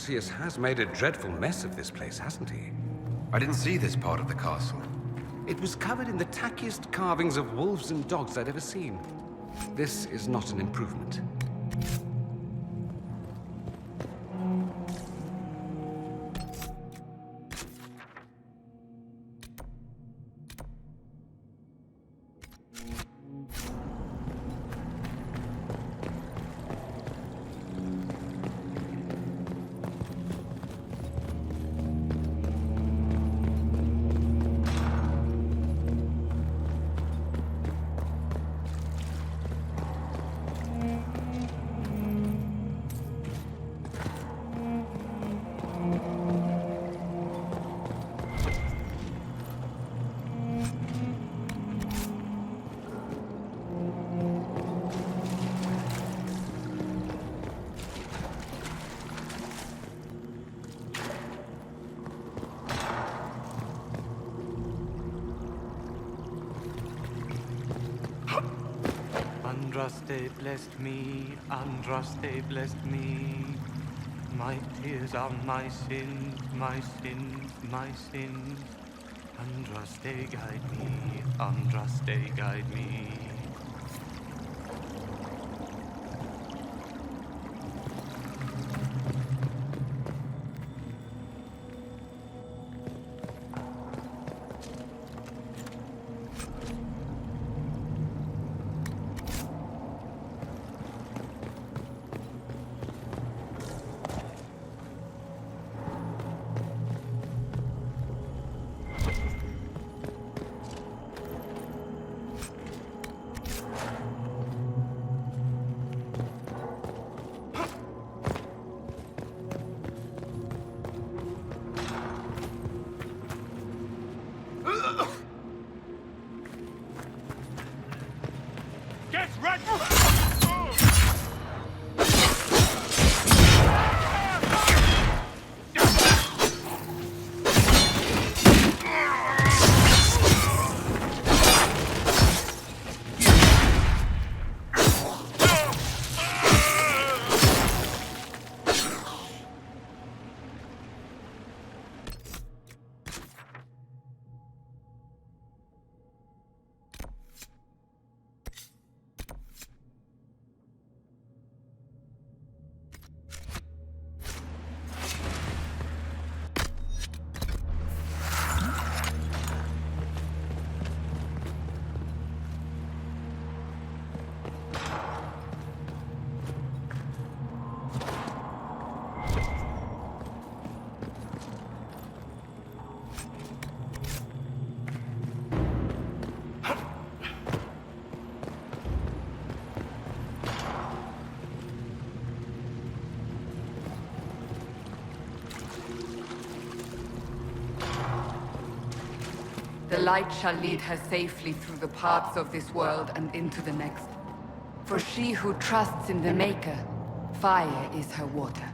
Alexius has made a dreadful mess of this place, hasn't he? I didn't see this part of the castle. It was covered in the tackiest carvings of wolves and dogs I'd ever seen. This is not an improvement. Andraste blessed me, Andraste blessed me. My tears are my sins, my sins, my sins. Andraste guide me, Andraste guide me. Get ready! The light shall lead her safely through the paths of this world and into the next. For she who trusts in the Maker, fire is her water.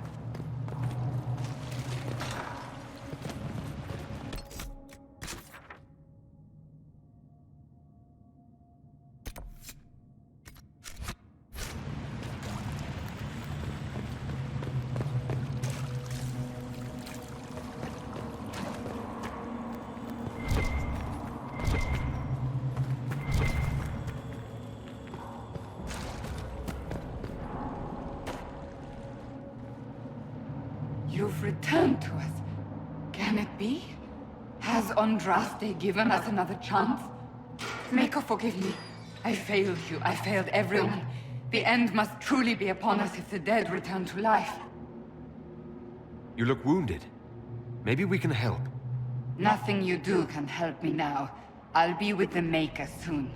You've returned to us. Can it be? Has Andraste given us another chance? Maker, forgive me. I failed you. I failed everyone. The end must truly be upon us if the dead return to life. You look wounded. Maybe we can help. Nothing you do can help me now. I'll be with the Maker soon.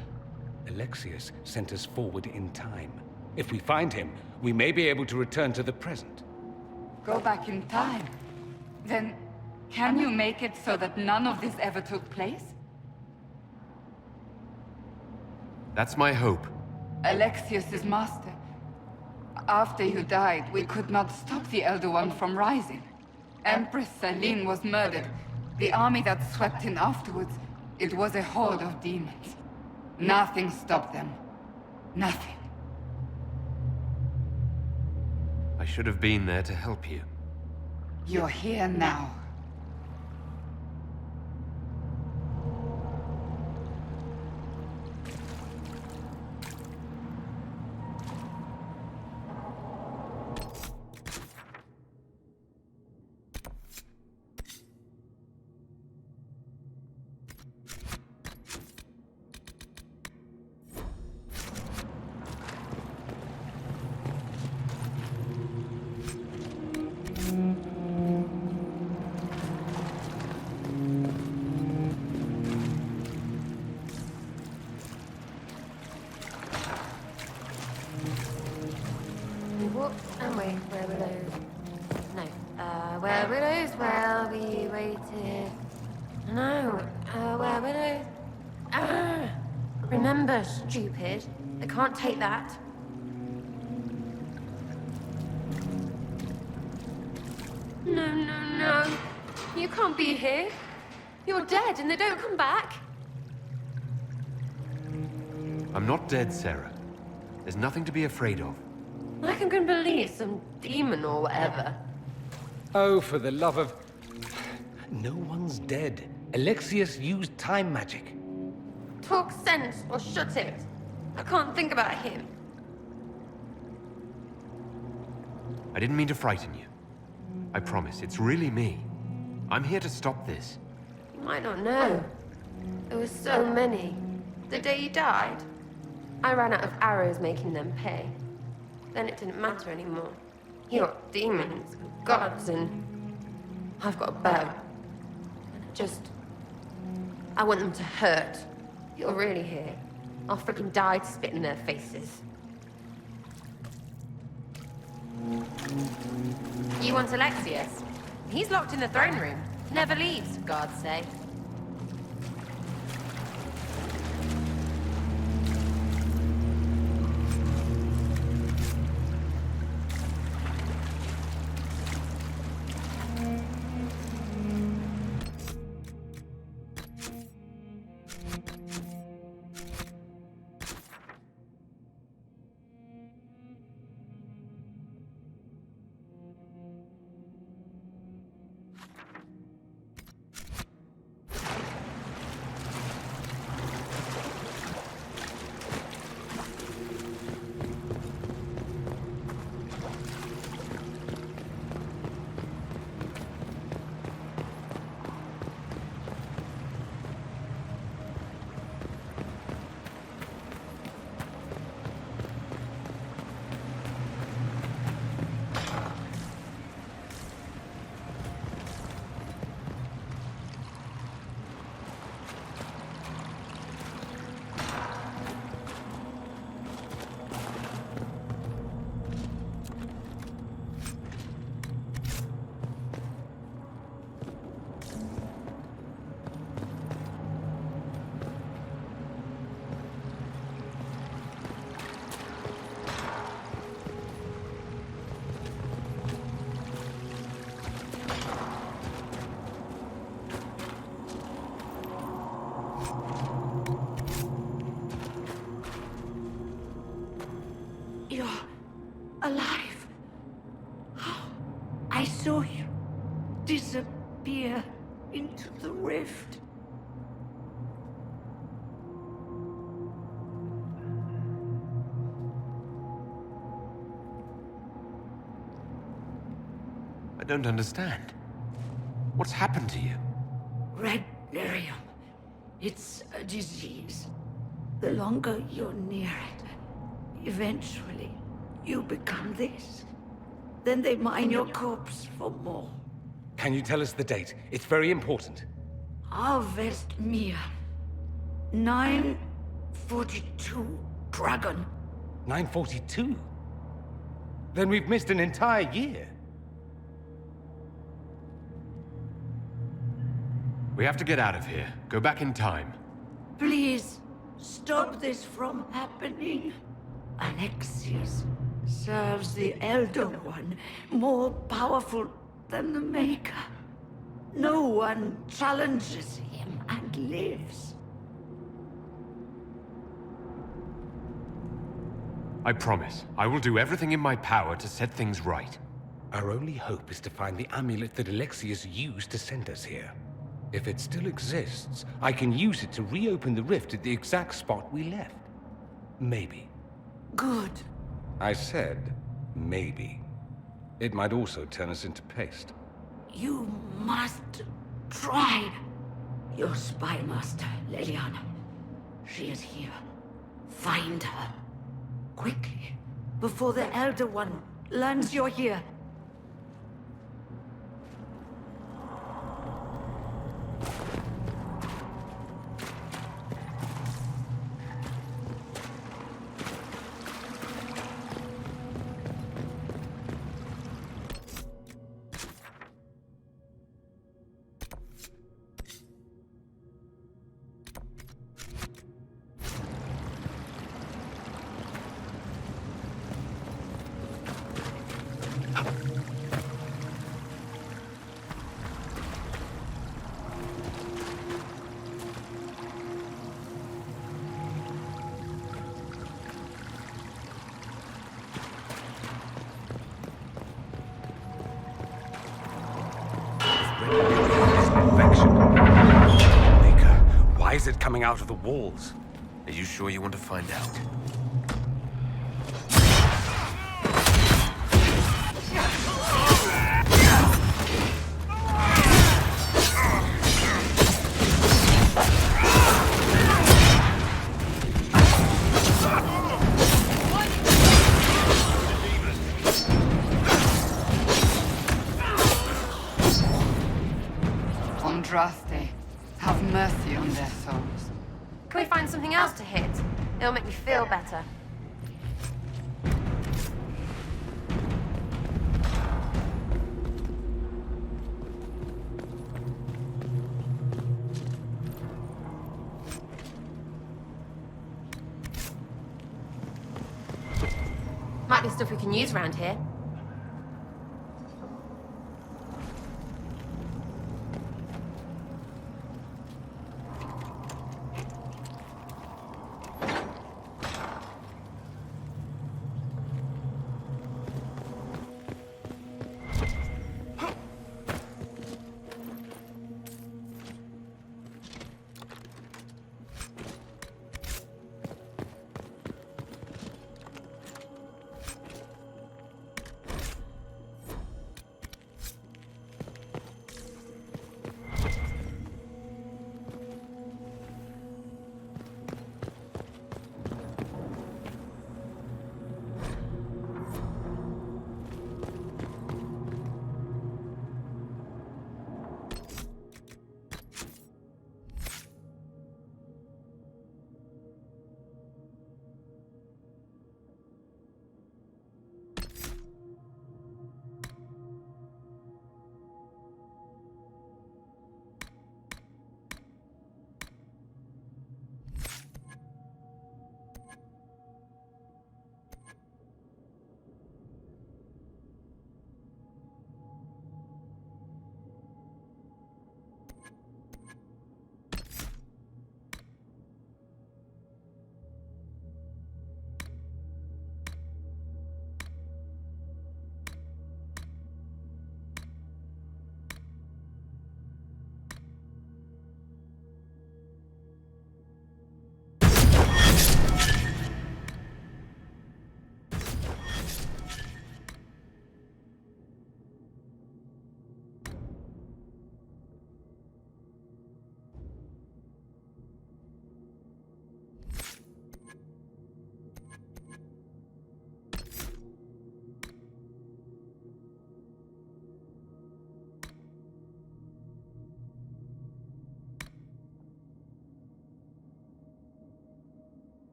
Alexius sent us forward in time. If we find him, we may be able to return to the present. Go back in time? Then, can you make it so that none of this ever took place? That's my hope. Alexius is master. After you died, we could not stop the Elder One from rising. Empress Selene was murdered. The army that swept in afterwards, it was a horde of demons. Nothing stopped them. Nothing. I should have been there to help you. You're here now. What? And wait, where were those? No. Where were those while we waited? No. Where were those? Remember, stupid. I can't take that. No, no, no. You can't be here. You're dead and they don't come back. I'm not dead, Sarah. There's nothing to be afraid of. I can believe some demon or whatever. Oh, for the love of... No one's dead. Alexius used time magic. Talk sense or shut it. I can't think about him. I didn't mean to frighten you. I promise, it's really me. I'm here to stop this. You might not know. There were so many. The day you died, I ran out of arrows making them pay. Then it didn't matter anymore. You got demons and gods and... I've got a bow. And I want them to hurt. You're really here. I'll freaking die to spit in their faces. You want Alexius? He's locked in the throne room. Never leaves, for God's sake. You're alive. I saw you disappear into the rift. I don't understand. What's happened to you? Red lyrium. It's a disease. The longer you're near it, eventually you become this. Then they mine your corpse for more. Can you tell us the date? It's very important. Harvest Mia. 942 Dragon. 942? Then we've missed an entire year. We have to get out of here. Go back in time. Please, stop this from happening. Alexius serves the Elder One, more powerful than the Maker. No one challenges him and lives. I promise. I will do everything in my power to set things right. Our only hope is to find the amulet that Alexius used to send us here. If it still exists, I can use it to reopen the rift at the exact spot we left. Maybe. Good. I said, maybe. It might also turn us into paste. You must try. Your spy master, Leliana. She is here. Find her. Quickly. Before the Elder One learns you're here. Maker, why is it coming out of the walls? Are you sure you want to find out? Andraste, have mercy on their souls. Can we find something else to hit? It'll make me feel better. Might be stuff we can use around here.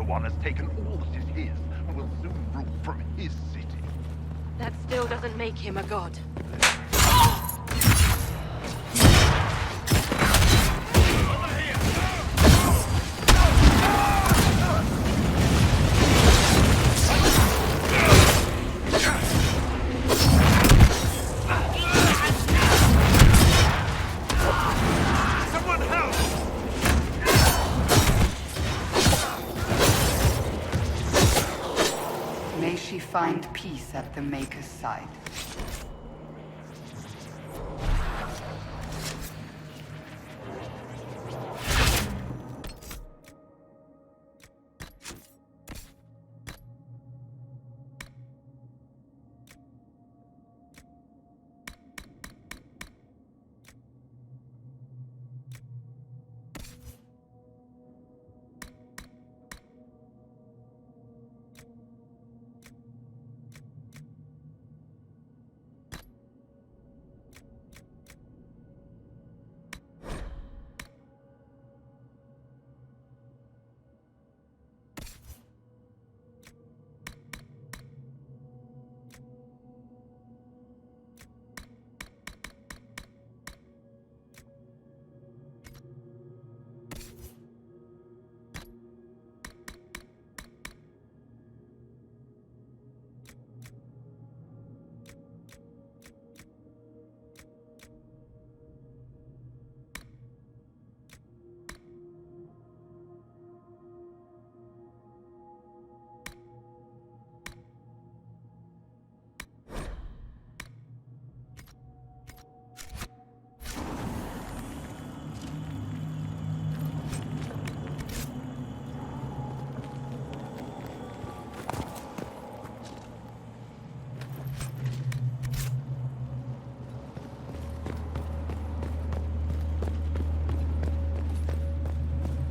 Elder One has taken all that is his and will soon rule from his city. That still doesn't make him a god. May she find peace at the Maker's side.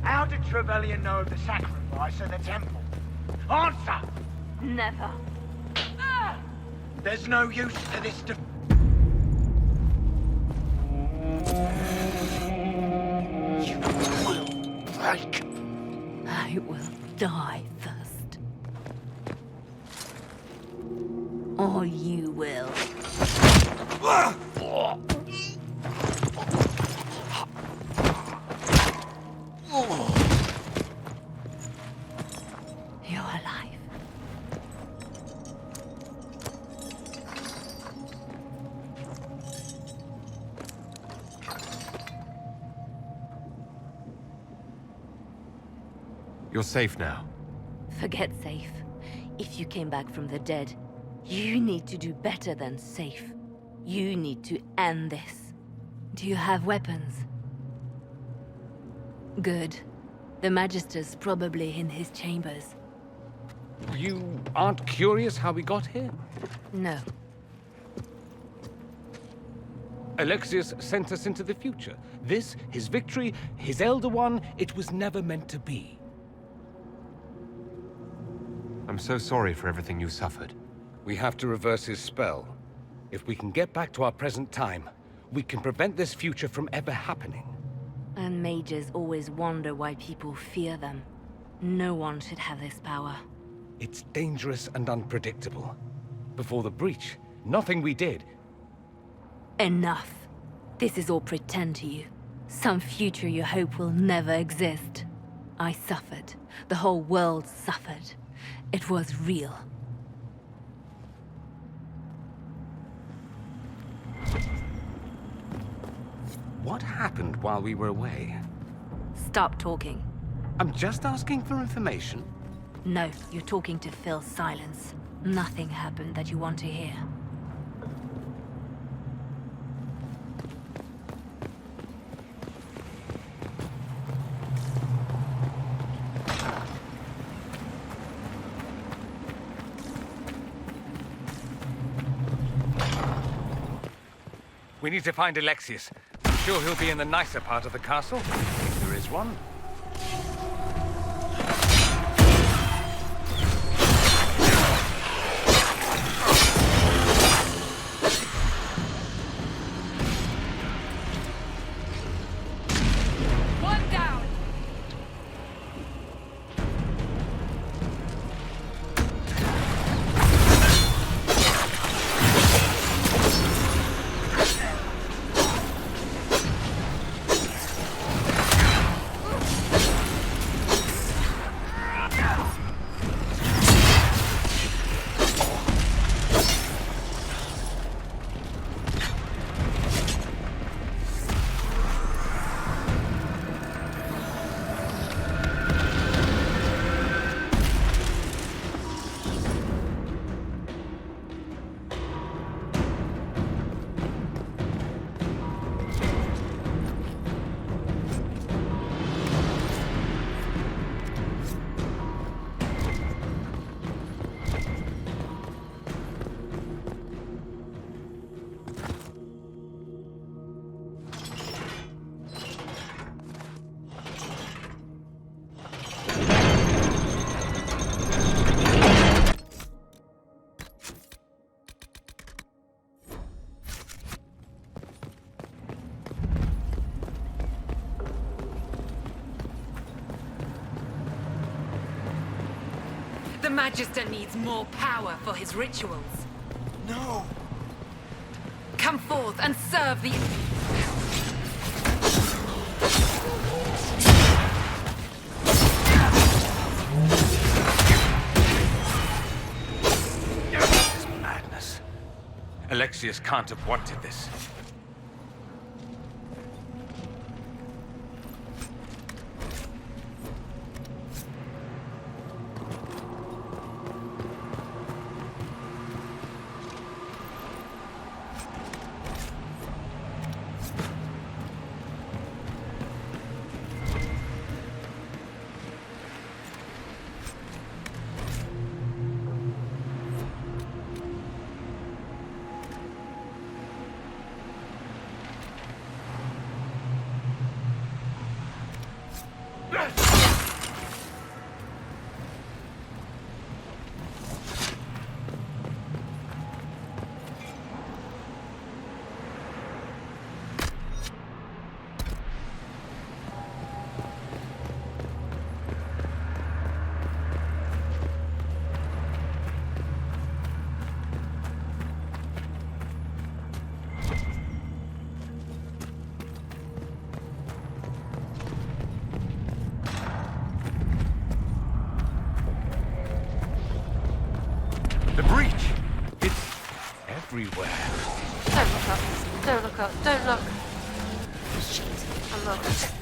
How did Trevelyan know of the sacrifice at the temple? Answer! Never. There's no use to this You will break. I will die first. Or you will. You're alive. You're safe now. Forget safe. If you came back from the dead, you need to do better than safe. You need to end this. Do you have weapons? Good. The Magister's probably in his chambers. You aren't curious how we got here? No. Alexius sent us into the future. This, his victory, his Elder One, it was never meant to be. I'm so sorry for everything you suffered. We have to reverse his spell. If we can get back to our present time, we can prevent this future from ever happening. And mages always wonder why people fear them. No one should have this power. It's dangerous and unpredictable. Before the breach, nothing we did. Enough. This is all pretend to you. Some future you hope will never exist. I suffered. The whole world suffered. It was real. What happened while we were away? Stop talking. I'm just asking for information. No, you're talking to fill silence. Nothing happened that you want to hear. We need to find Alexius. I'm sure he'll be in the nicer part of the castle, if there is one. One down! The Magister needs more power for his rituals. No! Come forth and serve the... This is madness. Alexius can't have wanted this. The breach! It's everywhere. Don't look up. Don't look up. Don't look. Shit. I'm lost.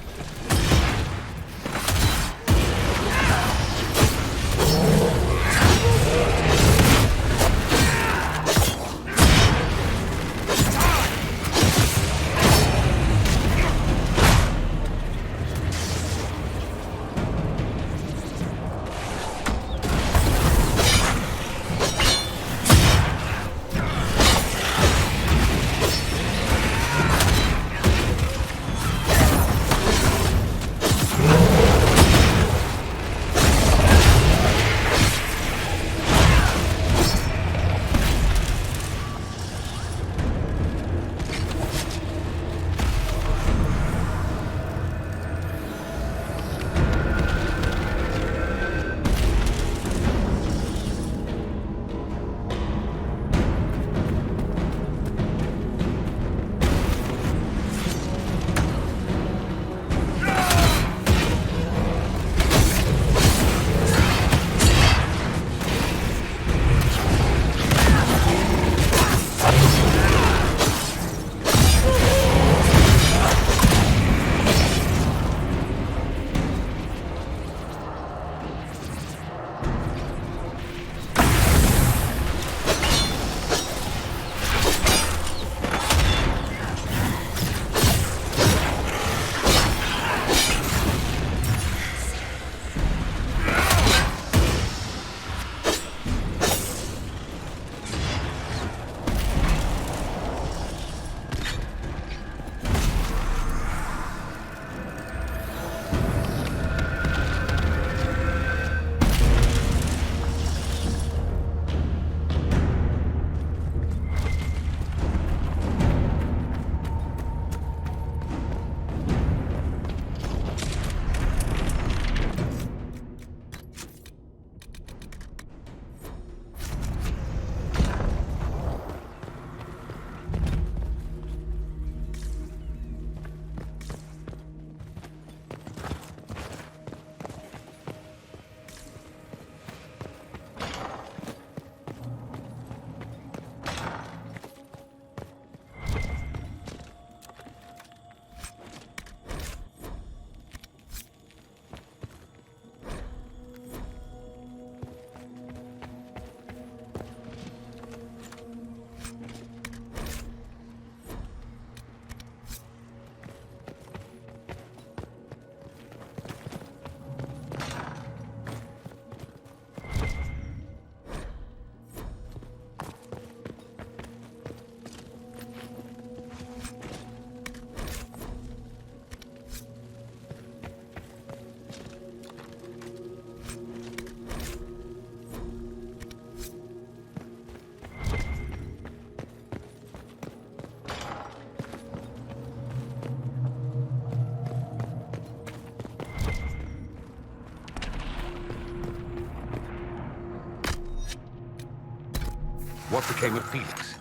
what became of Felix?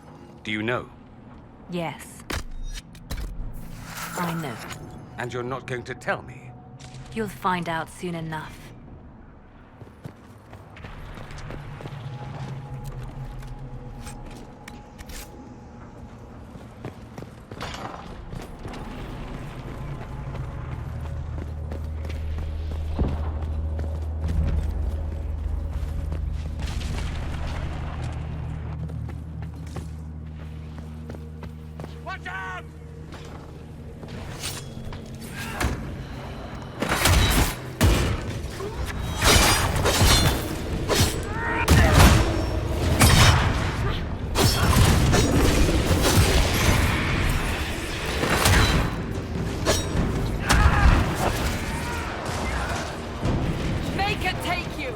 Do you know? Yes. I know. And you're not going to tell me? You'll find out soon enough. Watch out! Make it take you!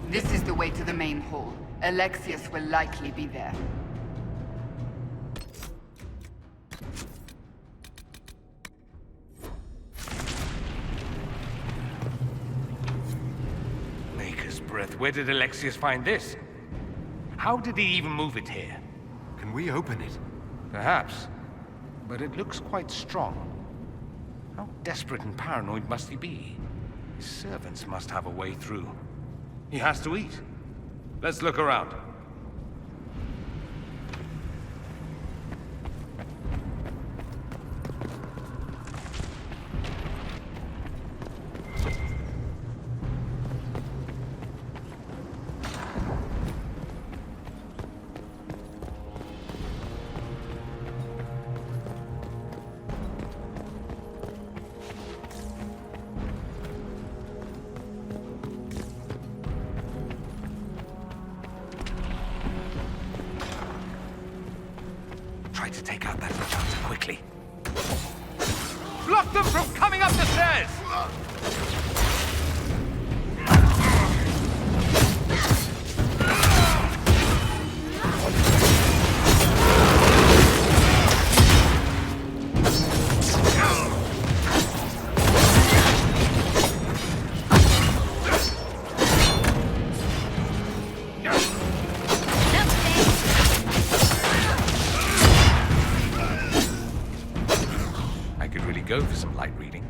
This is the way to the main hall. Alexius will likely be there. Maker's breath, where did Alexius find this? How did he even move it here? Can we open it? Perhaps, but it looks quite strong. How desperate and paranoid must he be? His servants must have a way through. He has to eat. Let's look around. Try to take out that enchanter quickly. Block them from coming up the stairs! I could really go for some light reading.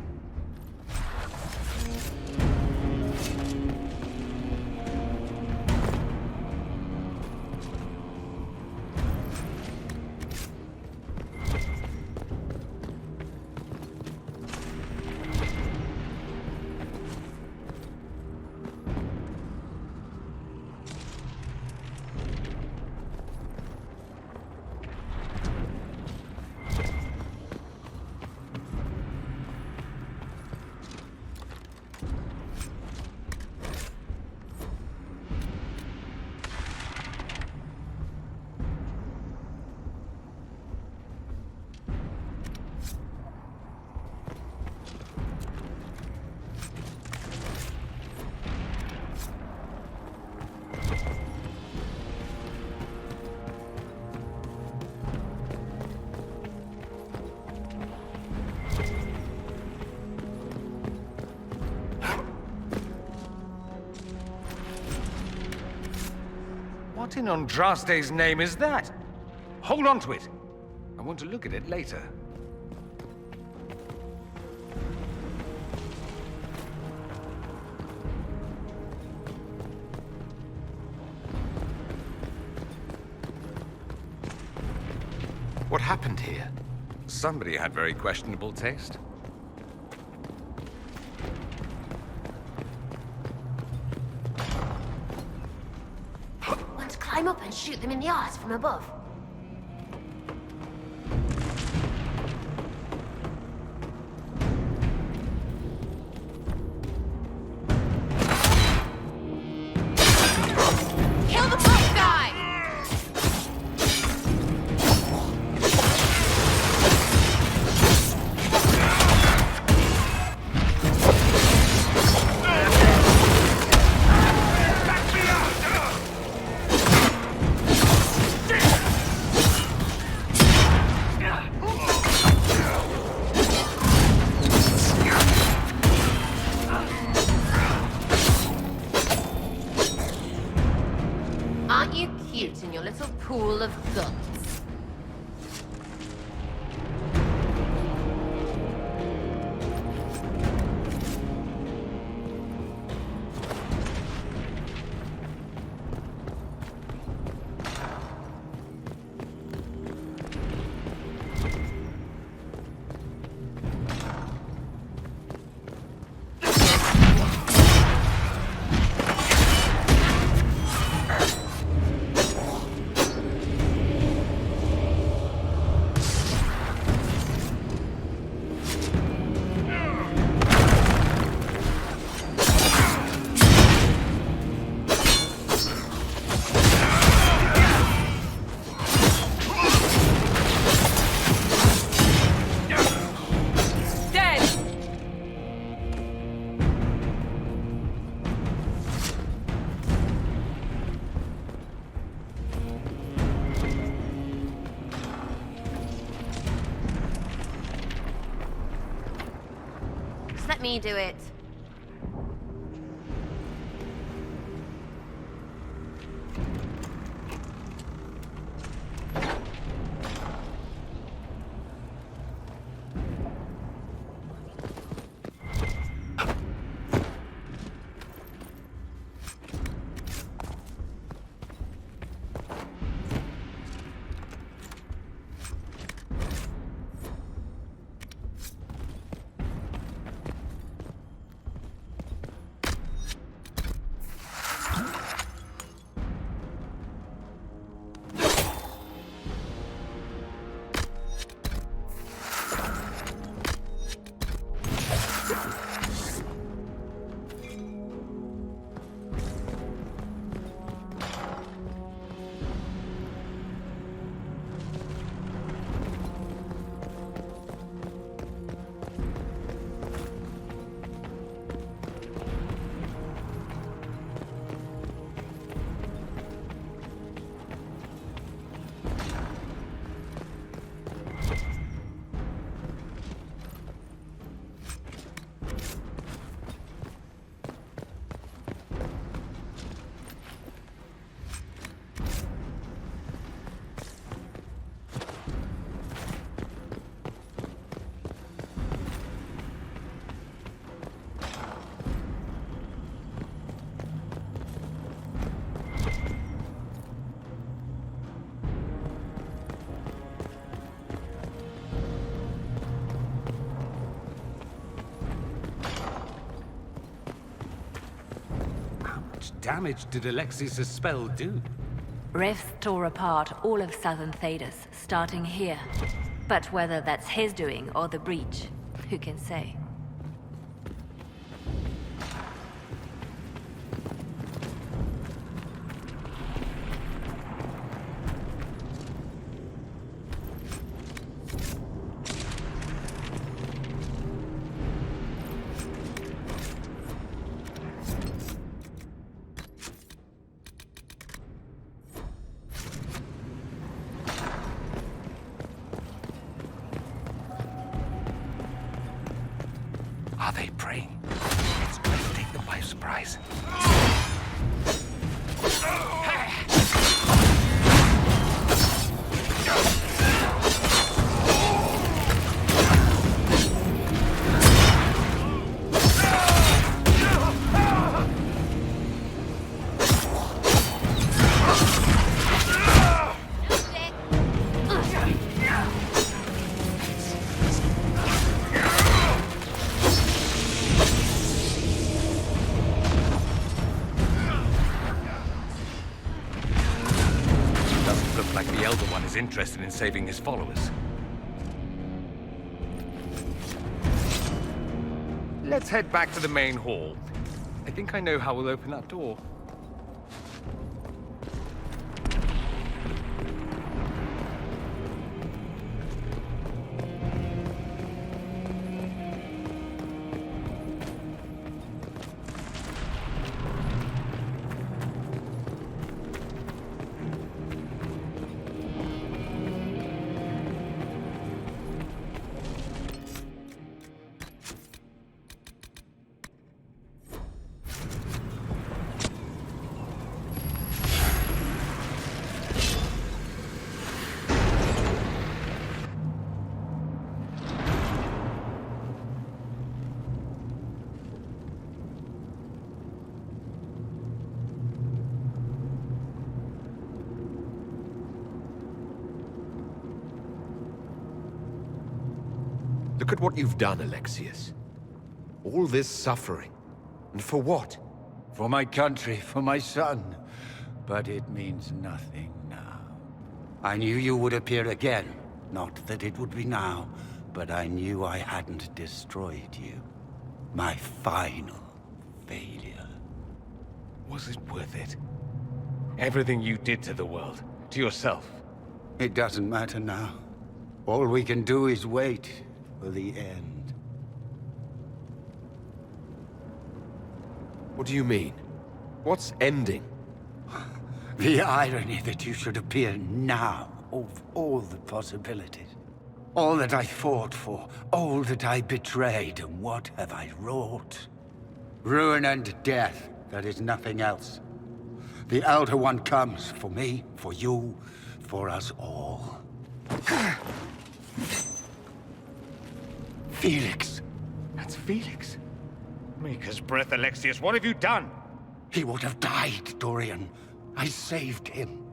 What in Andraste's name is that? Hold on to it. I want to look at it later. happened here? Somebody had very questionable taste. Let's climb up and shoot them in the arse from above. Kill the top guy! Aren't you cute in your little pool of guts? Just let me do it. Damage did Alexi's spell do? Rifts tore apart all of southern Thedas, starting here. But whether that's his doing or the breach, who can say? Are they praying? Let's try to take them by surprise. as interested in saving his followers. Let's head back to the main hall. I think I know how we'll open that door. Look at what you've done, Alexius. All this suffering. And for what? For my country, for my son. But it means nothing now. I knew you would appear again. Not that it would be now, but I knew I hadn't destroyed you. My final failure. Was it worth it? Everything you did to the world, to yourself. It doesn't matter now. All we can do is wait for the end. What do you mean? What's ending? The irony that you should appear now of all the possibilities. All that I fought for, all that I betrayed, and what have I wrought? Ruin and death, that is nothing else. The Elder One comes for me, for you, for us all. Felix. That's Felix. Maker's breath, Alexius, what have you done? He would have died, Dorian. I saved him.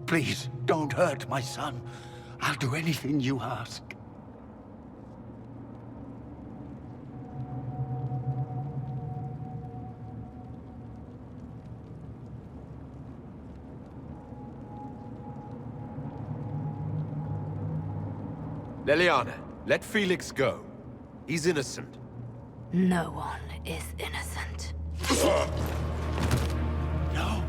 Please, don't hurt my son. I'll do anything you ask. Leliana, let Felix go. He's innocent. No one is innocent. No.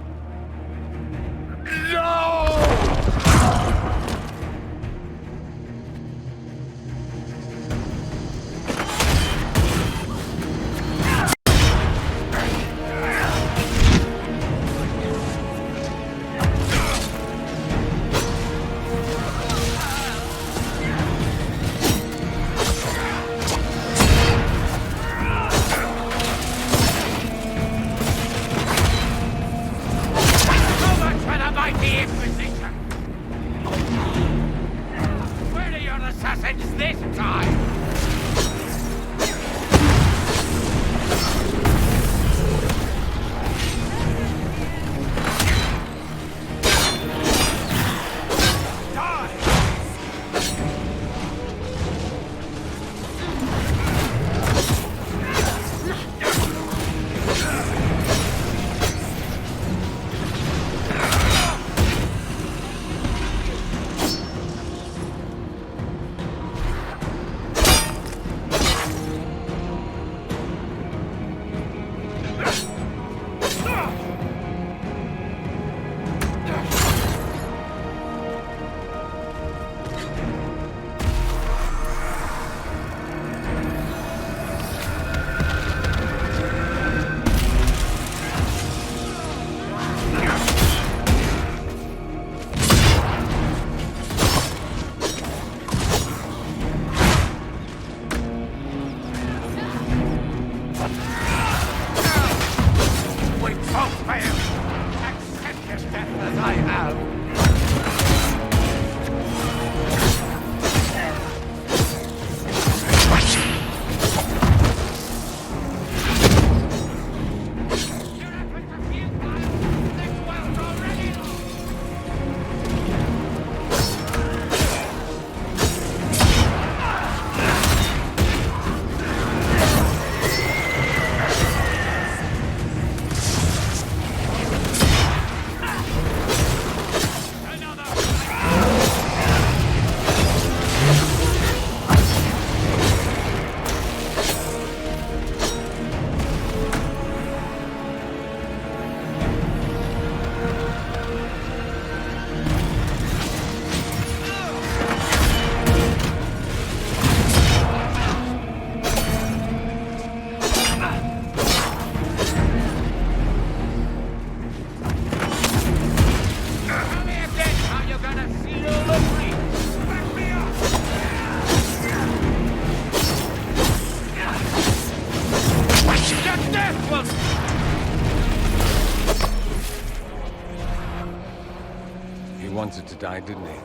wanted to die, didn't he?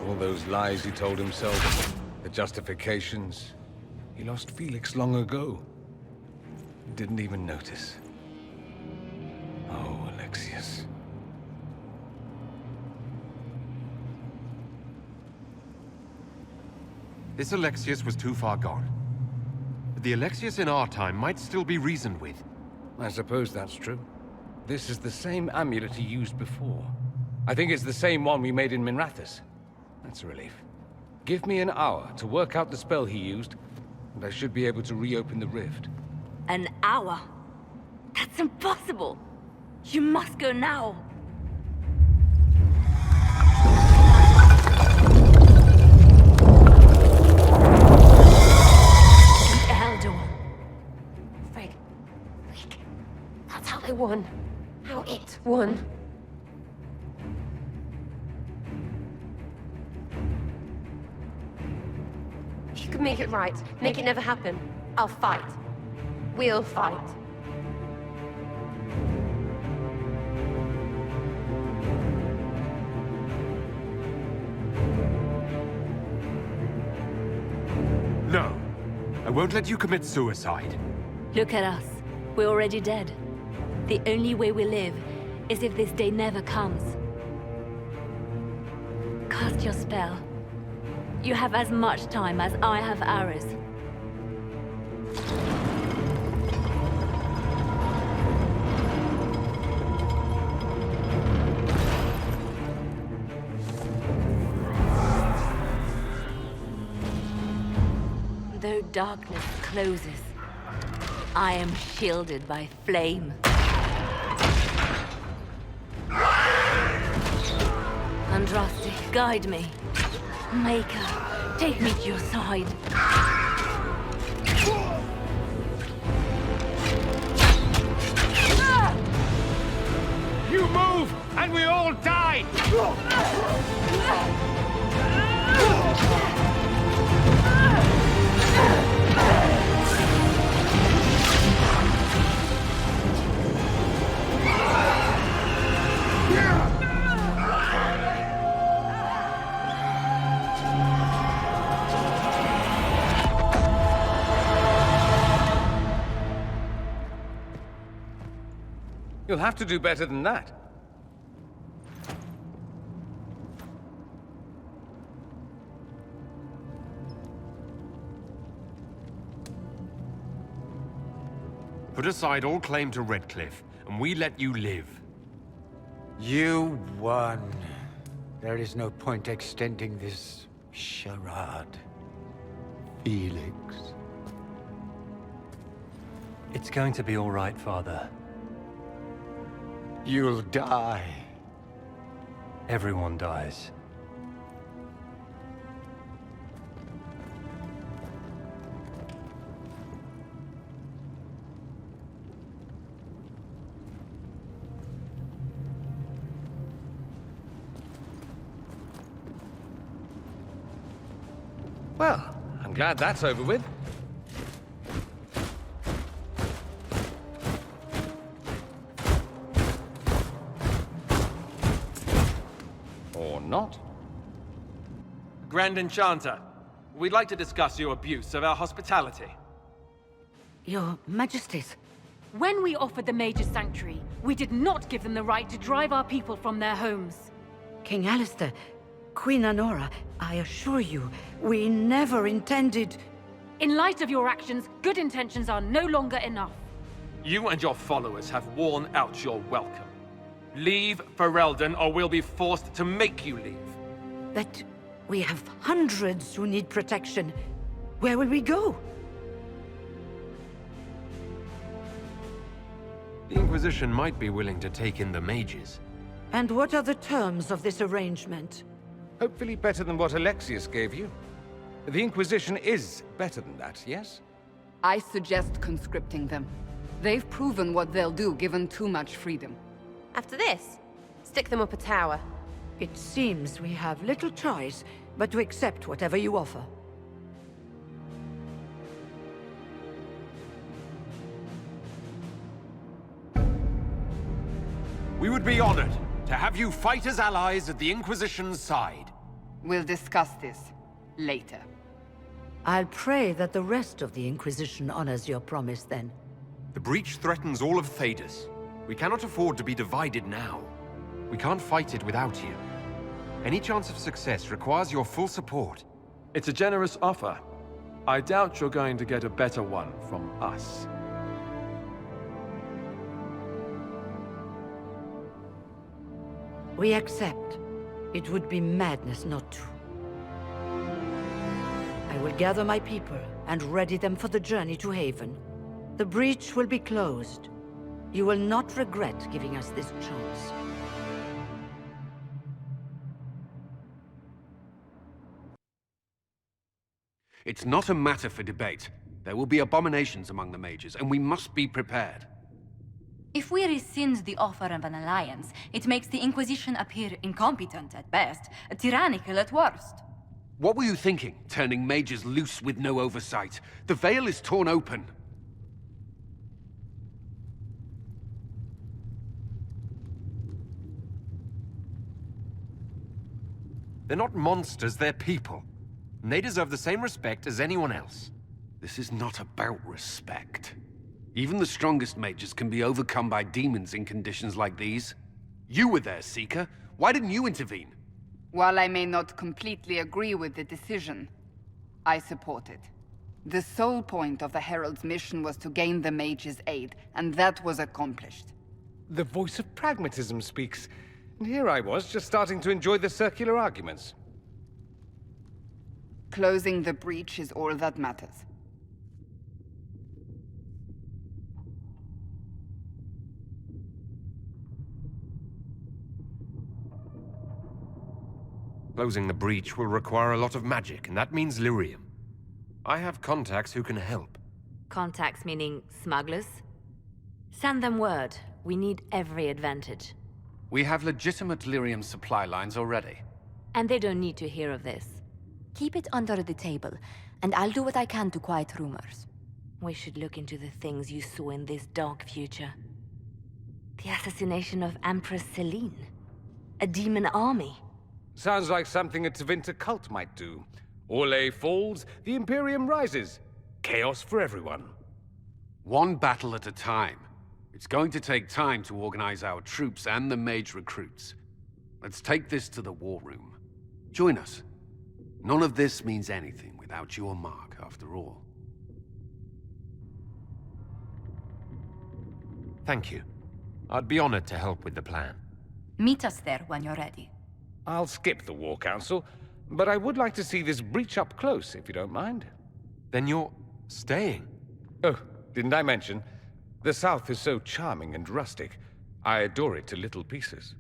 All those lies he told himself, the justifications. He lost Felix long ago. Didn't even notice. Oh, Alexius. This Alexius was too far gone. But the Alexius in our time might still be reasoned with. I suppose that's true. This is the same amulet he used before. I think it's the same one we made in Minrathous. That's a relief. Give me an hour to work out the spell he used, and I should be able to reopen the rift. An hour? That's impossible! You must go now! The Elder One. Frigg. That's how they won. How it won. If you can make it right, make it never happen, I'll fight. We'll fight. No. I won't let you commit suicide. Look at us. We're already dead. The only way we live is if this day never comes. Cast your spell. You have as much time as I have arrows. Though darkness closes, I am shielded by flame. Andraste, guide me. Maker, take me to your side. You move, and we all die! You'll have to do better than that. Put aside all claim to Redcliffe, and we let you live. You won. There is no point extending this charade. Felix. It's going to be all right, Father. You'll die. Everyone dies. Well, I'm glad that's over with. Or not. Grand Enchanter, we'd like to discuss your abuse of our hospitality. Your Majesties. When we offered the Mage's Sanctuary, we did not give them the right to drive our people from their homes. King Alistair, Queen Anora, I assure you, we never intended... In light of your actions, good intentions are no longer enough. You and your followers have worn out your welcome. Leave Ferelden, or we'll be forced to make you leave. But we have hundreds who need protection. Where will we go? The Inquisition might be willing to take in the mages. And what are the terms of this arrangement? Hopefully better than what Alexius gave you. The Inquisition is better than that, yes? I suggest conscripting them. They've proven what they'll do given too much freedom. After this, stick them up a tower. It seems we have little choice but to accept whatever you offer. We would be honored to have you fight as allies at the Inquisition's side. We'll discuss this later. I'll pray that the rest of the Inquisition honors your promise then. The breach threatens all of Thedas. We cannot afford to be divided now. We can't fight it without you. Any chance of success requires your full support. It's a generous offer. I doubt you're going to get a better one from us. We accept. It would be madness not to. I will gather my people and ready them for the journey to Haven. The breach will be closed. You will not regret giving us this chance. It's not a matter for debate. There will be abominations among the mages, and we must be prepared. If we rescind the offer of an alliance, it makes the Inquisition appear incompetent at best, tyrannical at worst. What were you thinking, turning mages loose with no oversight? The veil is torn open. They're not monsters, they're people. And they deserve the same respect as anyone else. This is not about respect. Even the strongest mages can be overcome by demons in conditions like these. You were there, Seeker. Why didn't you intervene? While I may not completely agree with the decision, I support it. The sole point of the Herald's mission was to gain the mage's aid, and that was accomplished. The voice of pragmatism speaks. And here I was, just starting to enjoy the circular arguments. Closing the breach is all that matters. Closing the breach will require a lot of magic, and that means lyrium. I have contacts who can help. Contacts meaning smugglers? Send them word. We need every advantage. We have legitimate lyrium supply lines already. And they don't need to hear of this. Keep it under the table, and I'll do what I can to quiet rumors. We should look into the things you saw in this dark future. The assassination of Empress Celine. A demon army. Sounds like something a Tevinter cult might do. Orlais falls, the Imperium rises. Chaos for everyone. One battle at a time. It's going to take time to organize our troops and the mage recruits. Let's take this to the war room. Join us. None of this means anything without your mark, after all. Thank you. I'd be honored to help with the plan. Meet us there when you're ready. I'll skip the War Council, but I would like to see this breach up close, if you don't mind. Then you're staying? Oh, didn't I mention? The South is so charming and rustic. I adore it to little pieces.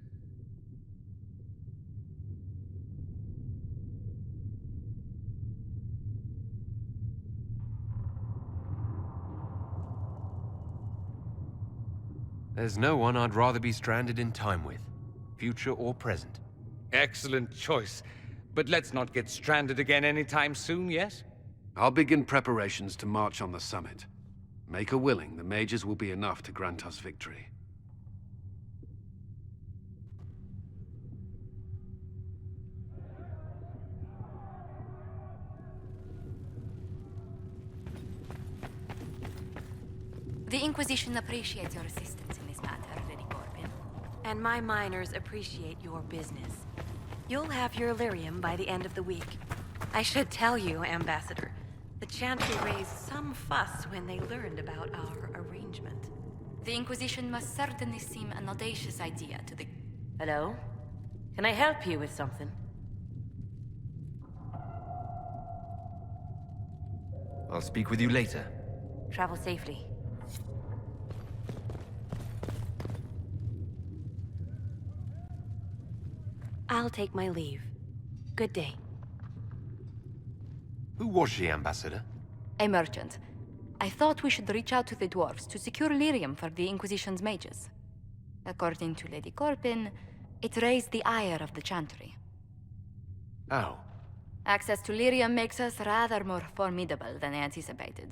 There's no one I'd rather be stranded in time with, future or present. Excellent choice. But let's not get stranded again anytime soon, yes? I'll begin preparations to march on the summit. Make a willing, the mages will be enough to grant us victory. The Inquisition appreciates your assistance in this matter, Lady Corbin. And my miners appreciate your business. You'll have your lyrium by the end of the week. I should tell you, Ambassador, the Chantry raised some fuss when they learned about our arrangement. The Inquisition must certainly seem an audacious idea to the... Hello? Can I help you with something? I'll speak with you later. Travel safely. I'll take my leave. Good day. Who was she, Ambassador? A merchant. I thought we should reach out to the dwarves to secure lyrium for the Inquisition's mages. According to Lady Corbin, it raised the ire of the Chantry. How? Access to lyrium makes us rather more formidable than anticipated.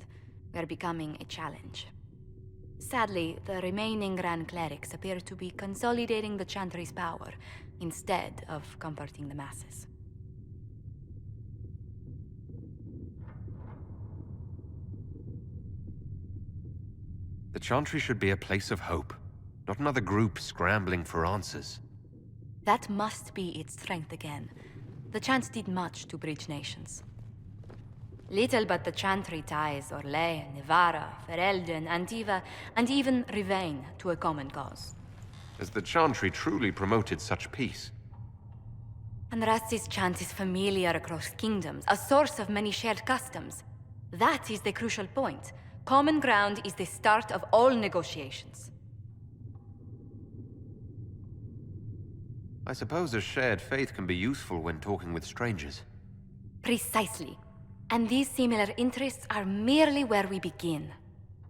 We're becoming a challenge. Sadly, the remaining Grand Clerics appear to be consolidating the Chantry's power, instead of comforting the masses. The Chantry should be a place of hope, not another group scrambling for answers. That must be its strength again. The Chants did much to bridge nations. Little but the Chantry ties Orlais, Nevarra, Ferelden, Antiva, and even Rivain to a common cause. Has the Chantry truly promoted such peace? Andraste's chant is familiar across kingdoms, a source of many shared customs. That is the crucial point. Common ground is the start of all negotiations. I suppose a shared faith can be useful when talking with strangers. Precisely. And these similar interests are merely where we begin.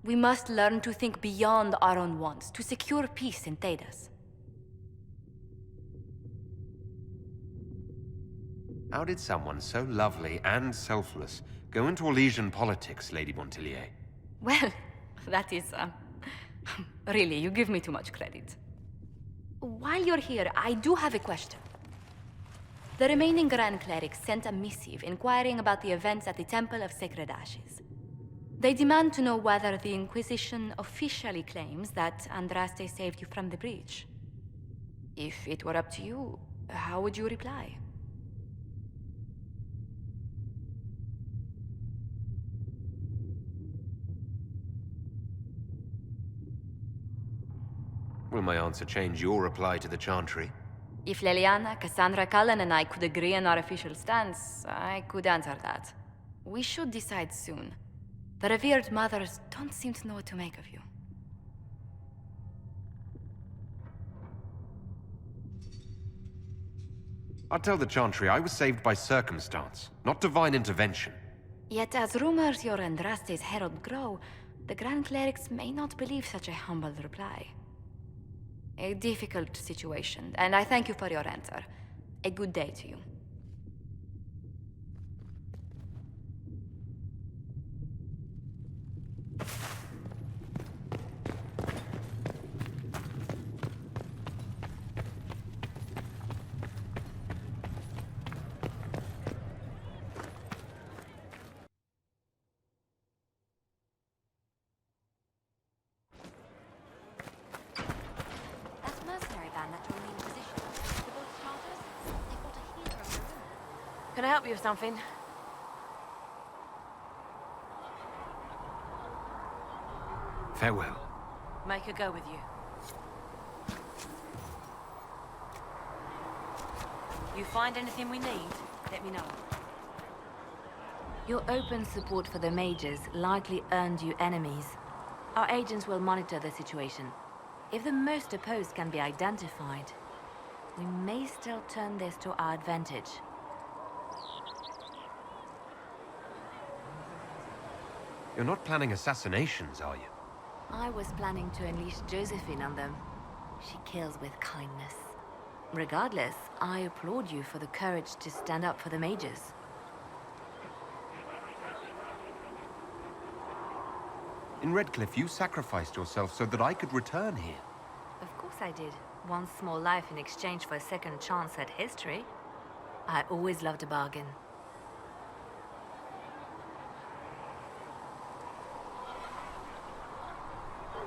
We must learn to think beyond our own wants, to secure peace in Thedas. How did someone so lovely and selfless go into Elysian politics, Lady Montillier? Well, that is, really, you give me too much credit. While you're here, I do have a question. The remaining Grand Clerics sent a missive inquiring about the events at the Temple of Sacred Ashes. They demand to know whether the Inquisition officially claims that Andraste saved you from the breach. If it were up to you, how would you reply? Will my answer change your reply to the Chantry? If Leliana, Cassandra, Cullen, and I could agree on our official stance, I could answer that. We should decide soon. The revered mothers don't seem to know what to make of you. I'll tell the Chantry I was saved by circumstance, not divine intervention. Yet as rumors your Andraste's herald grow, the Grand Clerics may not believe such a humble reply. A difficult situation, and I thank you for your answer. A good day to you. Can I help you with something? Farewell. Make her go with you. You find anything we need, let me know. Your open support for the mages likely earned you enemies. Our agents will monitor the situation. If the most opposed can be identified, we may still turn this to our advantage. You're not planning assassinations, are you? I was planning to unleash Josephine on them. She kills with kindness. Regardless, I applaud you for the courage to stand up for the mages. In Redcliffe, you sacrificed yourself so that I could return here. Of course I did. One small life in exchange for a second chance at history. I always loved a bargain.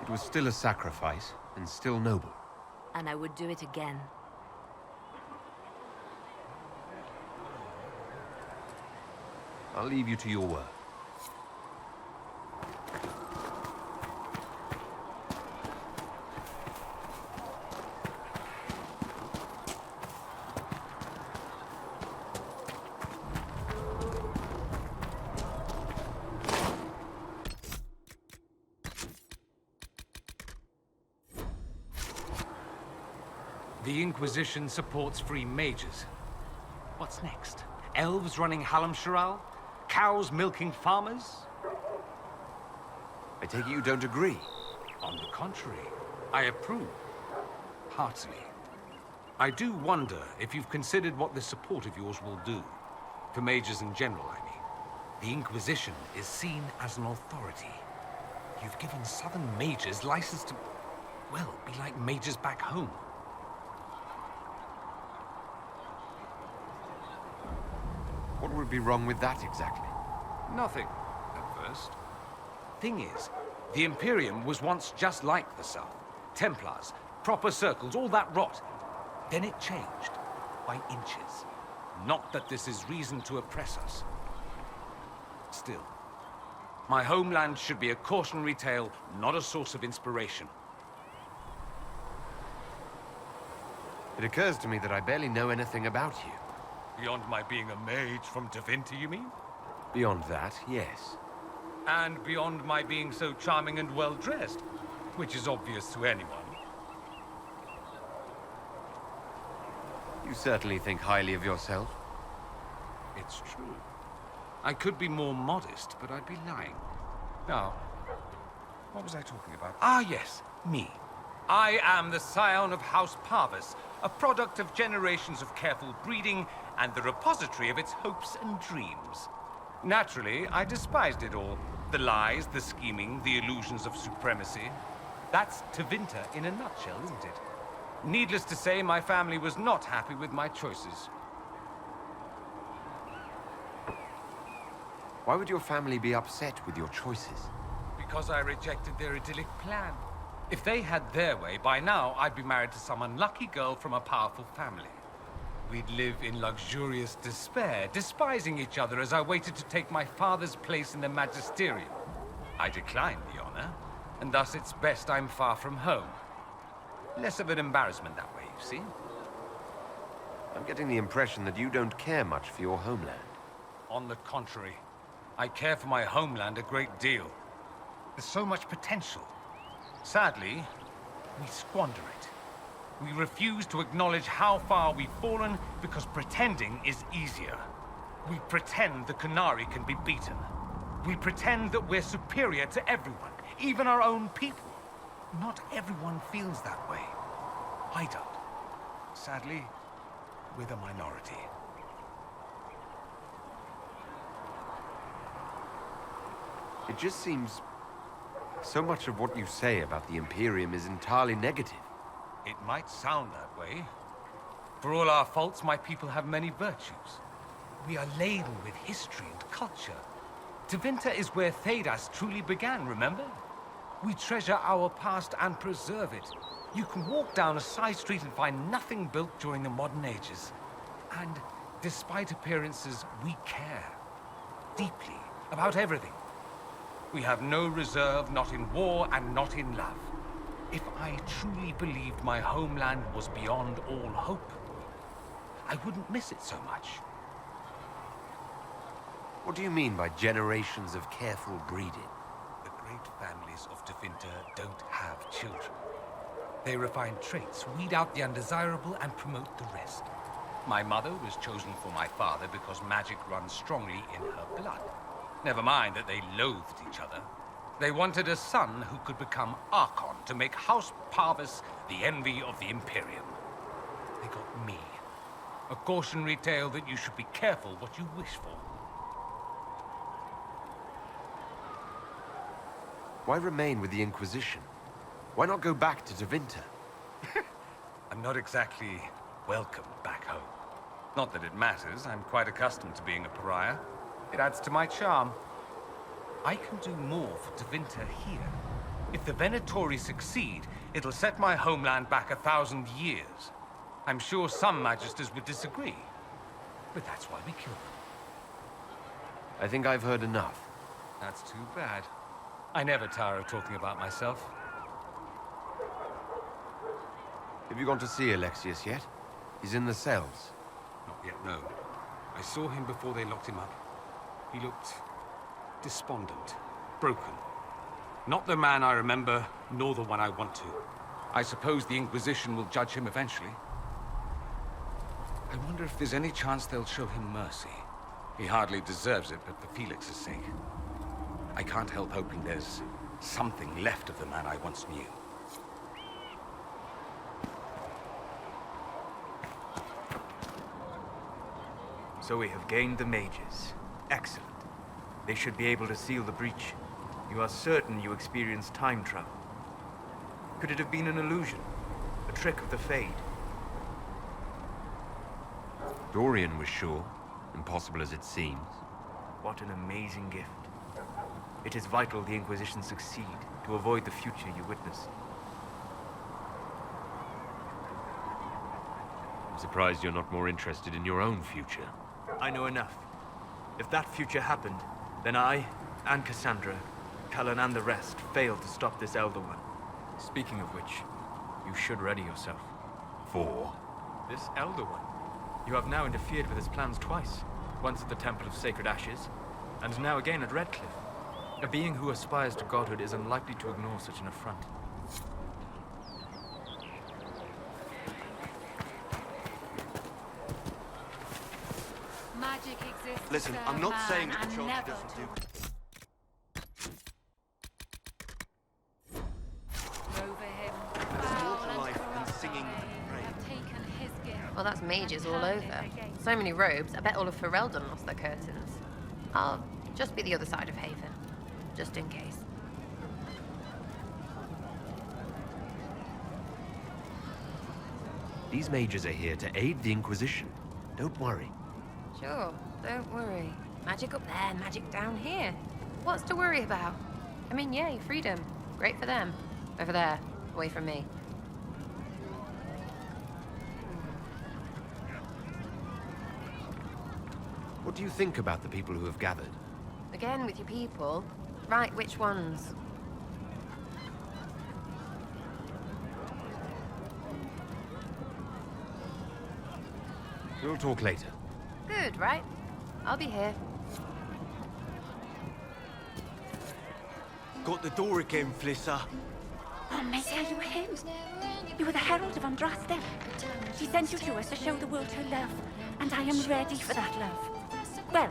It was still a sacrifice, and still noble. And I would do it again. I'll leave you to your work. The Inquisition supports free mages. What's next? Elves running Halamsharal? Cows milking farmers? I take it you don't agree? On the contrary, I approve. Heartily. I do wonder if you've considered what this support of yours will do. For mages in general, I mean. The Inquisition is seen as an authority. You've given Southern mages license to, well, be like mages back home. What would be wrong with that exactly? Nothing, at first. Thing is, the Imperium was once just like the South. Templars, proper circles, all that rot. Then it changed, by inches. Not that this is reason to oppress us. Still, my homeland should be a cautionary tale, not a source of inspiration. It occurs to me that I barely know anything about you. Beyond my being a mage from Tevinter, you mean? Beyond that, yes. And beyond my being so charming and well-dressed, which is obvious to anyone. You certainly think highly of yourself. It's true. I could be more modest, but I'd be lying. Now, what was I talking about? Ah, yes, me. I am the scion of House Parvis, a product of generations of careful breeding and the repository of its hopes and dreams. Naturally, I despised it all. The lies, the scheming, the illusions of supremacy. That's Tevinter in a nutshell, isn't it? Needless to say, my family was not happy with my choices. Why would your family be upset with your choices? Because I rejected their idyllic plan. If they had their way, by now I'd be married to some unlucky girl from a powerful family. We'd live in luxurious despair, despising each other as I waited to take my father's place in the magisterium. I declined the honor, and thus it's best I'm far from home. Less of an embarrassment that way, you see? I'm getting the impression that you don't care much for your homeland. On the contrary, I care for my homeland a great deal. There's so much potential. Sadly, we squander it. We refuse to acknowledge how far we've fallen because pretending is easier. We pretend the Canary can be beaten. We pretend that we're superior to everyone, even our own people. Not everyone feels that way. I don't. Sadly, we're the minority. It just seems so much of what you say about the Imperium is entirely negative. It might sound that way. For all our faults, my people have many virtues. We are laden with history and culture. Tevinter is where Thedas truly began, remember? We treasure our past and preserve it. You can walk down a side street and find nothing built during the modern ages. And despite appearances, we care. Deeply. About everything. We have no reserve, not in war and not in love. If I truly believed my homeland was beyond all hope, I wouldn't miss it so much. What do you mean by generations of careful breeding? The great families of Tevinter don't have children. They refine traits, weed out the undesirable, and promote the rest. My mother was chosen for my father because magic runs strongly in her blood. Never mind that they loathed each other. They wanted a son who could become Archon to make House Parvis the envy of the Imperium. They got me. A cautionary tale that you should be careful what you wish for. Why remain with the Inquisition? Why not go back to Tevinter? I'm not exactly welcome back home. Not that it matters. I'm quite accustomed to being a pariah. It adds to my charm. I can do more for Tevinter here. If the Venatori succeed, it'll set my homeland back 1,000 years. I'm sure some magisters would disagree, but that's why we kill them. I think I've heard enough. That's too bad. I never tire of talking about myself. Have you gone to see Alexius yet? He's in the cells. Not yet, no. I saw him before they locked him up. He looked despondent, broken. Not the man I remember, nor the one I want to. I suppose the Inquisition will judge him eventually. I wonder if there's any chance they'll show him mercy. He hardly deserves it, but for Felix's sake. I can't help hoping there's something left of the man I once knew. So we have gained the mages. Excellent. They should be able to seal the breach. You are certain you experienced time travel? Could it have been an illusion? A trick of the Fade? Dorian was sure, impossible as it seems. What an amazing gift. It is vital the Inquisition succeed to avoid the future you witness. I'm surprised you're not more interested in your own future. I know enough. If that future happened, then I, and Cassandra, Cullen and the rest, failed to stop this Elder One. Speaking of which, you should ready yourself. For? This Elder One. You have now interfered with his plans twice. Once at the Temple of Sacred Ashes, and now again at Redcliffe. A being who aspires to godhood is unlikely to ignore such an affront. Magic exists. Listen, I'm not saying that the Chauncey doesn't do... There's more to life than singing and praying. Well, that's mages all over. So many robes, I bet all of Ferelden lost their curtains. I'll just be the other side of Haven, just in case. These mages are here to aid the Inquisition. Don't worry. Sure, don't worry. Magic up there, magic down here. What's to worry about? I mean, yay, freedom. Great for them. Over there, away from me. What do you think about the people who have gathered? Again with your people. Right, which ones? We'll talk later. Good, right? I'll be here. Got the door again, Flissa. Oh, mate, are you him? You were the Herald of Andraste. She sent you to us to show the world her love, and I am ready for that love. Well,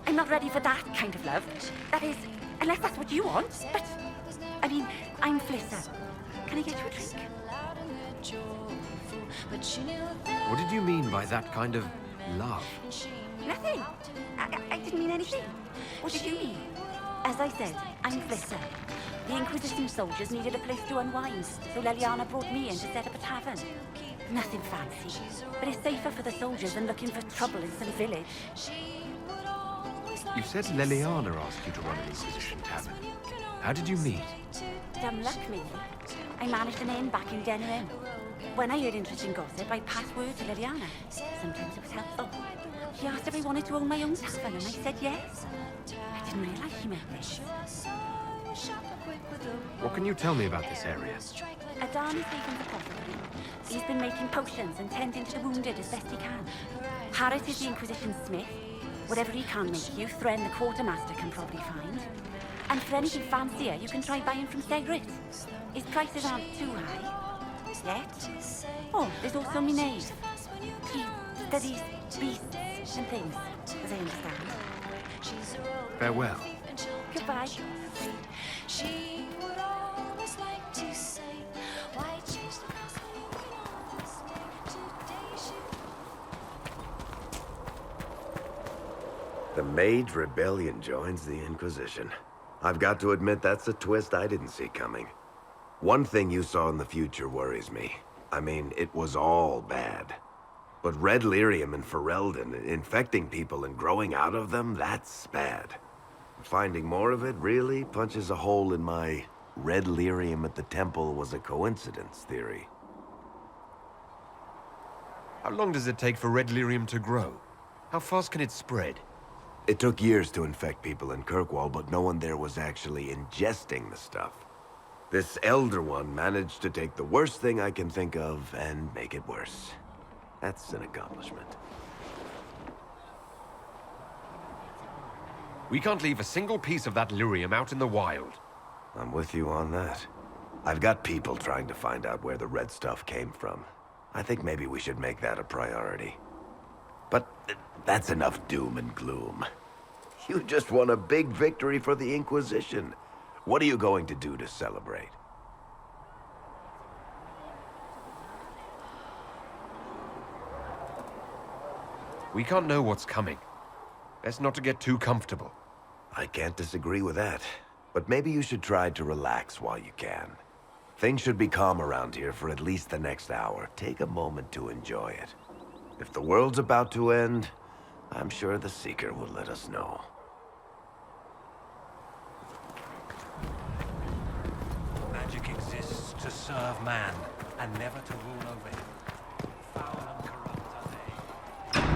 I'm not ready for that kind of love. That is, unless that's what you want. But, I mean, I'm Flissa. Can I get you a drink? What did you mean by that kind of love? Nothing. I didn't mean anything. What did you mean? As I said, I'm Flissa. The Inquisition soldiers needed a place to unwind, so Leliana brought me in to set up a tavern. Nothing fancy, but it's safer for the soldiers than looking for trouble in some village. You said Leliana asked you to run an Inquisition tavern. How did you meet? Dumb luck, maybe. I managed an inn back in Denham. When I heard interesting gossip, I passed word to Leliana. Sometimes it was helpful. She asked if I wanted to own my own tavern, and I said yes. I didn't realize she meant this. What can you tell me about this area? Adani's taken the property. He's been making potions and tending to the wounded as best he can. Harris is the Inquisition smith. Whatever he can make you, Thren the quartermaster can probably find. And for anything fancier, you can try buying from Segret. His prices aren't too high. Yet. Oh, there's also my knave. He studies beasts and things, as I understand. Farewell. Goodbye. The Mage Rebellion joins the Inquisition. I've got to admit that's a twist I didn't see coming. One thing you saw in the future worries me. I mean, it was all bad. But red lyrium and Ferelden, infecting people and growing out of them, that's bad. Finding more of it really punches a hole in my red lyrium at the temple was a coincidence theory. How long does it take for red lyrium to grow? How fast can it spread? It took years to infect people in Kirkwall, but no one there was actually ingesting the stuff. This Elder One managed to take the worst thing I can think of and make it worse. That's an accomplishment. We can't leave a single piece of that lyrium out in the wild. I'm with you on that. I've got people trying to find out where the red stuff came from. I think maybe we should make that a priority. But that's enough doom and gloom. You just won a big victory for the Inquisition. What are you going to do to celebrate? We can't know what's coming. Best not to get too comfortable. I can't disagree with that. But maybe you should try to relax while you can. Things should be calm around here for at least the next hour. Take a moment to enjoy it. If the world's about to end, I'm sure the Seeker will let us know. Magic exists to serve man, and never to rule over him. Foul and corrupt are they.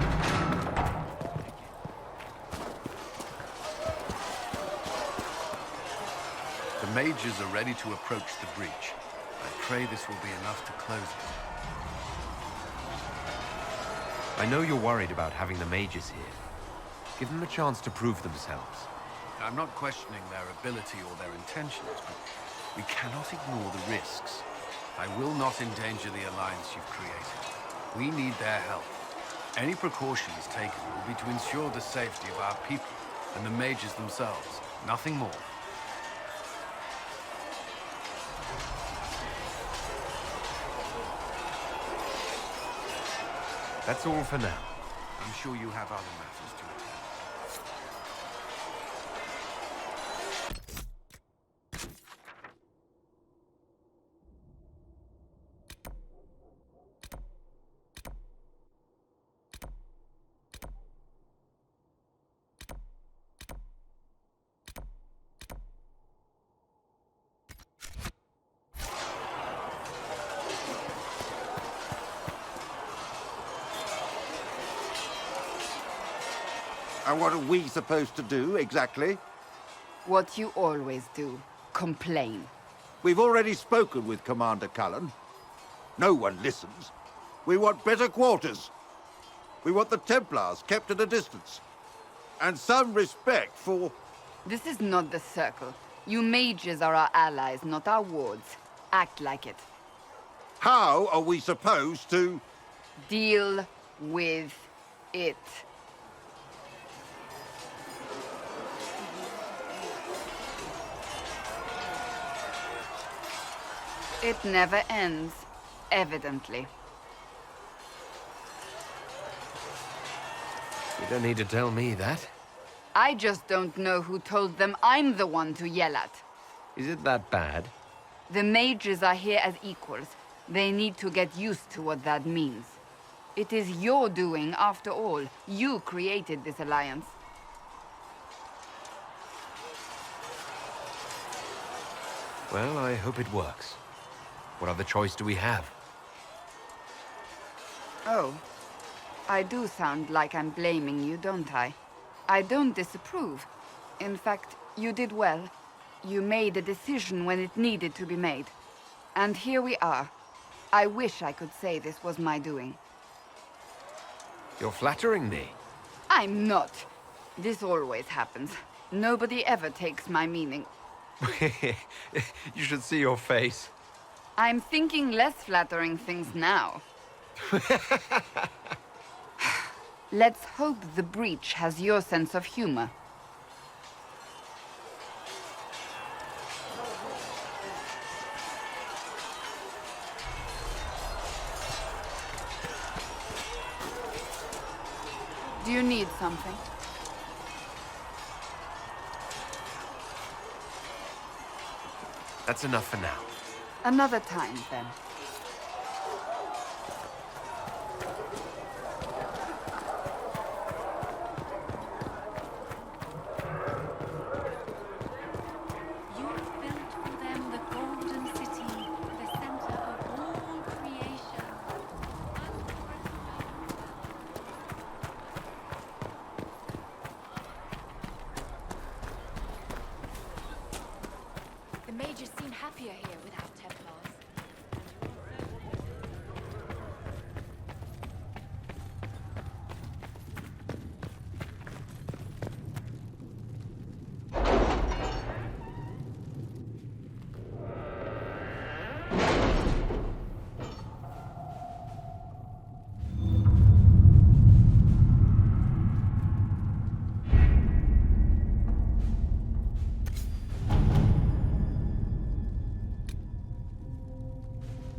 The mages are ready to approach the breach. I pray this will be enough to close it. I know you're worried about having the mages here. Give them a chance to prove themselves. I'm not questioning their ability or their intentions, but we cannot ignore the risks. I will not endanger the alliance you've created. We need their help. Any precautions taken will be to ensure the safety of our people and the mages themselves. Nothing more. That's all for now. I'm sure you have other matters to attend. And what are we supposed to do, exactly? What you always do. Complain. We've already spoken with Commander Cullen. No one listens. We want better quarters. We want the Templars kept at a distance. And some respect for... This is not the Circle. You mages are our allies, not our wards. Act like it. How are we supposed to... Deal with it. It never ends, evidently. You don't need to tell me that. I just don't know who told them I'm the one to yell at. Is it that bad? The mages are here as equals. They need to get used to what that means. It is your doing, after all. You created this alliance. Well, I hope it works. What other choice do we have? Oh. I do sound like I'm blaming you, don't I? I don't disapprove. In fact, you did well. You made a decision when it needed to be made. And here we are. I wish I could say this was my doing. You're flattering me. I'm not. This always happens. Nobody ever takes my meaning. You should see your face. I'm thinking less flattering things now. Let's hope the breach has your sense of humor. Do you need something? That's enough for now. Another time, then. You've built for them the golden city, the center of all creation. The mages seem happier here without Templars.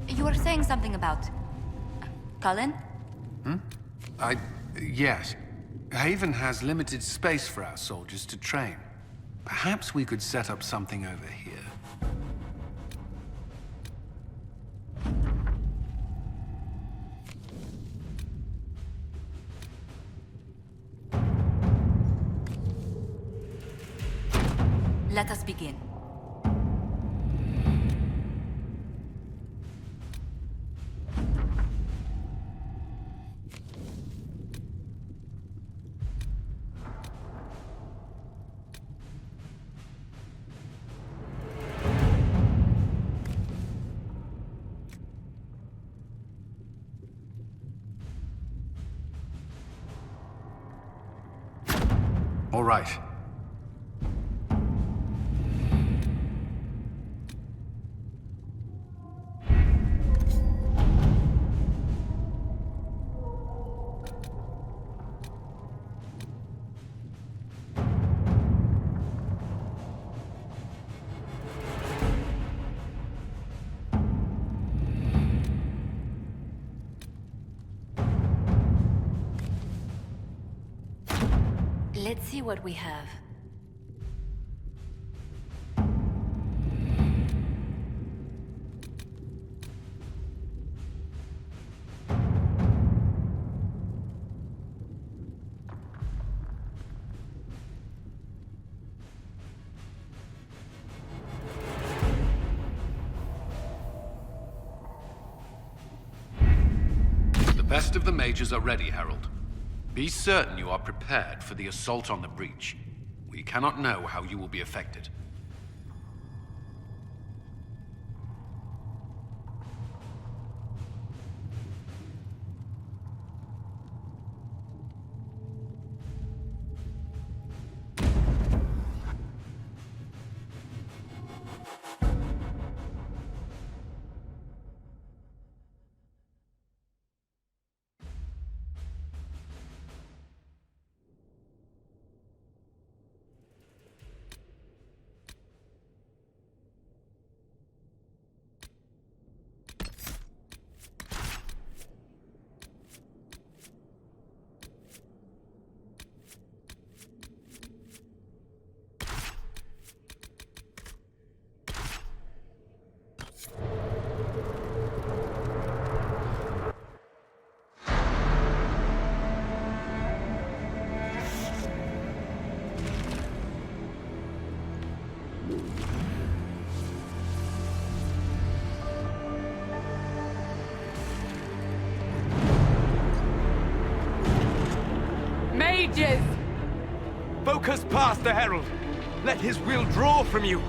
You were saying something about... Cullen? Yes. Haven has limited space for our soldiers to train. Perhaps we could set up something over here. Let us begin. All right. Let's see what we have. The best of the mages are ready, Herald. Be certain you are prepared for the assault on the breach. We cannot know how you will be affected. Mages! Focus past the Herald. Let his will draw from you.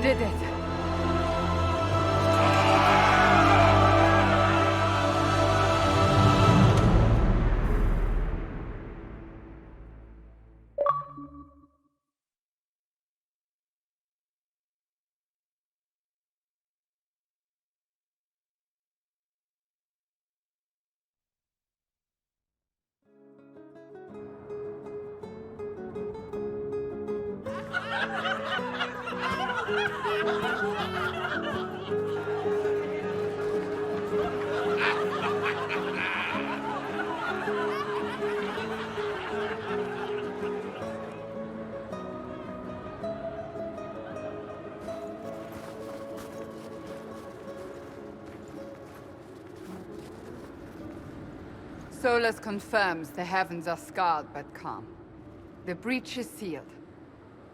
Did it. Solus confirms the heavens are scarred but calm. The breach is sealed.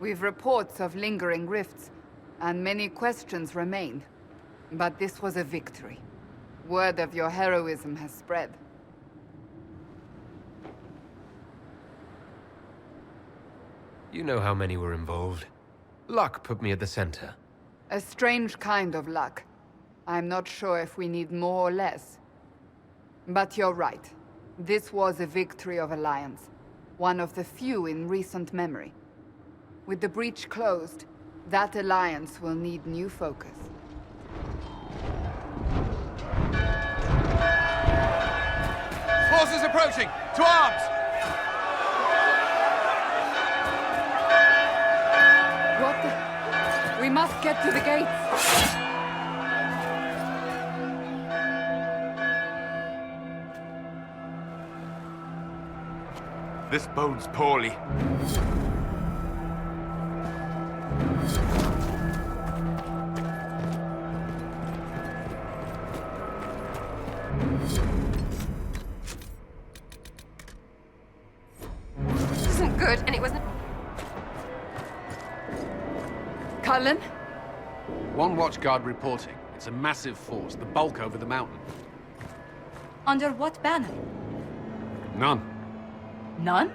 We've reports of lingering rifts, and many questions remain. But this was a victory. Word of your heroism has spread. You know how many were involved. Luck put me at the center. A strange kind of luck. I'm not sure if we need more or less. But you're right. This was a victory of Alliance. One of the few in recent memory. With the breach closed, that alliance will need new focus. Forces approaching! To arms! What the... We must get to the gates! This bodes poorly. This isn't good, and it wasn't... Cullen? One watchguard reporting. It's a massive force, the bulk over the mountain. Under what banner? None. None?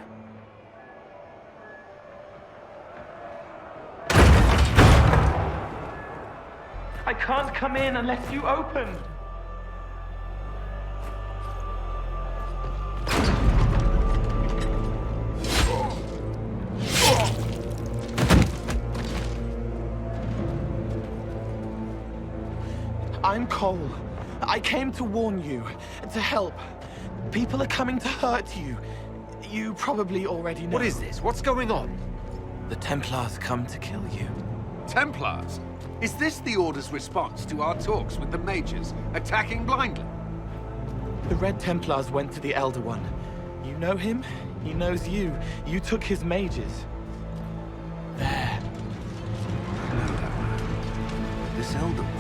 I can't come in unless you open. I'm Cole. I came to warn you, to help. People are coming to hurt you. You probably already know. What is this? What's going on? The Templars come to kill you. Templars? Is this the Order's response to our talks with the mages, attacking blindly? The Red Templars went to the Elder One. You know him, he knows you. You took his mages. There. I know that man. This Elder One.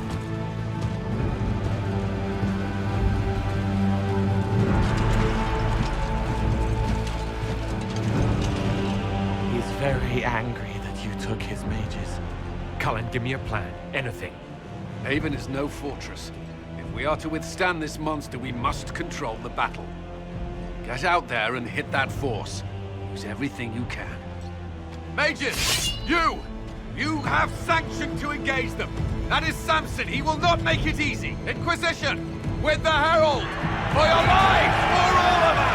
He's very angry that you took his mages. Cullen, give me a plan. Anything. Haven is no fortress. If we are to withstand this monster, we must control the battle. Get out there and hit that force. Use everything you can. Mages! You have sanction to engage them. That is Samson. He will not make it easy. Inquisition! With the Herald! For your lives! For all of us!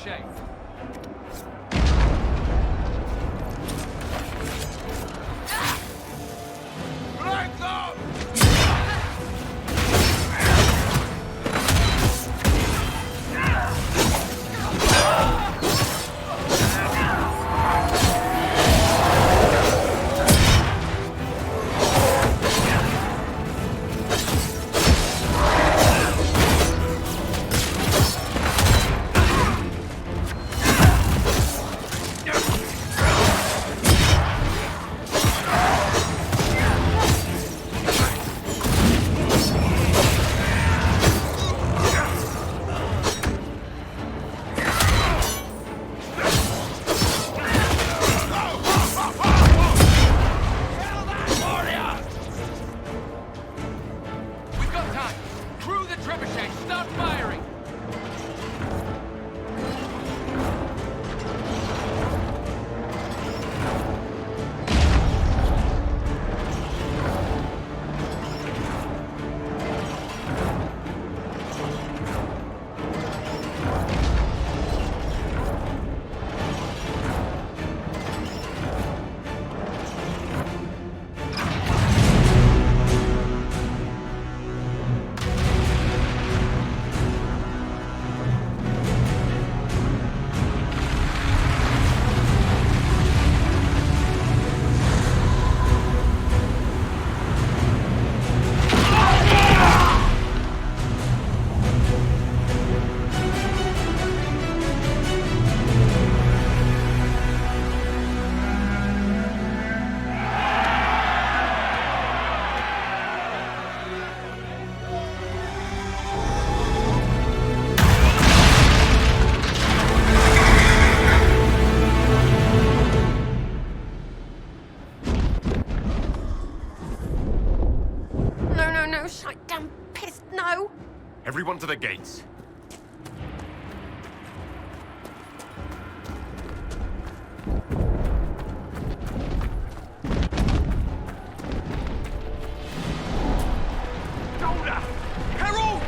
shape. Break them! No, shite damn pissed, no! Everyone to the gates. Jonah! Herald!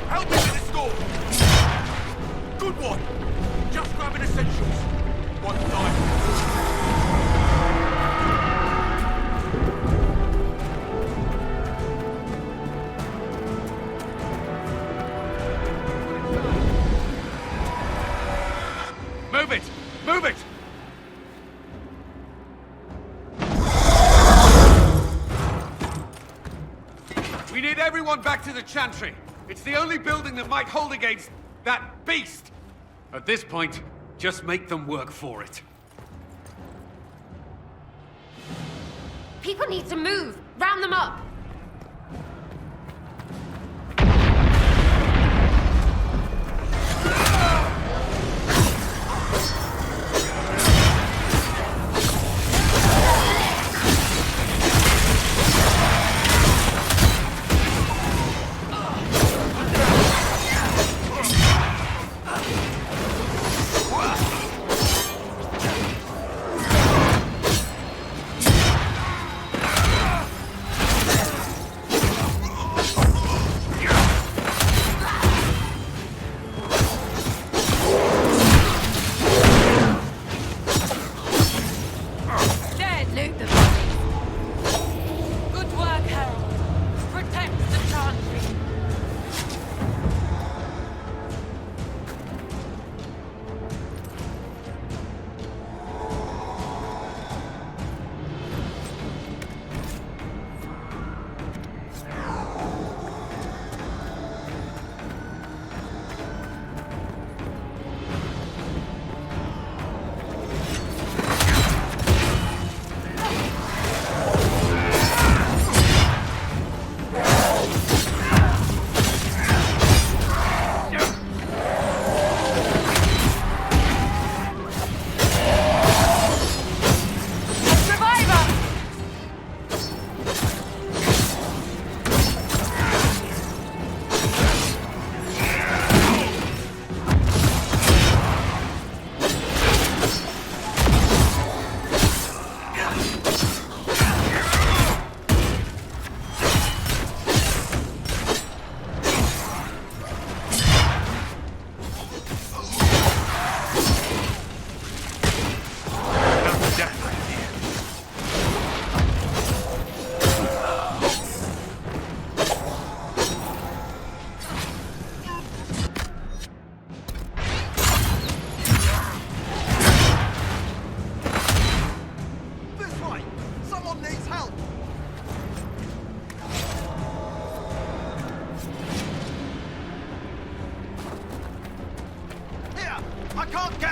Help me with this door! Good one! Just grabbing essentials. One side. Move it! Move it! We need everyone back to the Chantry. It's the only building that might hold against that beast. At this point, just make them work for it. People need to move! Round them up!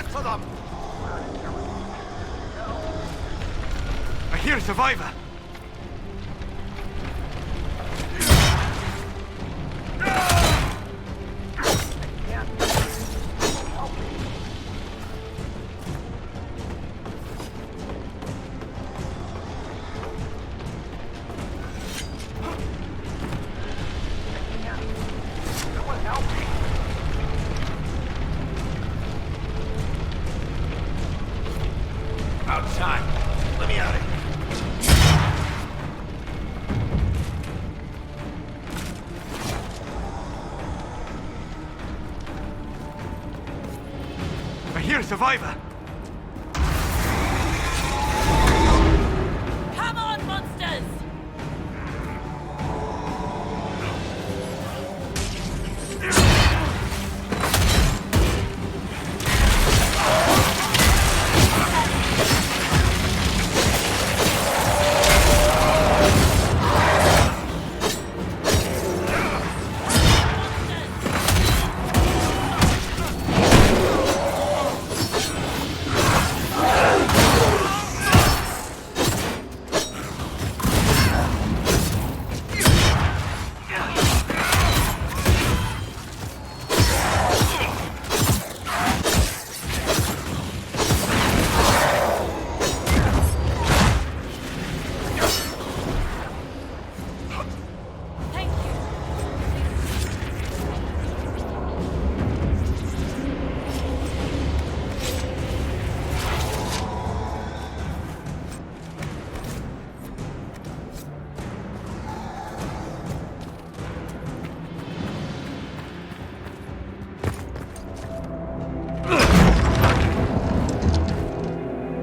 Get to them! I hear a survivor! About time. Let me out of here. I hear a survivor! Come on, monsters!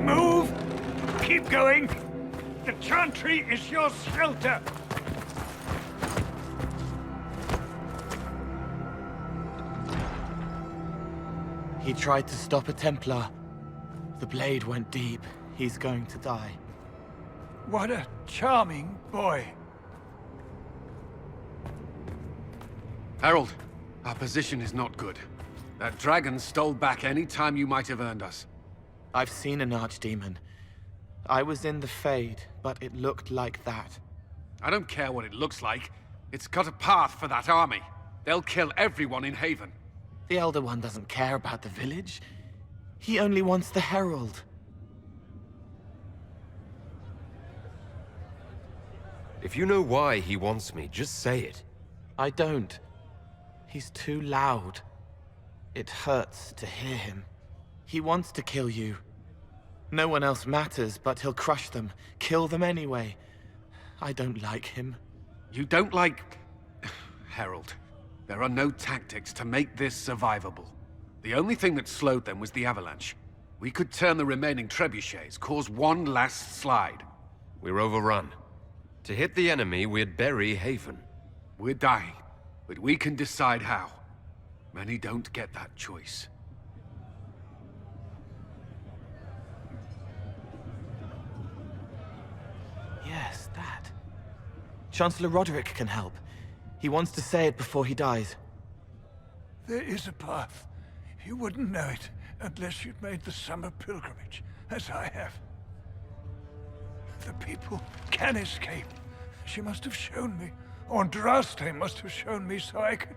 Move! Keep going! The chantry is your shelter! He tried to stop a Templar. The blade went deep. He's going to die. What a charming boy. Harold, our position is not good. That dragon stole back any time you might have earned us. I've seen an archdemon. I was in the Fade, but it looked like that. I don't care what it looks like. It's got a path for that army. They'll kill everyone in Haven. The Elder One doesn't care about the village. He only wants the Herald. If you know why he wants me, just say it. I don't. He's too loud. It hurts to hear him. He wants to kill you. No one else matters, but he'll crush them, kill them anyway. I don't like him. You don't like... Harold, there are no tactics to make this survivable. The only thing that slowed them was the avalanche. We could turn the remaining trebuchets, cause one last slide. We're overrun. To hit the enemy, we'd bury Haven. We're dying, but we can decide how. Many don't get that choice. Yes, that. Chancellor Roderick can help. He wants to say it before he dies. There is a path. You wouldn't know it unless you'd made the summer pilgrimage, as I have. The people can escape. She must have shown me. Or Andraste must have shown me so I could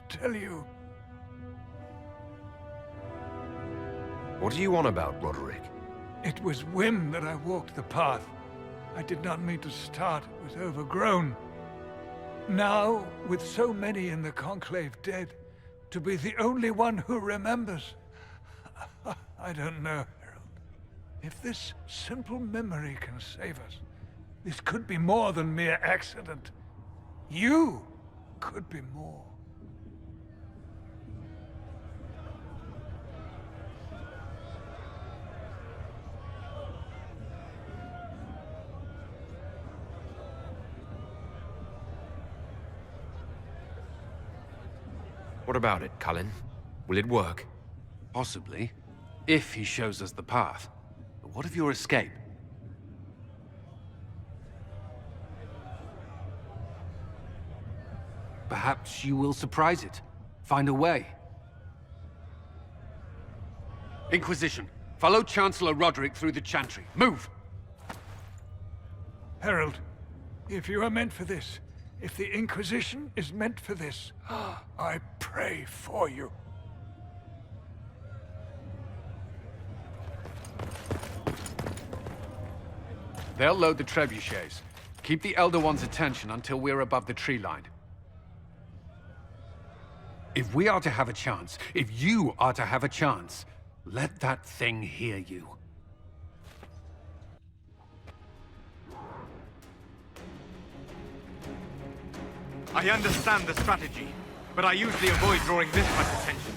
tell you. What do you want about, Roderick? It was whim that I walked the path. I did not mean to start. It was overgrown. Now, with so many in the Conclave dead, to be the only one who remembers... I don't know, Harold. If this simple memory can save us, this could be more than mere accident. You could be more. What about it, Cullen? Will it work? Possibly, if he shows us the path. But what of your escape? Perhaps you will surprise it. Find a way. Inquisition, follow Chancellor Roderick through the Chantry. Move! Herald, if you are meant for this, if the Inquisition is meant for this, I pray for you. They'll load the trebuchets. Keep the Elder One's attention until we're above the tree line. If we are to have a chance, if you are to have a chance, let that thing hear you. I understand the strategy, but I usually avoid drawing this much attention.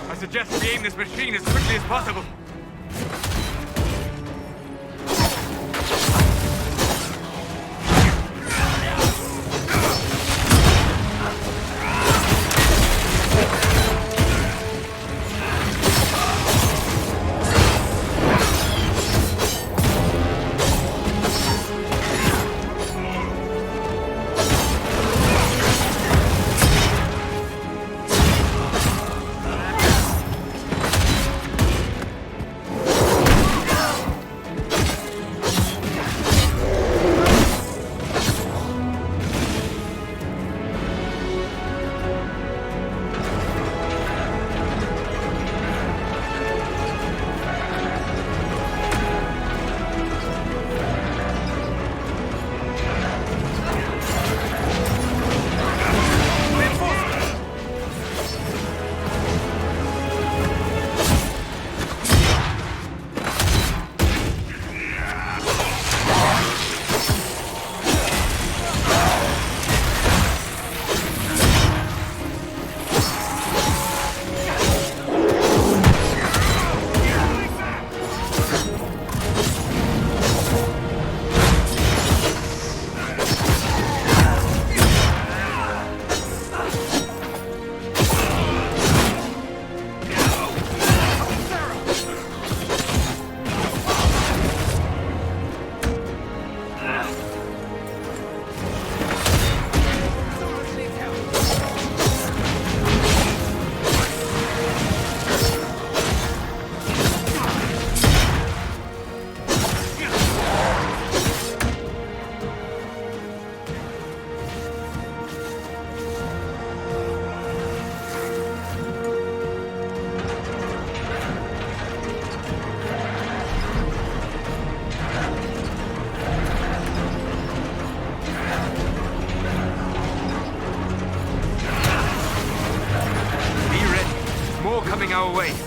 I suggest we aim this machine as quickly as possible. our way.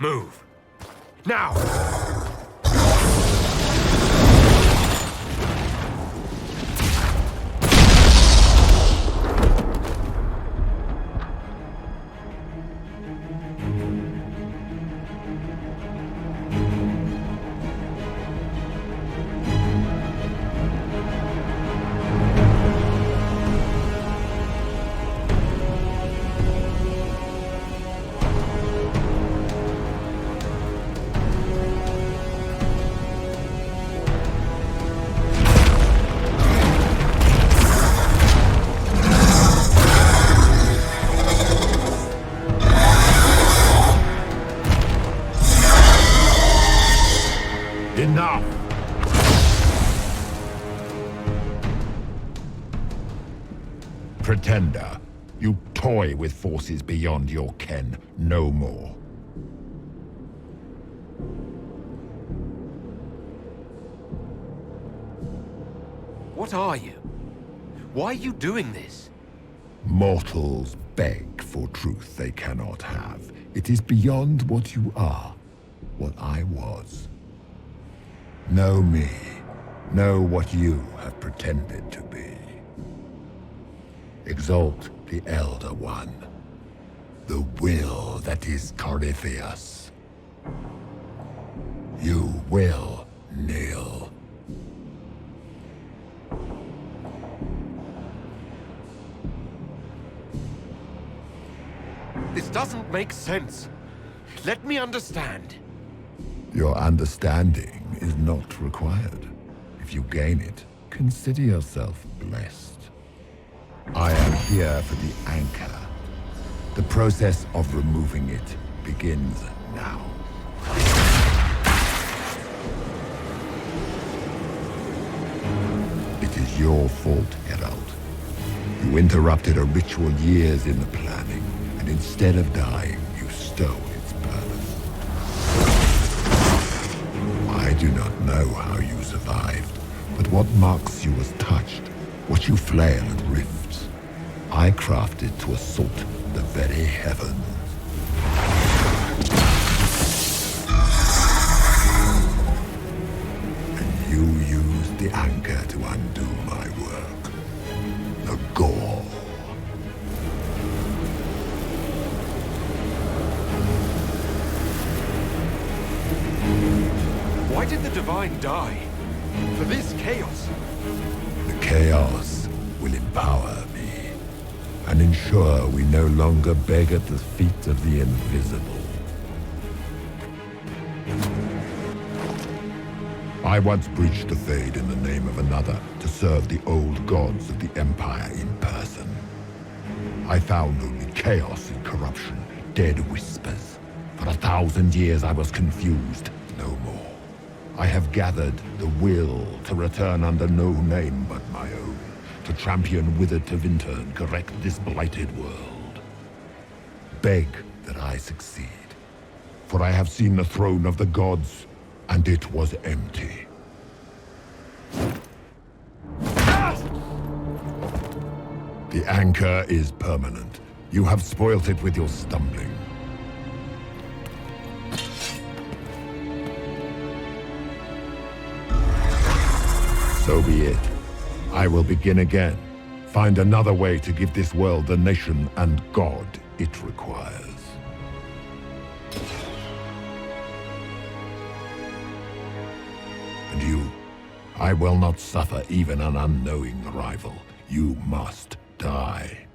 Move. Now! Enough! Pretender, you toy with forces beyond your ken no more. What are you? Why are you doing this? Mortals beg for truth they cannot have. It is beyond what you are, what I was. Know me. Know what you have pretended to be. Exalt the Elder One. The will that is Corypheus. You will kneel. This doesn't make sense. Let me understand. Your understanding is not required. If you gain it, consider yourself blessed. I am here for the anchor. The process of removing it begins now. It is your fault, Herald. You interrupted a ritual years in the planning, and instead of dying, you stole its purpose. I do not know how you survived, but what marks you as touched, what you flail at rifts, I crafted to assault the very heavens. And you used the anchor to undo my work. The gore. Why did the Divine die? For this chaos? The chaos will empower me and ensure we no longer beg at the feet of the invisible. I once breached the Fade in the name of another to serve the old gods of the Empire in person. I found only chaos and corruption, dead whispers. For 1,000 years I was confused, no more. I have gathered the will to return under no name but my own, to champion withered Tevinter and correct this blighted world. Beg that I succeed, for I have seen the throne of the gods, and it was empty. The anchor is permanent. You have spoilt it with your stumbling. So be it. I will begin again. Find another way to give this world the nation and God it requires. And you, I will not suffer even an unknowing rival. You must die.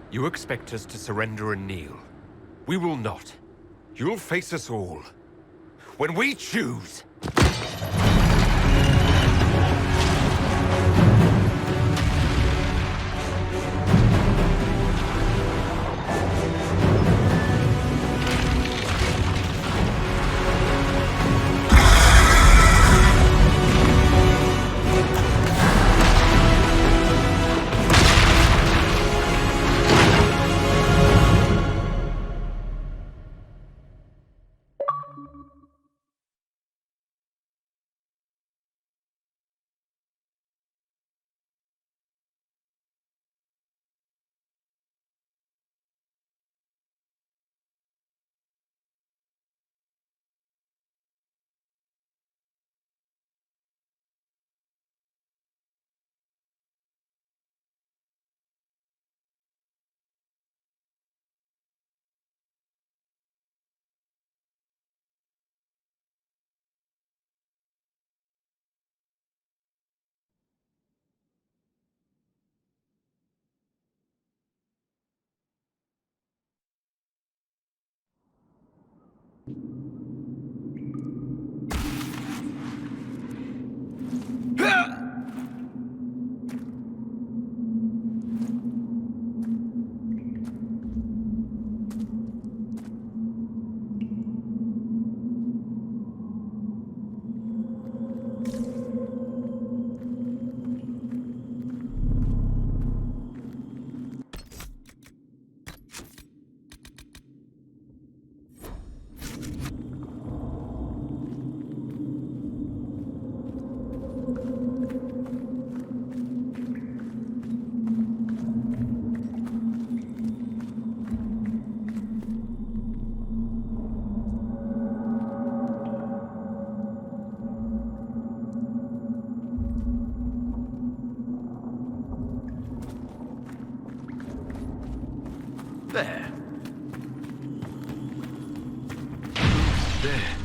You expect us to surrender and kneel. We will not. You'll face us all. When we choose! there? There.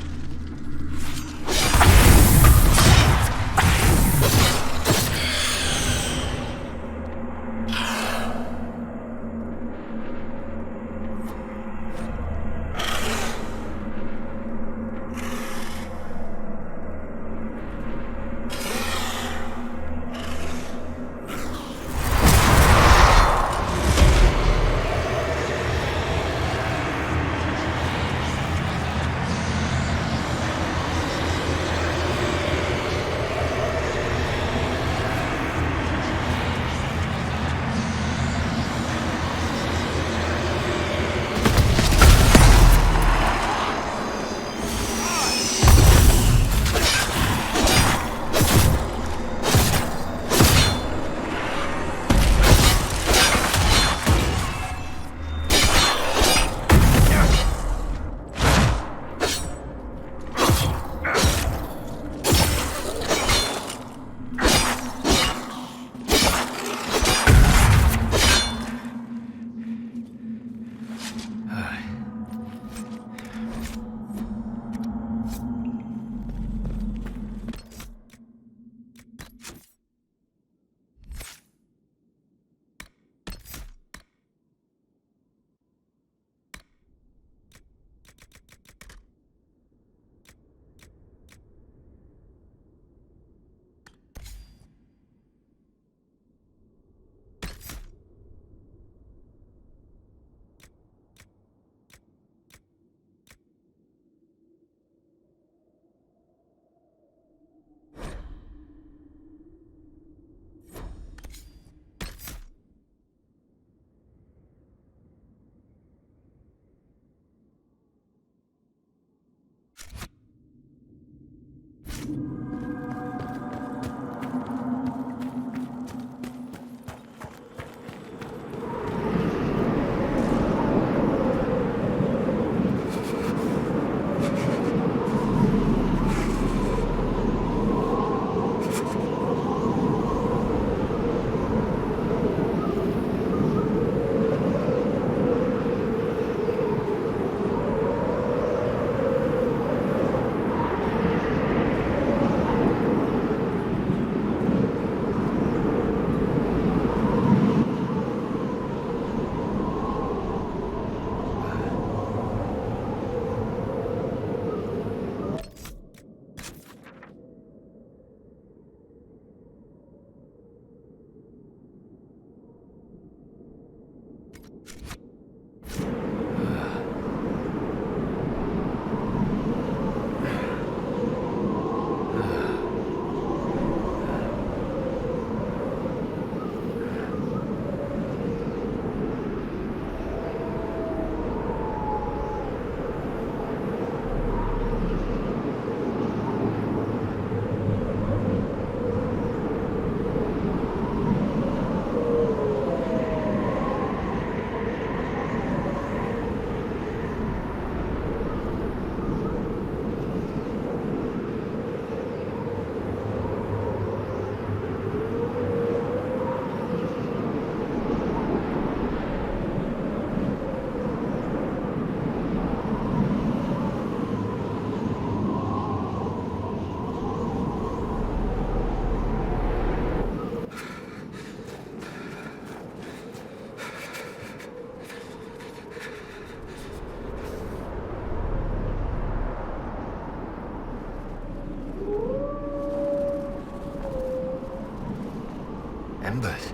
Embers.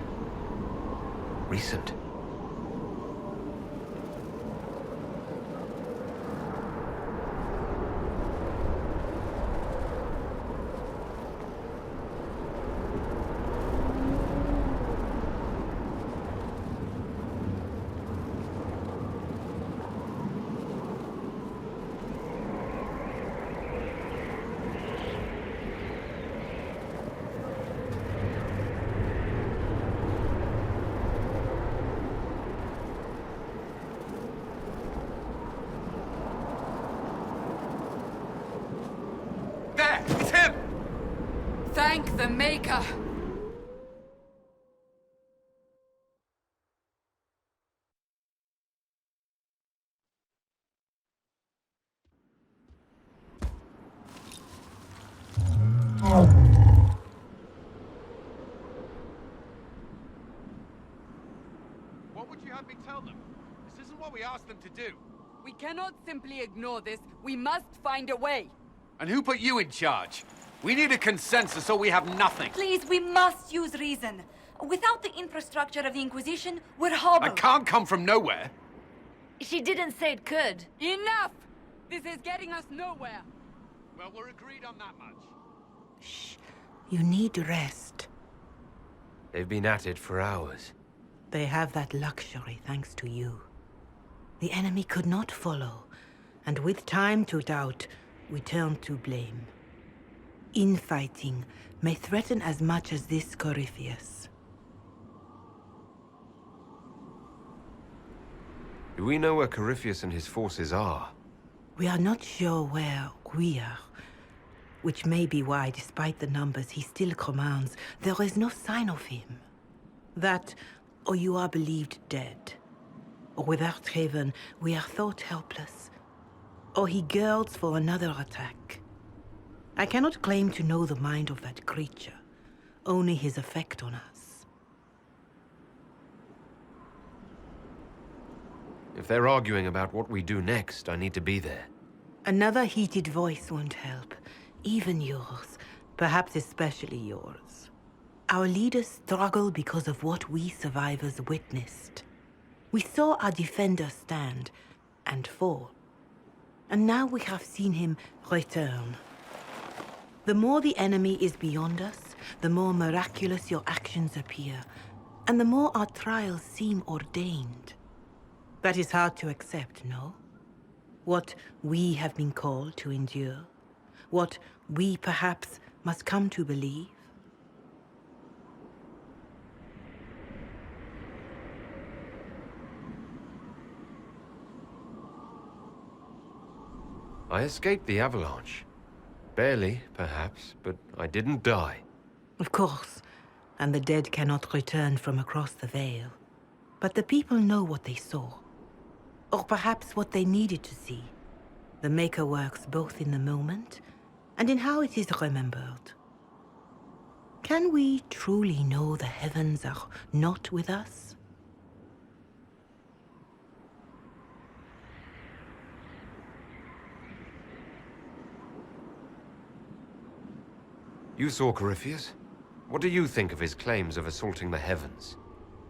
Recent. Thank the Maker! asked them to do. We cannot simply ignore this. We must find a way. And who put you in charge? We need a consensus or we have nothing. Please, we must use reason. Without the infrastructure of the Inquisition, we're hobbled. I can't come from nowhere. She didn't say it could. Enough! This is getting us nowhere. Well, we're agreed on that much. You need rest. They've been at it for hours. They have that luxury thanks to you. The enemy could not follow, and with time to doubt, we turn to blame. Infighting may threaten as much as this Corypheus. Do we know where Corypheus and his forces are? We are not sure where we are, which may be why, despite the numbers he still commands, there is no sign of him. That, or you are believed dead. Or without Haven, we are thought helpless. Or he girds for another attack. I cannot claim to know the mind of that creature, only his effect on us. If they're arguing about what we do next, I need to be there. Another heated voice won't help. Even yours. Perhaps especially yours. Our leaders struggle because of what we survivors witnessed. We saw our defender stand and fall. And now we have seen him return. The more the enemy is beyond us, the more miraculous your actions appear, and the more our trials seem ordained. That is hard to accept, no? What we have been called to endure, what we perhaps must come to believe. I escaped the avalanche. Barely, perhaps, but I didn't die. Of course, and the dead cannot return from across the veil. But the people know what they saw. Or perhaps what they needed to see. The Maker works both in the moment and in how it is remembered. Can we truly know the heavens are not with us? You saw Corypheus? What do you think of his claims of assaulting the heavens?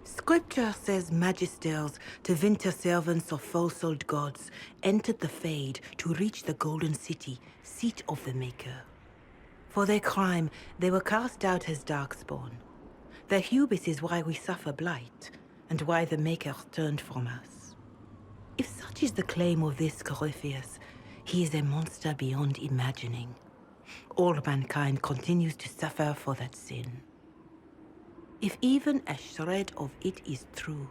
Scripture says magisters, divinter servants of false-souled gods, entered the Fade to reach the Golden City, seat of the Maker. For their crime, they were cast out as darkspawn. Their hubris is why we suffer blight, and why the Maker turned from us. If such is the claim of this Corypheus, he is a monster beyond imagining. All mankind continues to suffer for that sin. If even a shred of it is true,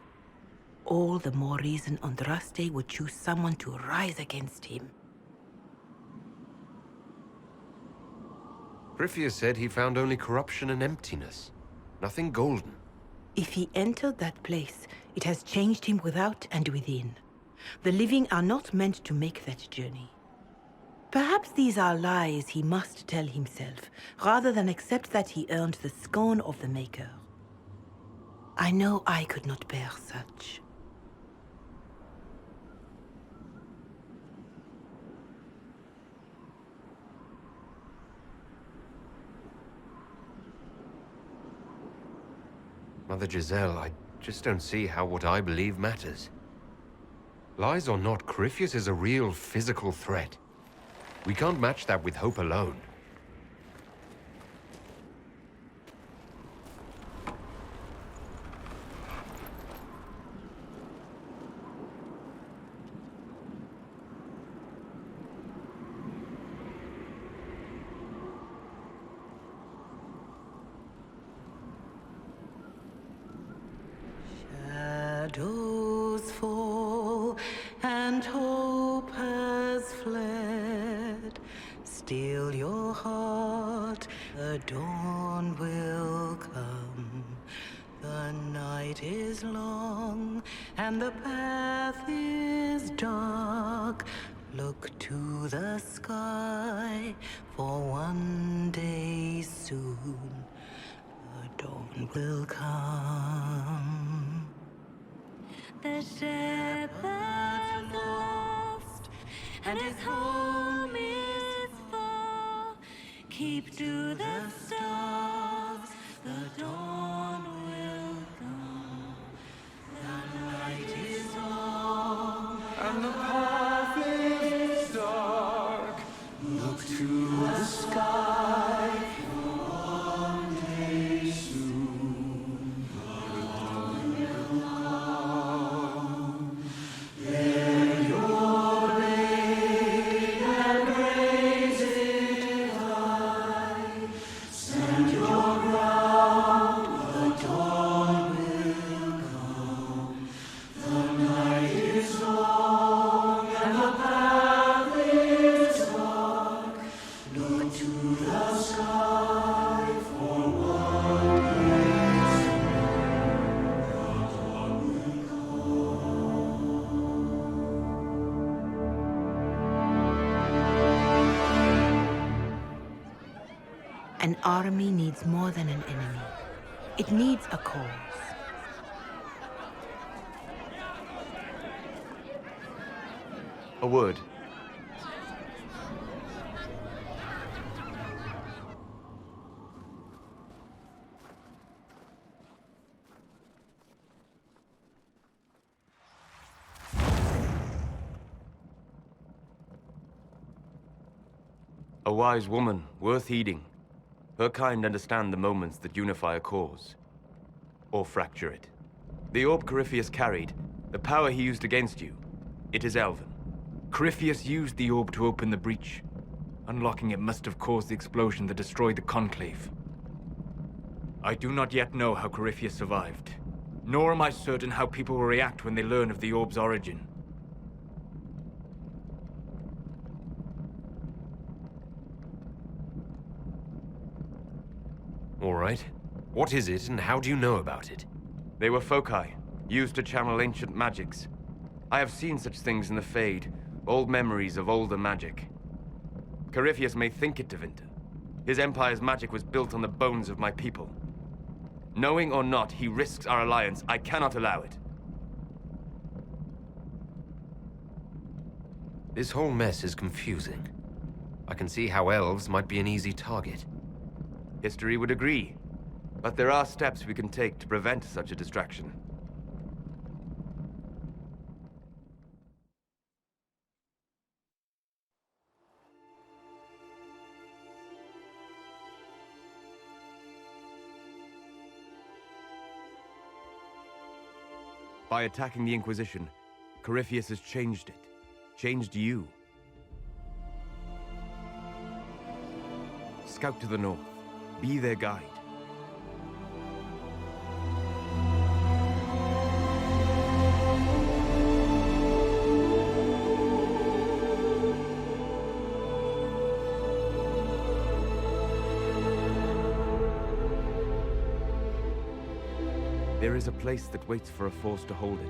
all the more reason Andraste would choose someone to rise against him. Corypheus said he found only corruption and emptiness. Nothing golden. If he entered that place, it has changed him without and within. The living are not meant to make that journey. Perhaps these are lies he must tell himself, rather than accept that he earned the scorn of the Maker. I know I could not bear such. Mother Giselle, I just don't see how what I believe matters. Lies or not, Corypheus is a real physical threat. We can't match that with hope alone. Shadows fall and hope has fled. Still your heart, the dawn will come. The night is long and the path is dark. Look to the sky, for one day soon the dawn will come. The shepherd and his home is far. Keep to the stars, the dawn will come. The night is long, And the path is dark. look to the sky. One day soon, the dawn will come. There your blade and raise it high. Stand your ground, the dawn will come. The night is long and the path is dark. Look to the sky for one day soon. The dawn will An army needs more than an enemy. It needs a cause. A word. A wise woman, worth heeding. Her kind understand the moments that unify a cause. Or fracture it. The orb Corypheus carried, the power he used against you, it is Elven. Corypheus used the orb to open the breach. Unlocking it must have caused the explosion that destroyed the Conclave. I do not yet know how Corypheus survived, nor am I certain how people will react when they learn of the orb's origin. All right. What is it, and how do you know about it? They were foci, used to channel ancient magics. I have seen such things in the Fade, old memories of older magic. Corypheus may think it Tevinter. His empire's magic was built on the bones of my people. Knowing or not, he risks our alliance. I cannot allow it. This whole mess is confusing. I can see how elves might be an easy target. History would agree, but there are steps we can take to prevent such a distraction. By attacking the Inquisition, Corypheus has changed it. Changed you. Scout to the north. Be their guide. There is a place that waits for a force to hold it.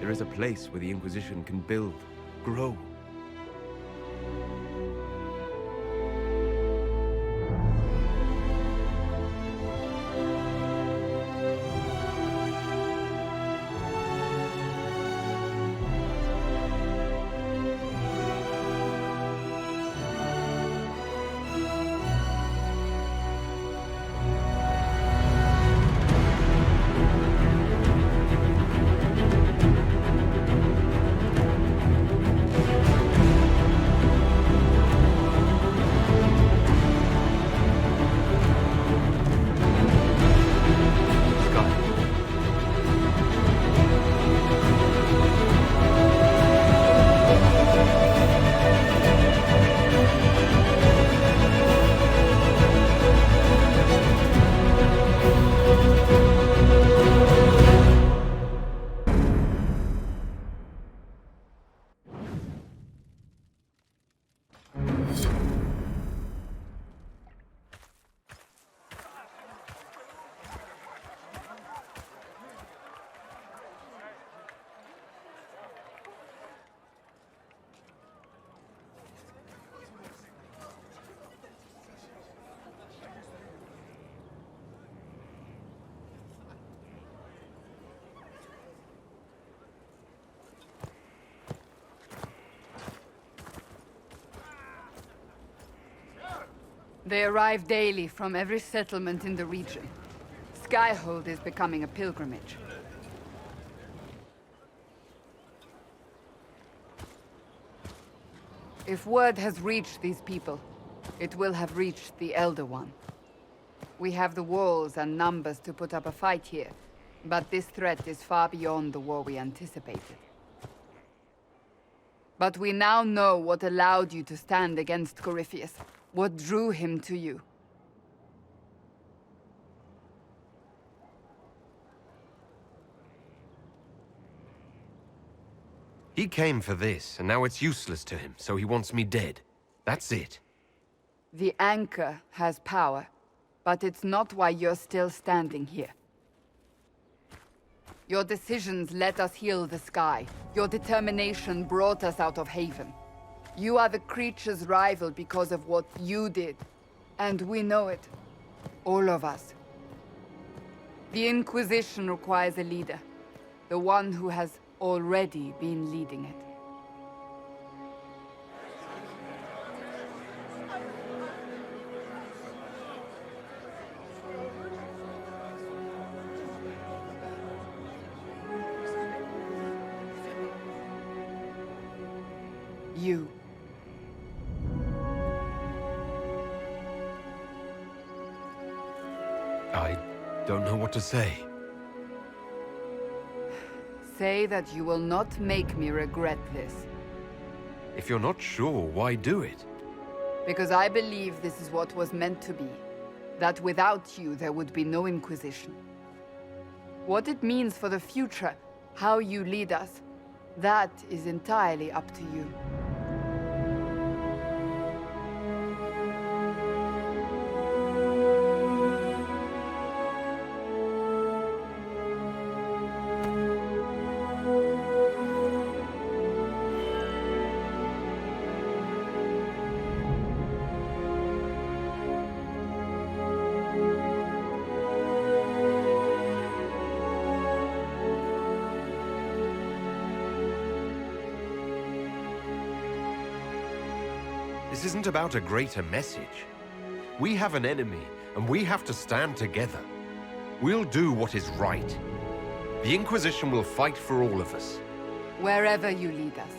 There is a place where the Inquisition can build, grow. They arrive daily from every settlement in the region. Skyhold is becoming a pilgrimage. If word has reached these people, it will have reached the Elder One. We have the walls and numbers to put up a fight here, but this threat is far beyond the war we anticipated. But we now know what allowed you to stand against Corypheus, what drew him to you. He came for this, and now it's useless to him, so he wants me dead. That's it. The Anchor has power, but it's not why you're still standing here. Your decisions let us heal the sky. Your determination brought us out of Haven. You are the creature's rival because of what you did. And we know it. All of us. The Inquisition requires a leader. The one who has already been leading it. You. I don't know what to say. Say that you will not make me regret this. If you're not sure, why do it? Because I believe this is what was meant to be. That without you, there would be no Inquisition. What it means for the future, how you lead us, that is entirely up to you. This isn't about a greater message. We have an enemy, and we have to stand together. We'll do what is right. The Inquisition will fight for all of us. Wherever you lead us.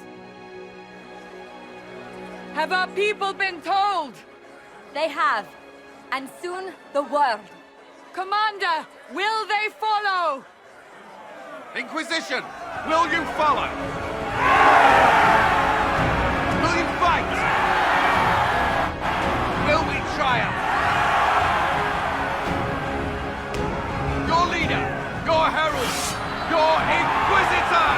Have our people been told? They have. And soon, the world. Commander, will they follow? Inquisition, will you follow? Will you fight? Will we triumph? Your leader, your herald, your Inquisitor!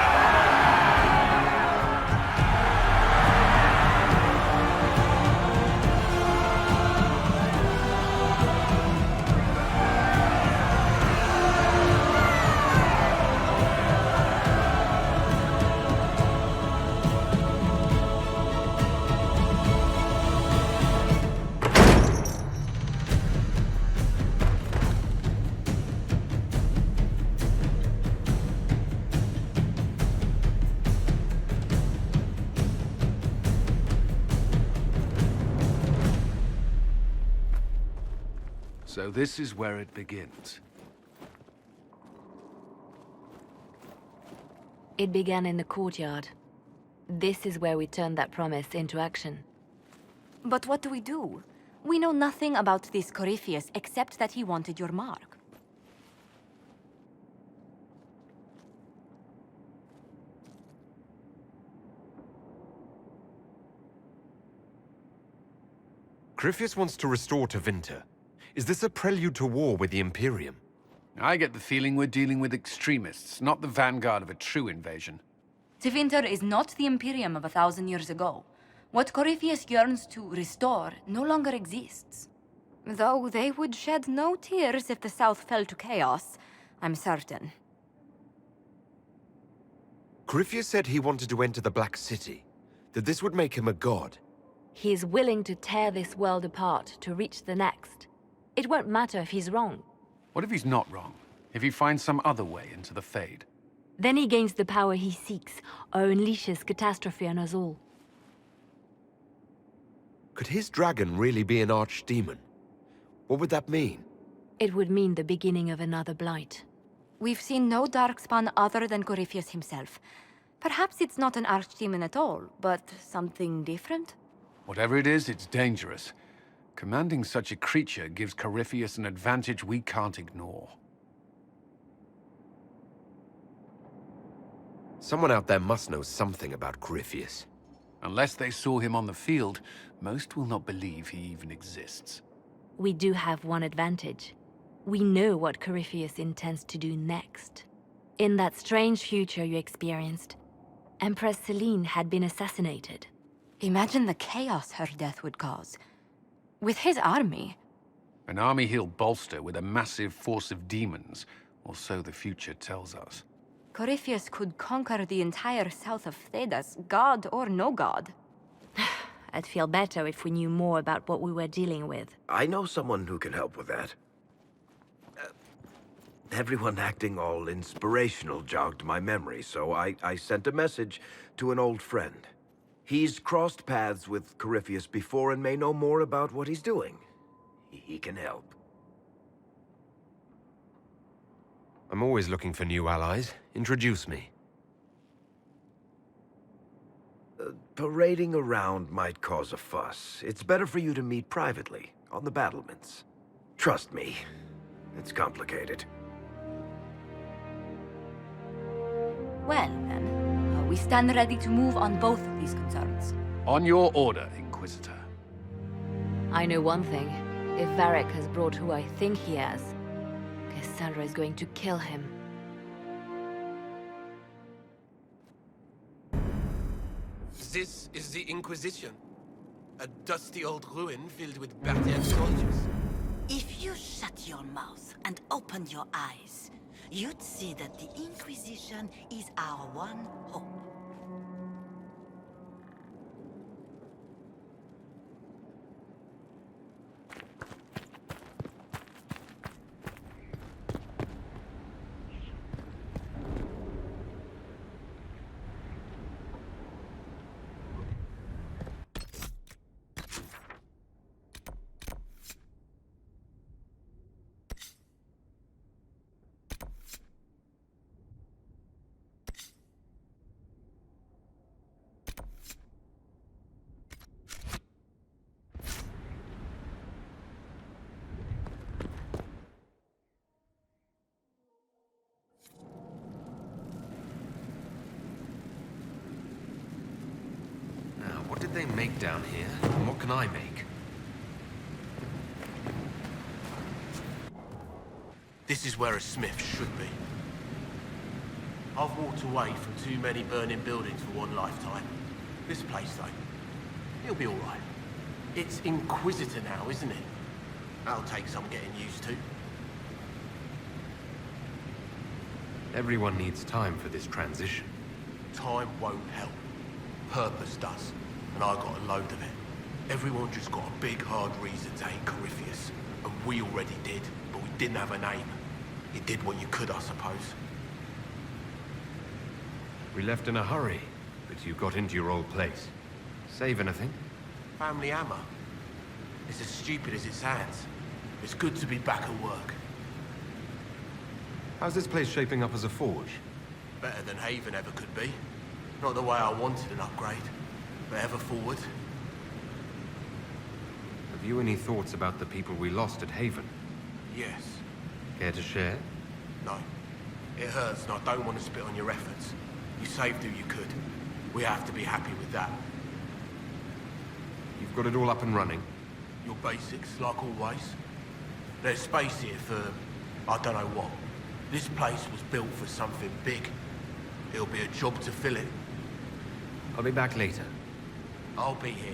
So this is where it begins. It began in the courtyard. This is where we turned that promise into action. But what do we do? We know nothing about this Corypheus except that he wanted your mark. Corypheus wants to restore Tevinter. Is this a prelude to war with the Imperium? I get the feeling we're dealing with extremists, not the vanguard of a true invasion. Tevinter is not the Imperium of 1,000 years ago. What Corypheus yearns to restore no longer exists. Though they would shed no tears if the South fell to chaos, I'm certain. Corypheus said he wanted to enter the Black City, that this would make him a god. He is willing to tear this world apart to reach the next. It won't matter if he's wrong. What if he's not wrong? If he finds some other way into the Fade? Then he gains the power he seeks, or unleashes catastrophe on us all. Could his dragon really be an archdemon? What would that mean? It would mean the beginning of another blight. We've seen no darkspawn other than Corypheus himself. Perhaps it's not an archdemon at all, but something different? Whatever it is, it's dangerous. Commanding such a creature gives Corypheus an advantage we can't ignore. Someone out there must know something about Corypheus. Unless they saw him on the field, most will not believe he even exists. We do have one advantage. We know what Corypheus intends to do next. In that strange future you experienced, Empress Celine had been assassinated. Imagine the chaos her death would cause. With his army. An army he'll bolster with a massive force of demons, or so the future tells us. Corypheus could conquer the entire south of Thedas, god or no god. I'd feel better if we knew more about what we were dealing with. I know someone who can help with that. Everyone acting all inspirational jogged my memory, so I sent a message to an old friend. He's crossed paths with Corypheus before and may know more about what he's doing. He can help. I'm always looking for new allies. Introduce me. Parading around might cause a fuss. It's better for you to meet privately, on the battlements. Trust me, it's complicated. Well, then, we stand ready to move on both of these concerns. On your order, Inquisitor. I know one thing. If Varric has brought who I think he has, Cassandra is going to kill him. This is the Inquisition. A dusty old ruin filled with battered soldiers. If you shut your mouth and opened your eyes, you'd see that the Inquisition is our one hope. What did they make down here? And what can I make? This is where a smith should be. I've walked away from too many burning buildings for one lifetime. This place, though, it'll be all right. It's Inquisitor now, isn't it? That'll take some getting used to. Everyone needs time for this transition. Time won't help. Purpose does. And I got a load of it. Everyone just got a big, hard reason to hate Corypheus. And we already did, but we didn't have a name. You did what you could, I suppose. We left in a hurry, but you got into your old place. Save anything? Family hammer. It's as stupid as it sounds. It's good to be back at work. How's this place shaping up as a forge? Better than Haven ever could be. Not the way I wanted an upgrade, but ever forward. Have you any thoughts about the people we lost at Haven? Yes. Care to share? No. It hurts and I don't want to spit on your efforts. You saved who you could. We have to be happy with that. You've got it all up and running? Your basics, like always. There's space here for, I don't know what. This place was built for something big. It'll be a job to fill it. I'll be back later. I'll be here.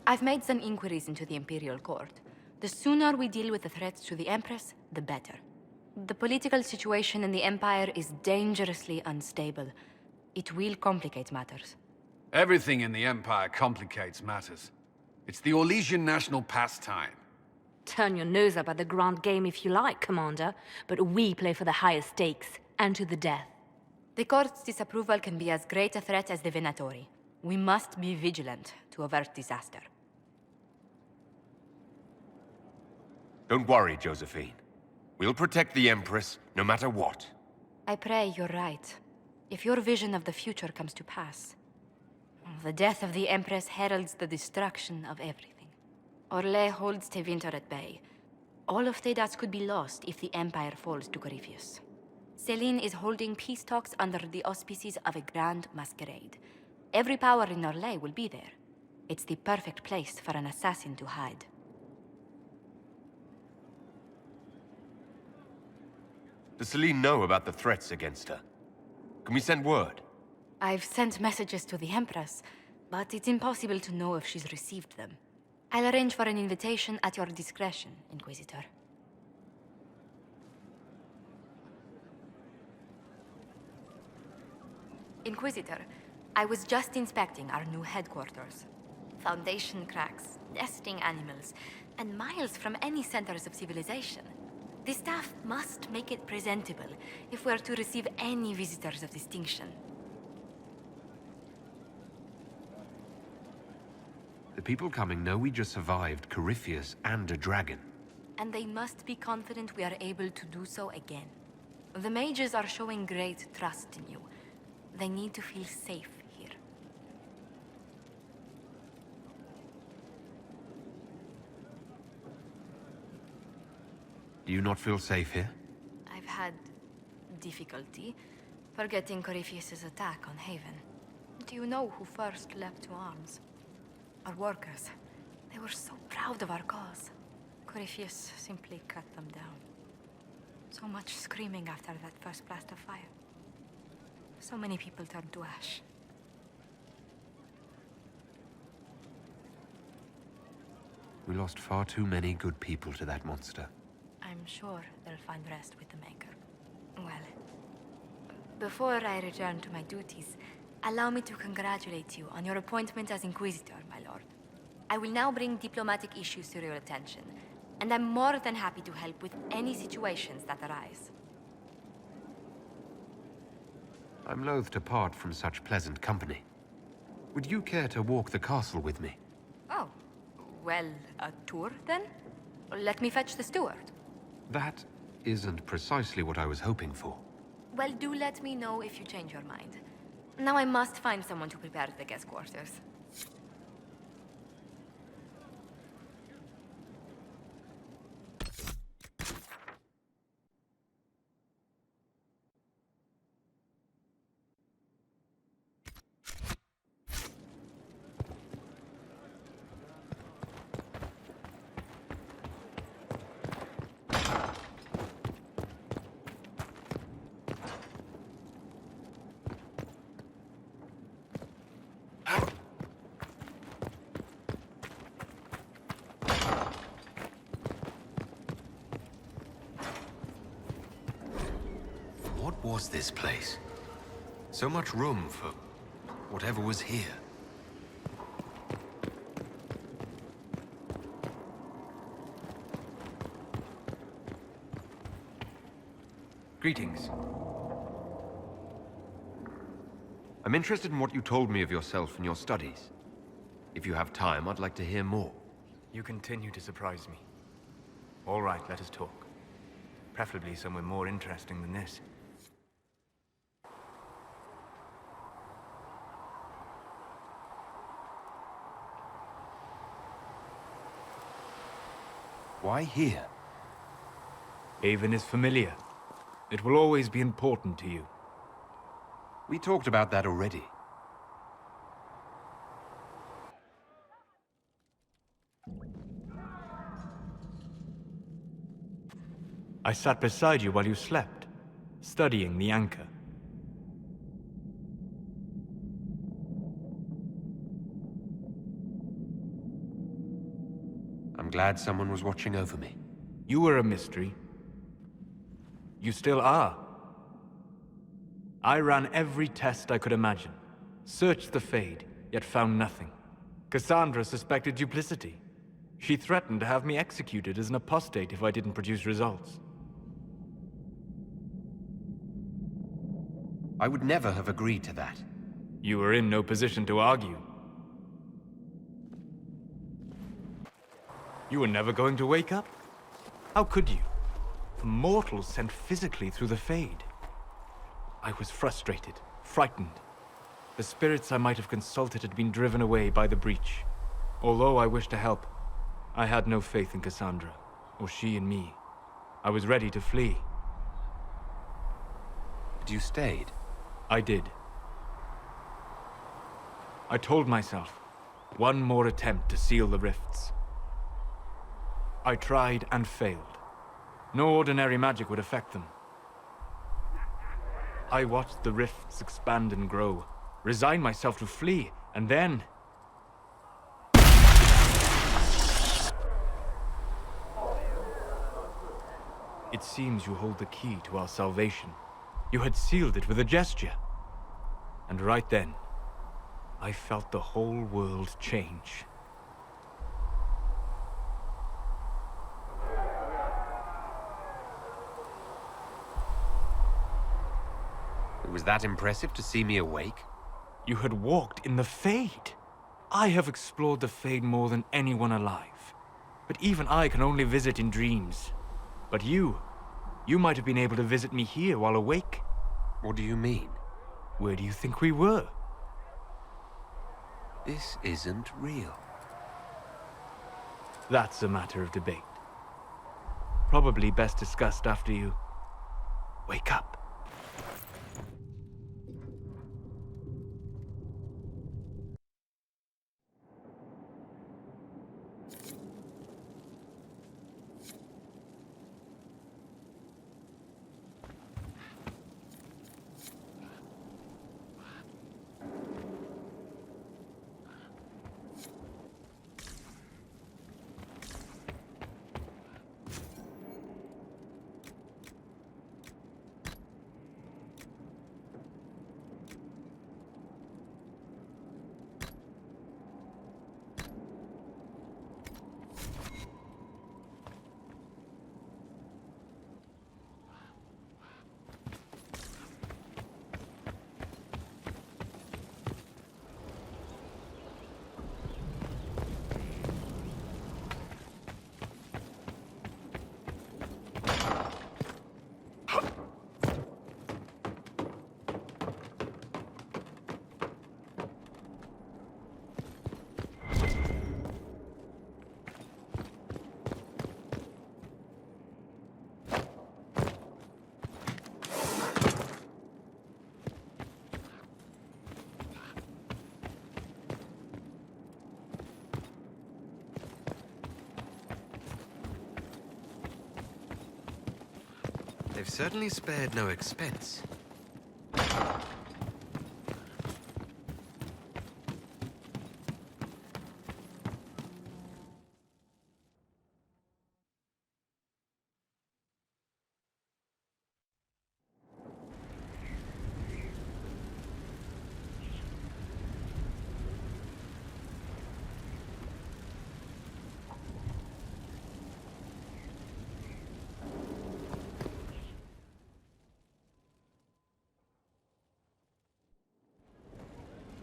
I've made some inquiries into the Imperial Court. The sooner we deal with the threats to the Empress, the better. The political situation in the Empire is dangerously unstable. It will complicate matters. Everything in the Empire complicates matters. It's the Orlesian national pastime. Turn your nose up at the grand game if you like, Commander, but we play for the highest stakes, and to the death. The Court's disapproval can be as great a threat as the Venatori. We must be vigilant to avert disaster. Don't worry, Josephine. We'll protect the Empress, no matter what. I pray you're right. If your vision of the future comes to pass, the death of the Empress heralds the destruction of everything. Orlais holds Tevinter at bay. All of Thedas could be lost if the Empire falls to Corypheus. Celine is holding peace talks under the auspices of a grand masquerade. Every power in Orlais will be there. It's the perfect place for an assassin to hide. Does Celine know about the threats against her? Can we send word? I've sent messages to the Empress, but it's impossible to know if she's received them. I'll arrange for an invitation at your discretion, Inquisitor. Inquisitor, I was just inspecting our new headquarters. Foundation cracks, nesting animals, and miles from any centers of civilization. The staff must make it presentable if we're to receive any visitors of distinction. The people coming know we just survived Corypheus and a dragon. And they must be confident we are able to do so again. The mages are showing great trust in you. They need to feel safe here. Do you not feel safe here? I've had difficulty forgetting Corypheus's attack on Haven. Do you know who first leapt to arms? Our workers. They were so proud of our cause. Corypheus simply cut them down. So much screaming after that first blast of fire. So many people turned to ash. We lost far too many good people to that monster. I'm sure they'll find rest with the Maker. Well, before I return to my duties, allow me to congratulate you on your appointment as Inquisitor, my lord. I will now bring diplomatic issues to your attention, and I'm more than happy to help with any situations that arise. I'm loath to part from such pleasant company. Would you care to walk the castle with me? Oh, well, a tour then? Let me fetch the steward. That isn't precisely what I was hoping for. Well, do let me know if you change your mind. Now I must find someone to prepare the guest quarters. What was this place? So much room for whatever was here. Greetings. I'm interested in what you told me of yourself and your studies. If you have time, I'd like to hear more. You continue to surprise me. All right, let us talk. Preferably somewhere more interesting than this. Why here? Haven is familiar. It will always be important to you. We talked about that already. I sat beside you while you slept, studying the anchor. glad someone was watching over me. You were a mystery. You still are. I ran every test I could imagine. Searched the Fade, yet found nothing. Cassandra suspected duplicity. She threatened to have me executed as an apostate if I didn't produce results. I would never have agreed to that. You were in no position to argue. You were never going to wake up? How could you? A mortal sent physically through the Fade. I was frustrated, frightened. The spirits I might have consulted had been driven away by the breach. Although I wished to help, I had no faith in Cassandra, or she in me. I was ready to flee. But you stayed? I did. I told myself, one more attempt to seal the rifts. I tried and failed. No ordinary magic would affect them. I watched the rifts expand and grow, resigned myself to flee, and then... It seems you hold the key to our salvation. You had sealed it with a gesture. And right then, I felt the whole world change. It was that impressive to see me awake? You had walked in the Fade. I have explored the Fade more than anyone alive. But even I can only visit in dreams. But you might have been able to visit me here while awake. What do you mean? Where do you think we were? This isn't real. That's a matter of debate. Probably best discussed after you wake up. They've certainly spared no expense.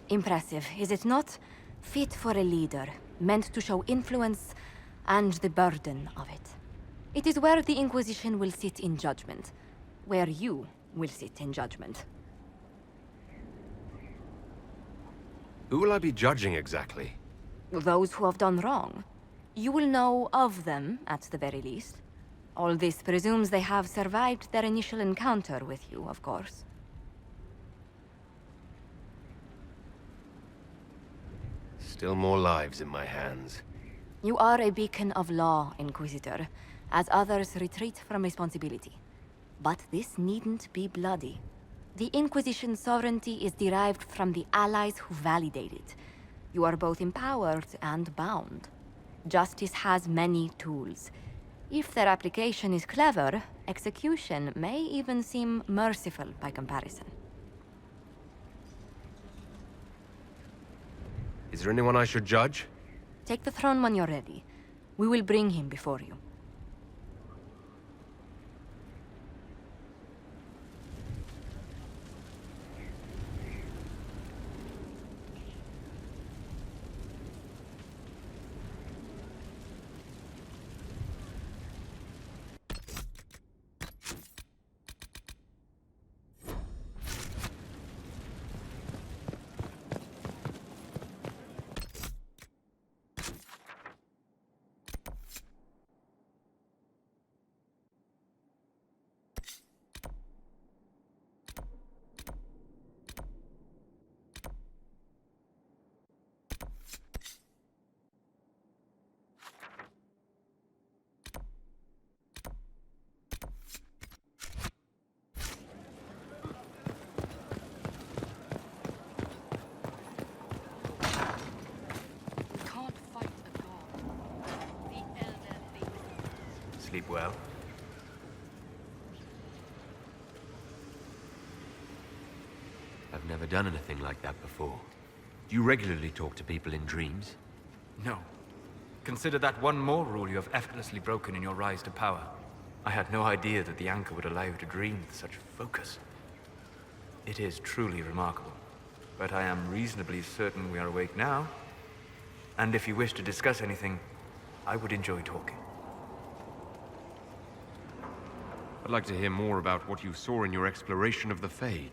Impressive, is it not? Fit for a leader, meant to show influence and the burden of it. It is where the Inquisition will sit in judgment. Where you will sit in judgment. Who will I be judging exactly? Those who have done wrong. You will know of them, at the very least. All this presumes they have survived their initial encounter with you, of course. Still more lives in my hands. You are a beacon of law, Inquisitor, as others retreat from responsibility. But this needn't be bloody. The Inquisition's sovereignty is derived from the allies who validate it. You are both empowered and bound. Justice has many tools. If their application is clever, execution may even seem merciful by comparison. Is there anyone I should judge? Take the throne when you're ready. We will bring him before you. Sleep well? I've never done anything like that before. Do you regularly talk to people in dreams? No. Consider that one more rule you have effortlessly broken in your rise to power. I had no idea that the anchor would allow you to dream with such focus. It is truly remarkable. But I am reasonably certain we are awake now. And if you wish to discuss anything, I would enjoy talking. I'd like to hear more about what you saw in your exploration of the Fade.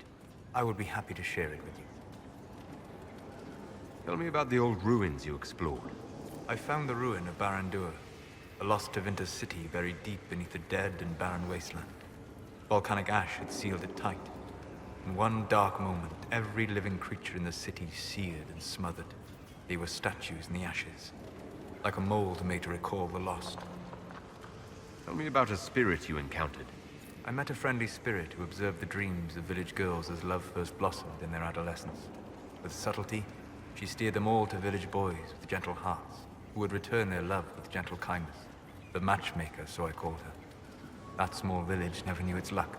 I would be happy to share it with you. Tell me about the old ruins you explored. I found the ruin of Barandur, a lost Tevinter city buried deep beneath a dead and barren wasteland. Volcanic ash had sealed it tight. In one dark moment, every living creature in the city seared and smothered. They were statues in the ashes, like a mold made to recall the lost. Tell me about a spirit you encountered. I met a friendly spirit who observed the dreams of village girls as love first blossomed in their adolescence. With subtlety, she steered them all to village boys with gentle hearts, who would return their love with gentle kindness. The matchmaker, so I called her. That small village never knew its luck.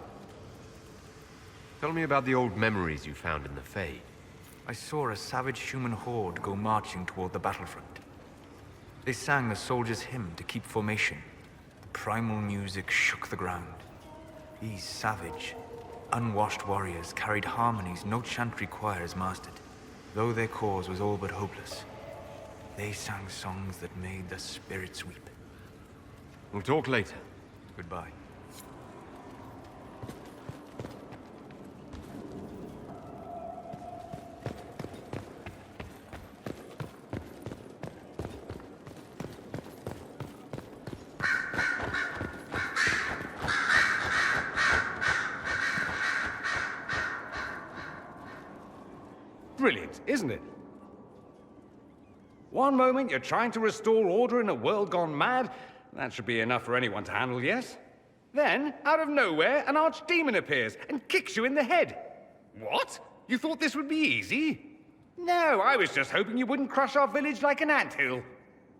Tell me about the old memories you found in the Fade. I saw a savage human horde go marching toward the battlefront. They sang a soldier's hymn to keep formation. The primal music shook the ground. These savage, unwashed warriors carried harmonies no chantry choirs mastered. Though their cause was all but hopeless, they sang songs that made the spirits weep. We'll talk later. Goodbye. Brilliant, isn't it? One moment you're trying to restore order in a world gone mad. That should be enough for anyone to handle, yes? Then, out of nowhere, an archdemon appears and kicks you in the head. What? You thought this would be easy? No, I was just hoping you wouldn't crush our village like an anthill.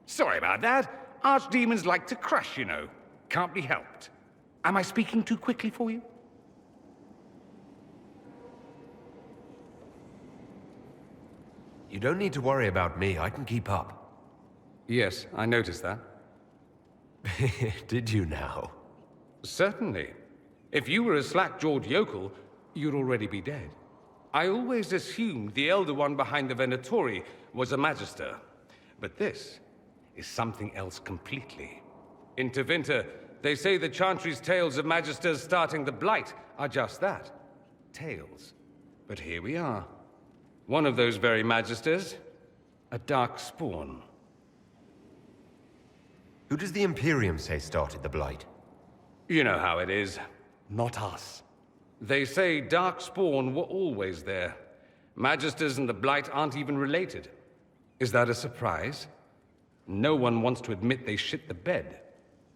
Sorry about that. Archdemons like to crush, you know. Can't be helped. Am I speaking too quickly for you? You don't need to worry about me. I can keep up. Yes, I noticed that. Did you now? Certainly. If you were a slack-jawed yokel, you'd already be dead. I always assumed the Elder One behind the Venatori was a Magister. But this is something else completely. In Tevinter, they say the Chantry's tales of Magisters starting the Blight are just that. Tales. But here we are. One of those very Magisters, a dark spawn. Who does the Imperium say started the Blight? You know how it is. Not us. They say Darkspawn were always there. Magisters and the Blight aren't even related. Is that a surprise? No one wants to admit they shit the bed.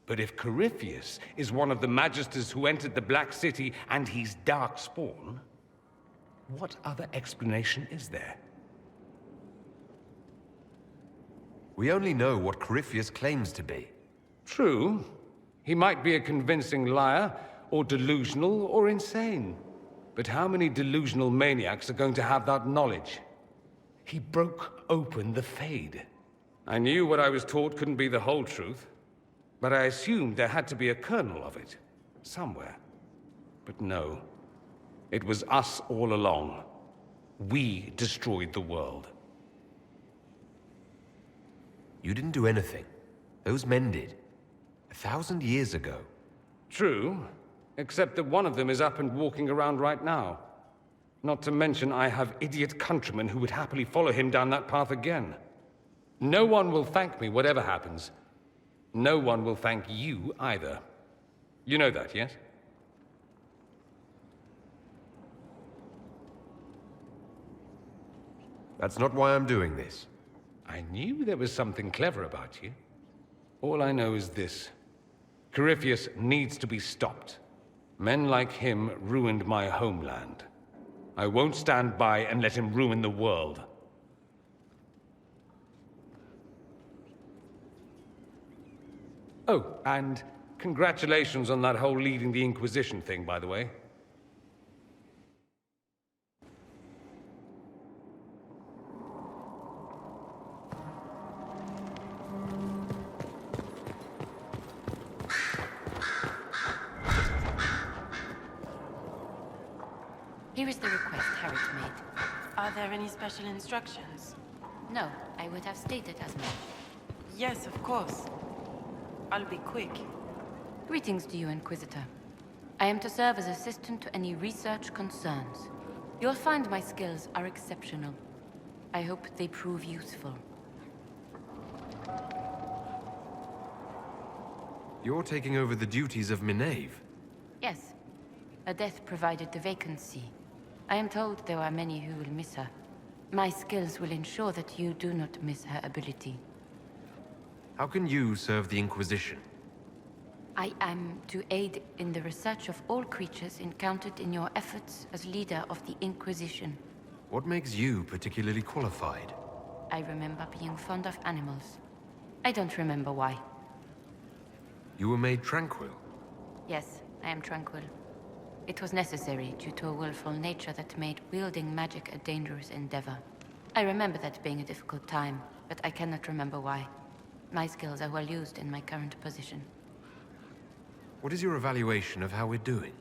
But if Corypheus is one of the Magisters who entered the Black City and he's Darkspawn, what other explanation is there? We only know what Corypheus claims to be. True. He might be a convincing liar, or delusional, or insane. But how many delusional maniacs are going to have that knowledge? He broke open the Fade. I knew what I was taught couldn't be the whole truth, but I assumed there had to be a kernel of it, somewhere. But no. It was us all along. We destroyed the world. You didn't do anything. Those men did. 1,000 years ago. True, except that one of them is up and walking around right now. Not to mention I have idiot countrymen who would happily follow him down that path again. No one will thank me, whatever happens. No one will thank you either. You know that, yes? That's not why I'm doing this. I knew there was something clever about you. All I know is this. Corypheus needs to be stopped. Men like him ruined my homeland. I won't stand by and let him ruin the world. Oh, and congratulations on that whole leading the Inquisition thing, by the way. Here is the request Harriet made. Are there any special instructions? No, I would have stated as much. Yes, of course. I'll be quick. Greetings to you, Inquisitor. I am to serve as assistant to any research concerns. You'll find my skills are exceptional. I hope they prove useful. You're taking over the duties of Minave. Yes. A death provided the vacancy. I am told there are many who will miss her. My skills will ensure that you do not miss her ability. How can you serve the Inquisition? I am to aid in the research of all creatures encountered in your efforts as leader of the Inquisition. What makes you particularly qualified? I remember being fond of animals. I don't remember why. You were made tranquil? Yes, I am tranquil. It was necessary due to a willful nature that made wielding magic a dangerous endeavor. I remember that being a difficult time, but I cannot remember why. My skills are well used in my current position. What is your evaluation of how we're doing?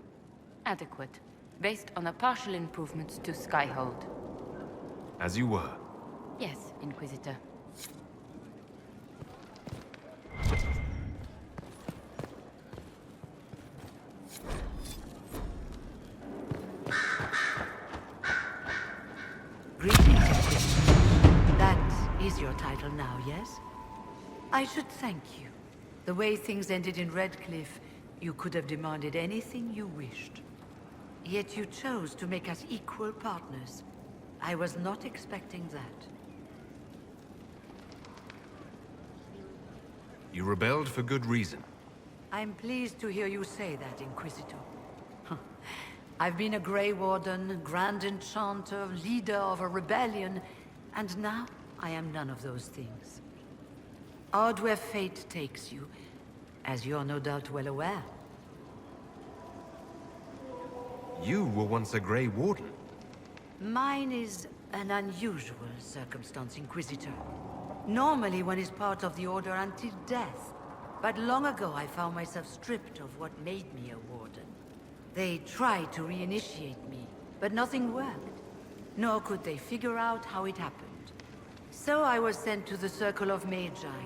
Adequate, based on the partial improvements to Skyhold. As you were? Yes, Inquisitor. Greetings, Inquisitor. That is your title now, yes? I should thank you. The way things ended in Redcliffe, you could have demanded anything you wished. Yet you chose to make us equal partners. I was not expecting that. You rebelled for good reason. I'm pleased to hear you say that, Inquisitor. I've been a Grey Warden, Grand Enchanter, leader of a rebellion, and now I am none of those things. Odd where fate takes you, as you're no doubt well aware. You were once a Grey Warden. Mine is an unusual circumstance, Inquisitor. Normally one is part of the Order until death, but long ago I found myself stripped of what made me a Warden. They tried to reinitiate me, but nothing worked. Nor could they figure out how it happened. So I was sent to the Circle of Magi,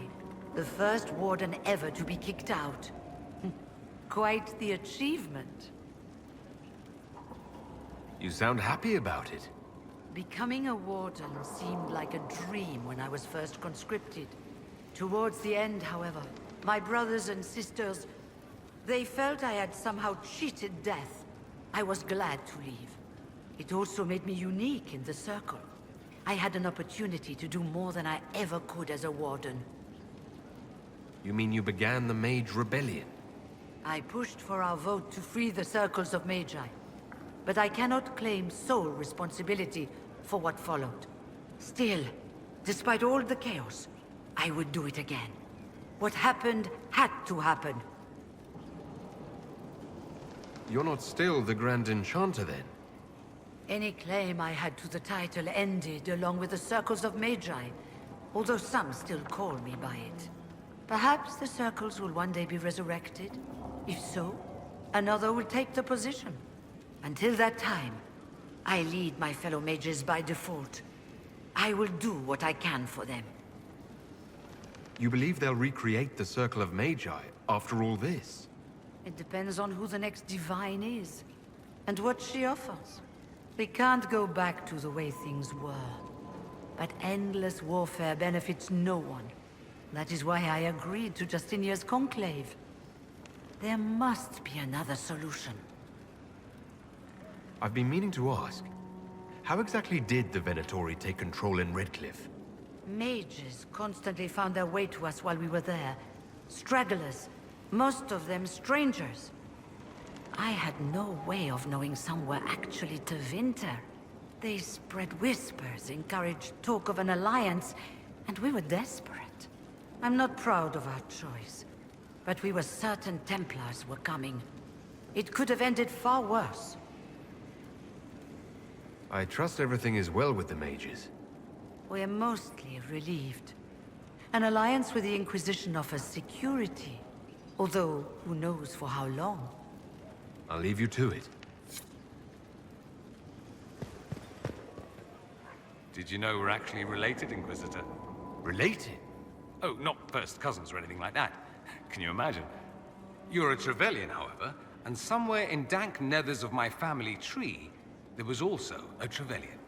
the first Warden ever to be kicked out. Quite the achievement. You sound happy about it. Becoming a Warden seemed like a dream when I was first conscripted. Towards the end, however, my brothers and sisters, they felt I had somehow cheated death. I was glad to leave. It also made me unique in the Circle. I had an opportunity to do more than I ever could as a Warden. You mean you began the Mage Rebellion? I pushed for our vote to free the Circles of Magi. But I cannot claim sole responsibility for what followed. Still, despite all the chaos, I would do it again. What happened had to happen. You're not still the Grand Enchanter, then? Any claim I had to the title ended along with the Circles of Magi, although some still call me by it. Perhaps the Circles will one day be resurrected. If so, another will take the position. Until that time, I lead my fellow mages by default. I will do what I can for them. You believe they'll recreate the Circle of Magi after all this? It depends on who the next divine is, and what she offers. We can't go back to the way things were. But endless warfare benefits no one. That is why I agreed to Justinia's conclave. There must be another solution. I've been meaning to ask, how exactly did the Venatori take control in Redcliffe? Mages constantly found their way to us while we were there. Stragglers, most of them strangers. I had no way of knowing some were actually Tevinter. They spread whispers, encouraged talk of an alliance, and we were desperate. I'm not proud of our choice, but we were certain Templars were coming. It could have ended far worse. I trust everything is well with the mages. We're mostly relieved. An alliance with the Inquisition offers security, although who knows for how long. I'll leave you to it. Did you know we're actually related, Inquisitor? Related? Oh, not first cousins or anything like that. Can you imagine? You're a Trevelyan, however, and somewhere in dank nethers of my family tree, there was also a Trevelyan.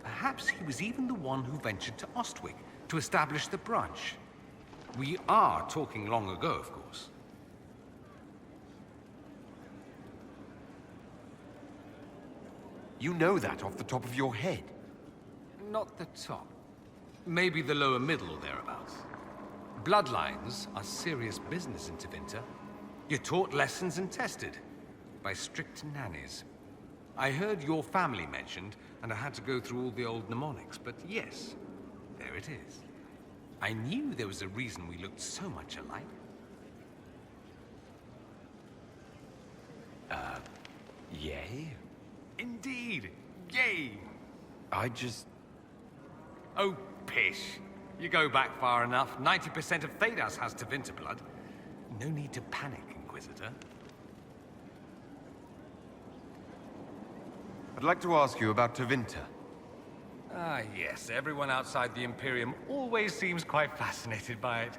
Perhaps he was even the one who ventured to Ostwick to establish the branch. We are talking long ago, of course. You know that off the top of your head? Not the top. Maybe the lower middle or thereabouts. Bloodlines are serious business in Tevinter. You're taught lessons and tested by strict nannies. I heard your family mentioned, and I had to go through all the old mnemonics, but yes, there it is. I knew there was a reason we looked so much alike. Yay? Indeed, yay! Oh, pish. You go back far enough. 90% of Thedas has Tevinter blood. No need to panic, Inquisitor. I'd like to ask you about Tevinter. Ah, yes. Everyone outside the Imperium always seems quite fascinated by it.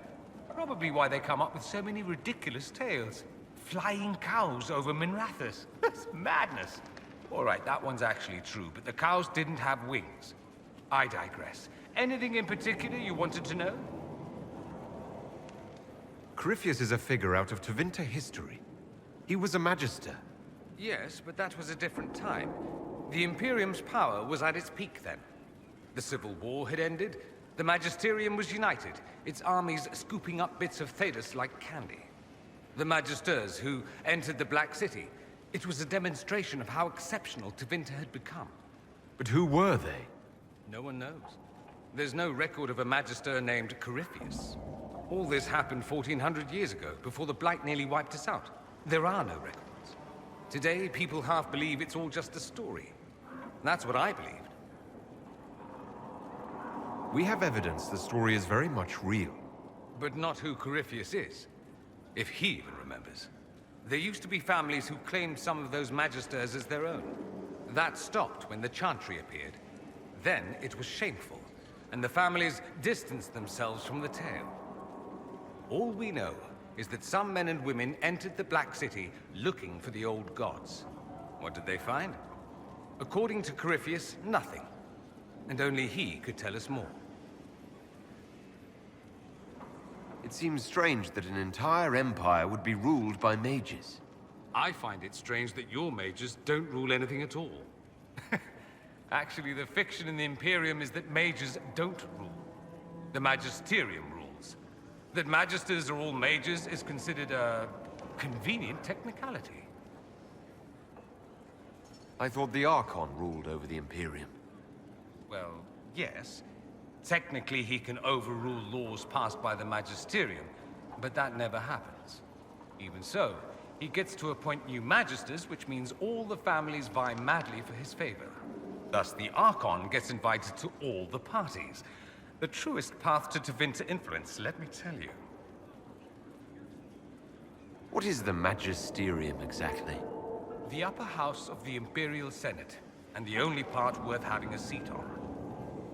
Probably why they come up with so many ridiculous tales. Flying cows over Minrathous. That's madness. All right, that one's actually true, but the cows didn't have wings. I digress. Anything in particular you wanted to know? Corypheus is a figure out of Tevinter history. He was a magister. Yes, but that was a different time. The Imperium's power was at its peak then. The Civil War had ended, the Magisterium was united, its armies scooping up bits of Thedas like candy. The Magisters who entered the Black City, it was a demonstration of how exceptional Tevinter had become. But who were they? No one knows. There's no record of a Magister named Corypheus. All this happened 1400 years ago, before the Blight nearly wiped us out. There are no records. Today, people half believe it's all just a story. That's what I believed. We have evidence the story is very much real. But not who Corypheus is. If he even remembers. There used to be families who claimed some of those Magisters as their own. That stopped when the Chantry appeared. Then it was shameful, and the families distanced themselves from the tale. All we know is that some men and women entered the Black City looking for the old gods. What did they find? According to Corypheus, nothing. And only he could tell us more. It seems strange that an entire empire would be ruled by mages. I find it strange that your mages don't rule anything at all. Actually, the fiction in the Imperium is that mages don't rule. The Magisterium rules. That Magisters are all mages is considered a convenient technicality. I thought the Archon ruled over the Imperium. Well, yes. Technically, he can overrule laws passed by the Magisterium, but that never happens. Even so, he gets to appoint new Magisters, which means all the families vie madly for his favor. Thus, the Archon gets invited to all the parties. The truest path to Tevinter influence, let me tell you. What is the Magisterium exactly? The upper house of the Imperial Senate, and the only part worth having a seat on.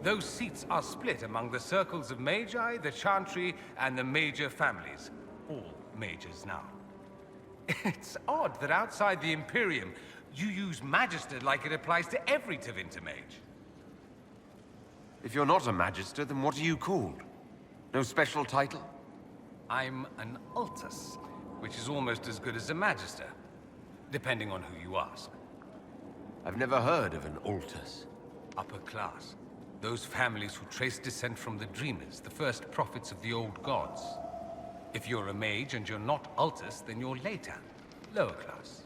Those seats are split among the circles of Magi, the Chantry, and the major families. All majors now. It's odd that outside the Imperium, you use Magister like it applies to every Tevinter mage. If you're not a Magister, then what are you called? No special title? I'm an Altus, which is almost as good as a Magister, depending on who you ask. I've never heard of an Altus. Upper class. Those families who trace descent from the Dreamers, the first prophets of the old gods. If you're a mage and you're not Altus, then you're Leitan, lower class.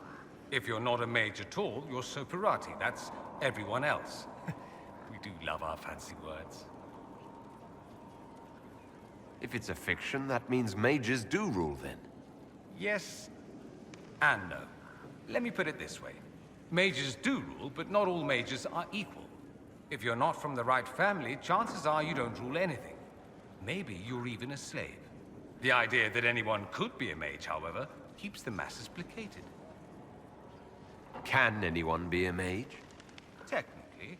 If you're not a mage at all, you're Soperati. That's everyone else. We do love our fancy words. If it's a fiction, that means mages do rule then. Yes and no. Let me put it this way. Mages do rule, but not all mages are equal. If you're not from the right family, chances are you don't rule anything. Maybe you're even a slave. The idea that anyone could be a mage, however, keeps the masses placated. Can anyone be a mage? Technically.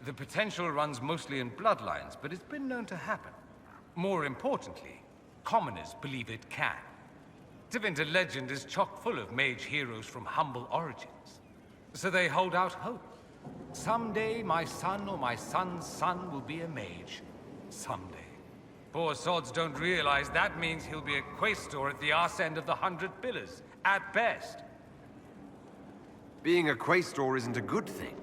The potential runs mostly in bloodlines, but it's been known to happen. More importantly, commoners believe it can. Tevinter legend is chock full of mage heroes from humble origins. So they hold out hope. Someday my son or my son's son will be a mage. Someday. Poor sods don't realize that means he'll be a quaestor at the arse end of the 100 Pillars, at best. Being a quaestor isn't a good thing.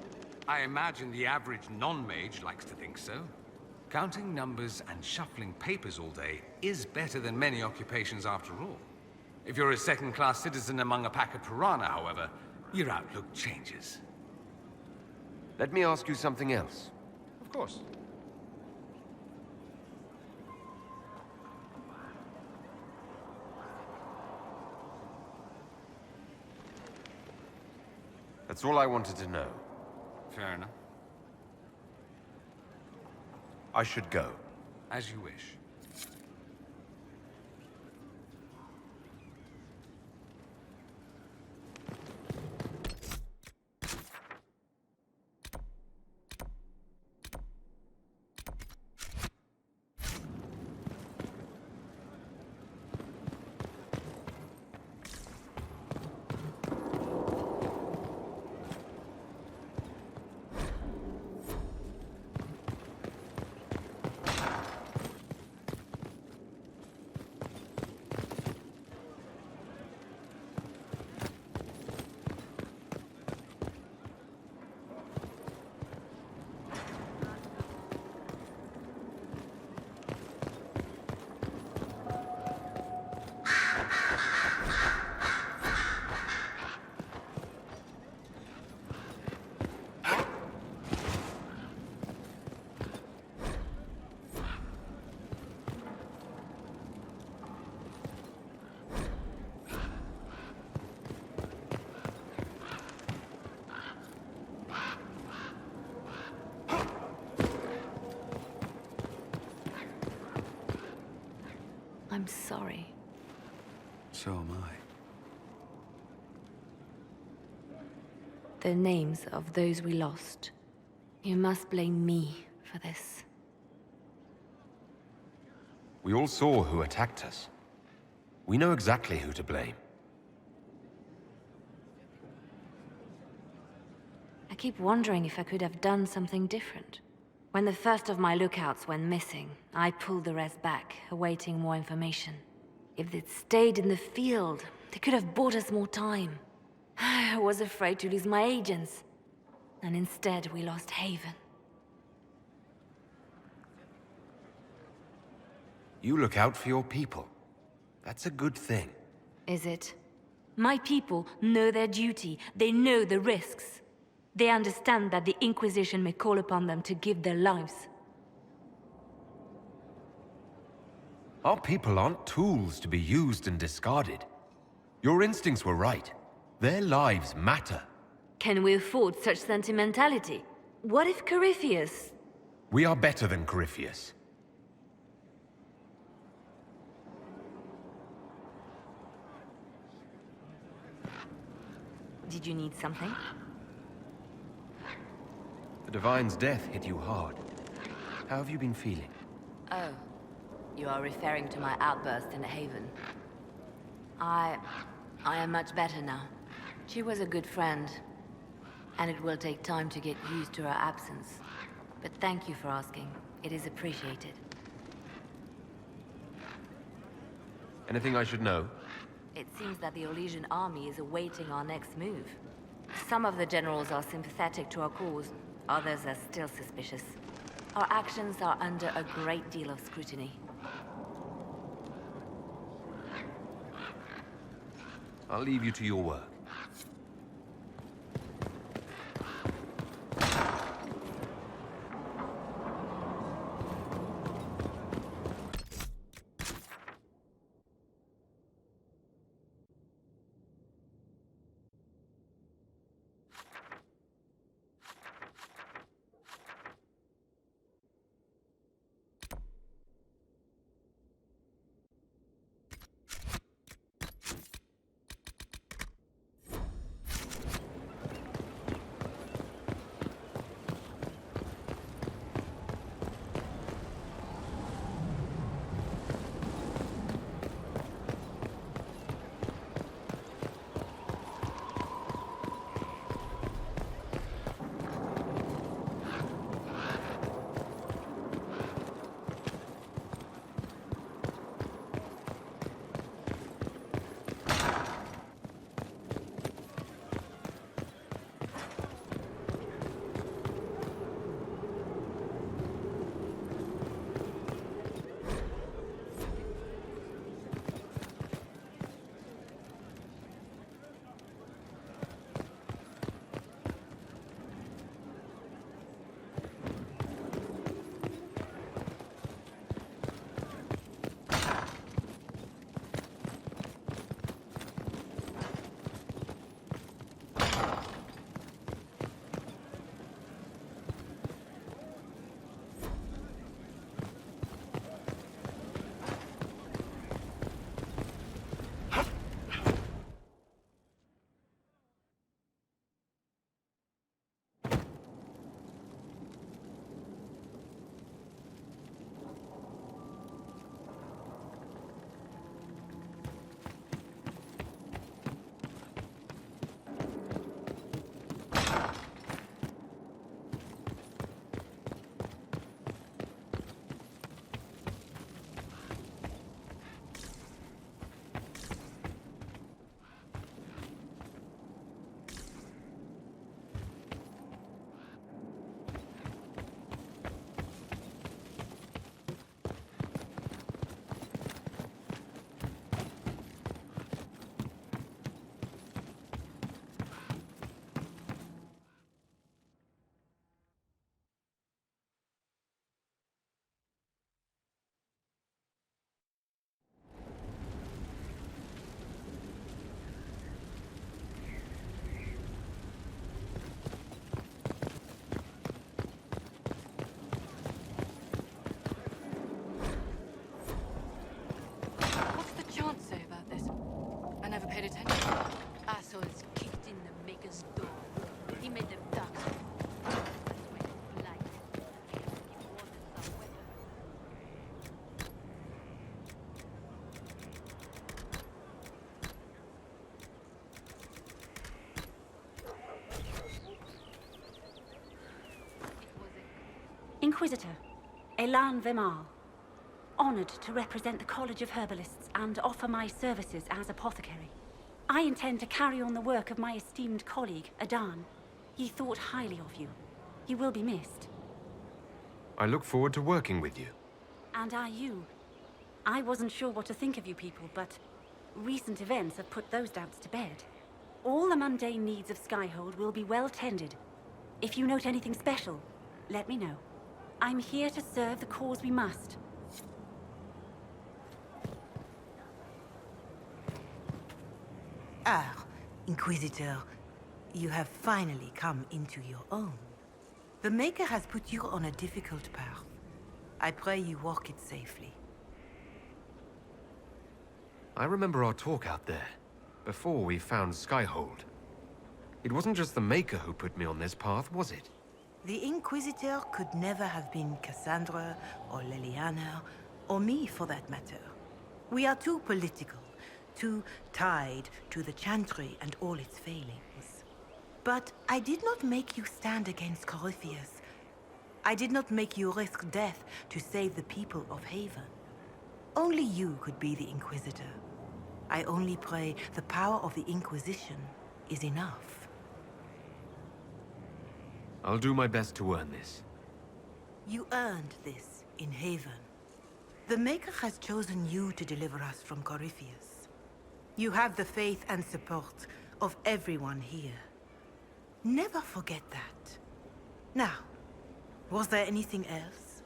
I imagine the average non-mage likes to think so. Counting numbers and shuffling papers all day is better than many occupations after all. If you're a second-class citizen among a pack of piranha, however, your outlook changes. Let me ask you something else. Of course. That's all I wanted to know. Fair enough. I should go. As you wish. I'm sorry. So am I. The names of those we lost. You must blame me for this. We all saw who attacked us. We know exactly who to blame. I keep wondering if I could have done something different. When the first of my lookouts went missing, I pulled the rest back, awaiting more information. If they'd stayed in the field, they could have bought us more time. I was afraid to lose my agents. And instead, we lost Haven. You look out for your people. That's a good thing. Is it? My people know their duty. They know the risks. They understand that the Inquisition may call upon them to give their lives. Our people aren't tools to be used and discarded. Your instincts were right. Their lives matter. Can we afford such sentimentality? What if Corypheus... We are better than Corypheus. Did you need something? The Divine's death hit you hard. How have you been feeling? Oh, you are referring to my outburst in the Haven. I am much better now. She was a good friend, and it will take time to get used to her absence. But thank you for asking. It is appreciated. Anything I should know? It seems that the Orlesian army is awaiting our next move. Some of the generals are sympathetic to our cause, others are still suspicious. Our actions are under a great deal of scrutiny. I'll leave you to your work. paid attention. Assholes kicked in the maker's door. He made them duck. Inquisitor, Elan Vimal. Honored to represent the College of Herbalists and offer my services as apothecary. I intend to carry on the work of my esteemed colleague, Adan. He thought highly of you. You will be missed. I look forward to working with you. And are you. I wasn't sure what to think of you people, but recent events have put those doubts to bed. All the mundane needs of Skyhold will be well tended. If you note anything special, let me know. I'm here to serve the cause we must. Ah, Inquisitor, you have finally come into your own. The Maker has put you on a difficult path. I pray you walk it safely. I remember our talk out there, before we found Skyhold. It wasn't just the Maker who put me on this path, was it? The Inquisitor could never have been Cassandra, or Liliana, or me for that matter. We are too political, too tied to the Chantry and all its failings. But I did not make you stand against Corypheus. I did not make you risk death to save the people of Haven. Only you could be the Inquisitor. I only pray the power of the Inquisition is enough. I'll do my best to earn this. You earned this in Haven. The Maker has chosen you to deliver us from Corypheus. You have the faith and support of everyone here. Never forget that. Now, was there anything else?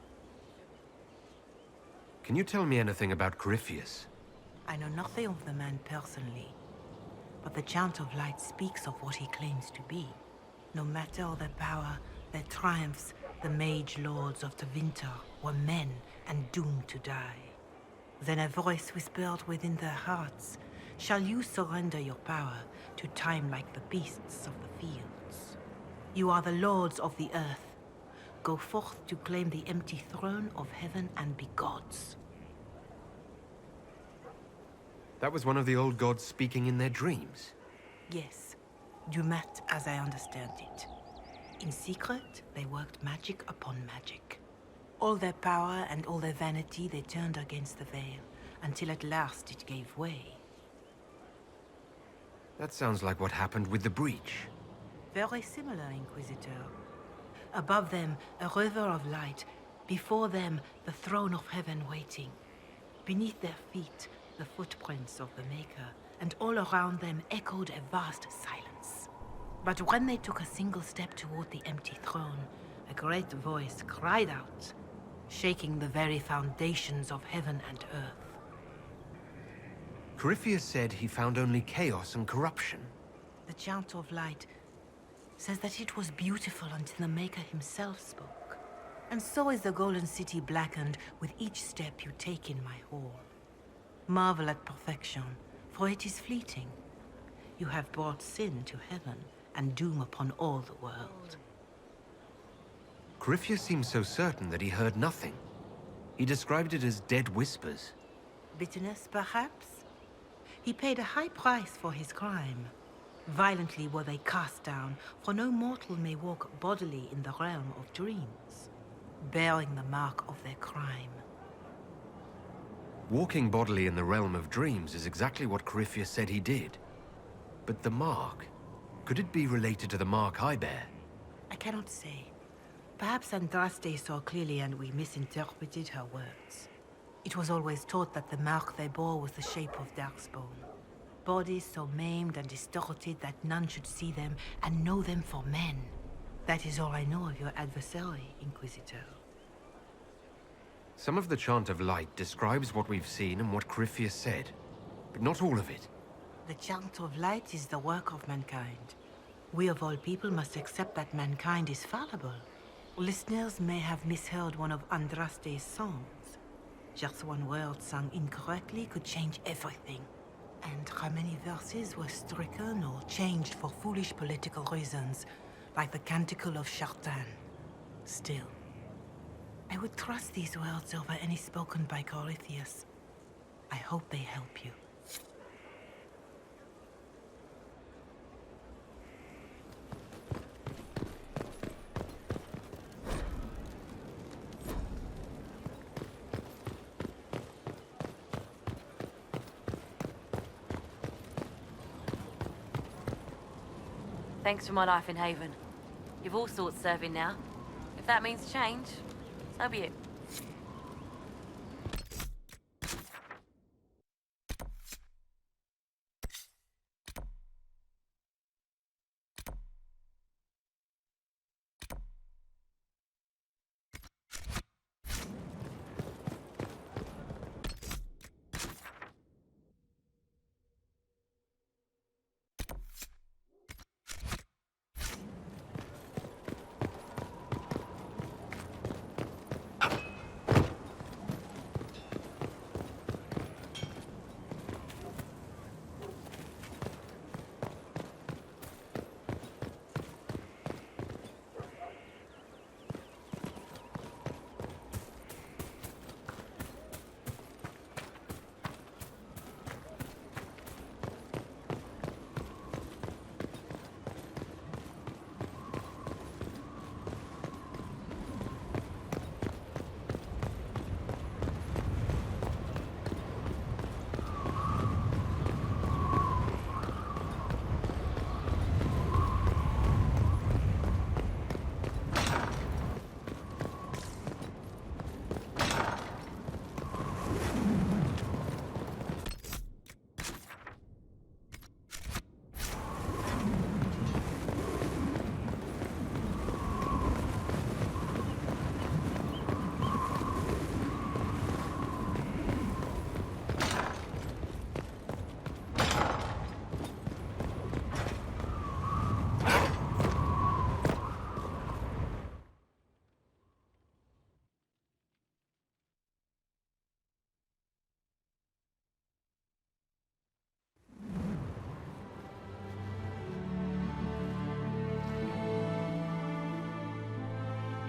Can you tell me anything about Corypheus? I know nothing of the man personally, but the Chant of Light speaks of what he claims to be. No matter their power, their triumphs, the mage lords of Tevinter were men and doomed to die. Then a voice whispered within their hearts, "Shall you surrender your power to time like the beasts of the fields? You are the lords of the earth. Go forth to claim the empty throne of heaven and be gods." That was one of the old gods speaking in their dreams. Yes, Dumat, as I understand it. In secret, they worked magic upon magic. All their power and all their vanity they turned against the veil, until at last it gave way. That sounds like what happened with the breach. Very similar, Inquisitor. Above them, a river of light. Before them, the throne of heaven waiting. Beneath their feet, the footprints of the Maker, and all around them echoed a vast silence. But when they took a single step toward the empty throne, a great voice cried out, shaking the very foundations of heaven and earth. Corypheus said he found only chaos and corruption. The Chant of Light says that it was beautiful until the Maker himself spoke. And so is the Golden City blackened with each step you take in my hall. Marvel at perfection, for it is fleeting. You have brought sin to heaven and doom upon all the world. Corypheus seemed so certain that he heard nothing. He described it as dead whispers. Bitterness, perhaps? He paid a high price for his crime. Violently were they cast down, for no mortal may walk bodily in the realm of dreams, bearing the mark of their crime. Walking bodily in the realm of dreams is exactly what Corypheus said he did. But the mark, could it be related to the mark I bear? I cannot say. Perhaps Andraste saw clearly and we misinterpreted her words. It was always taught that the mark they bore was the shape of darkspawn. Bodies so maimed and distorted that none should see them and know them for men. That is all I know of your adversary, Inquisitor. Some of the Chant of Light describes what we've seen and what Corypheus said, but not all of it. The Chant of Light is the work of mankind. We of all people must accept that mankind is fallible. Listeners may have misheard one of Andraste's songs. Just one word sung incorrectly could change everything. And how many verses were stricken or changed for foolish political reasons, like the Canticle of Chartan. Still, I would trust these words over any spoken by Corypheus. I hope they help you. Thanks for my life in Haven. You've all sorts serving now. If that means change, so be it.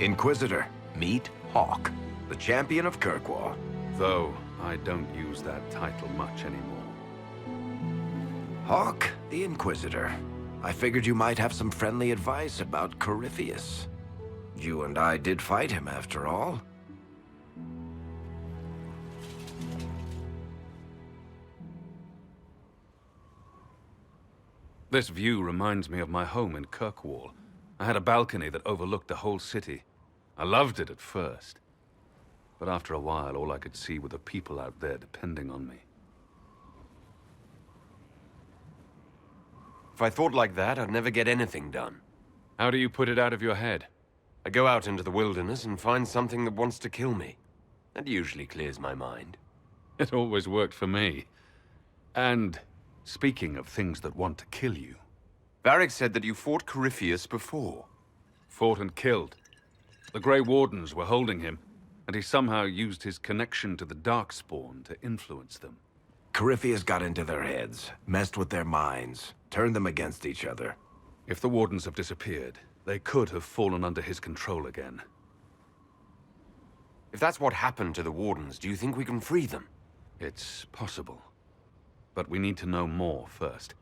Inquisitor, meet Hawk, the champion of Kirkwall. Though I don't use that title much anymore. Hawk, the Inquisitor. I figured you might have some friendly advice about Corypheus. You and I did fight him, after all. This view reminds me of my home in Kirkwall. I had a balcony that overlooked the whole city. I loved it at first. But after a while, all I could see were the people out there depending on me. If I thought like that, I'd never get anything done. How do you put it out of your head? I go out into the wilderness and find something that wants to kill me. That usually clears my mind. It always worked for me. And speaking of things that want to kill you... Varric said that you fought Corypheus before. Fought and killed. The Grey Wardens were holding him, and he somehow used his connection to the Darkspawn to influence them. Corypheus got into their heads, messed with their minds, turned them against each other. If the Wardens have disappeared, they could have fallen under his control again. If that's what happened to the Wardens, do you think we can free them? It's possible. But we need to know more first.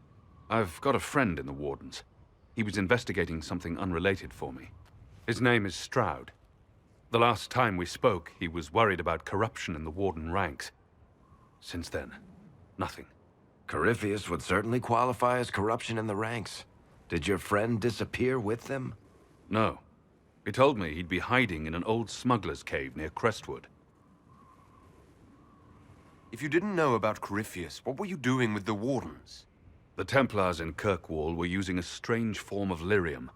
I've got a friend in the Wardens. He was investigating something unrelated for me. His name is Stroud. The last time we spoke, he was worried about corruption in the Warden ranks. Since then, nothing. Corypheus would certainly qualify as corruption in the ranks. Did your friend disappear with them? No. He told me he'd be hiding in an old smuggler's cave near Crestwood. If you didn't know about Corypheus, what were you doing with the Wardens? The Templars in Kirkwall were using a strange form of lyrium.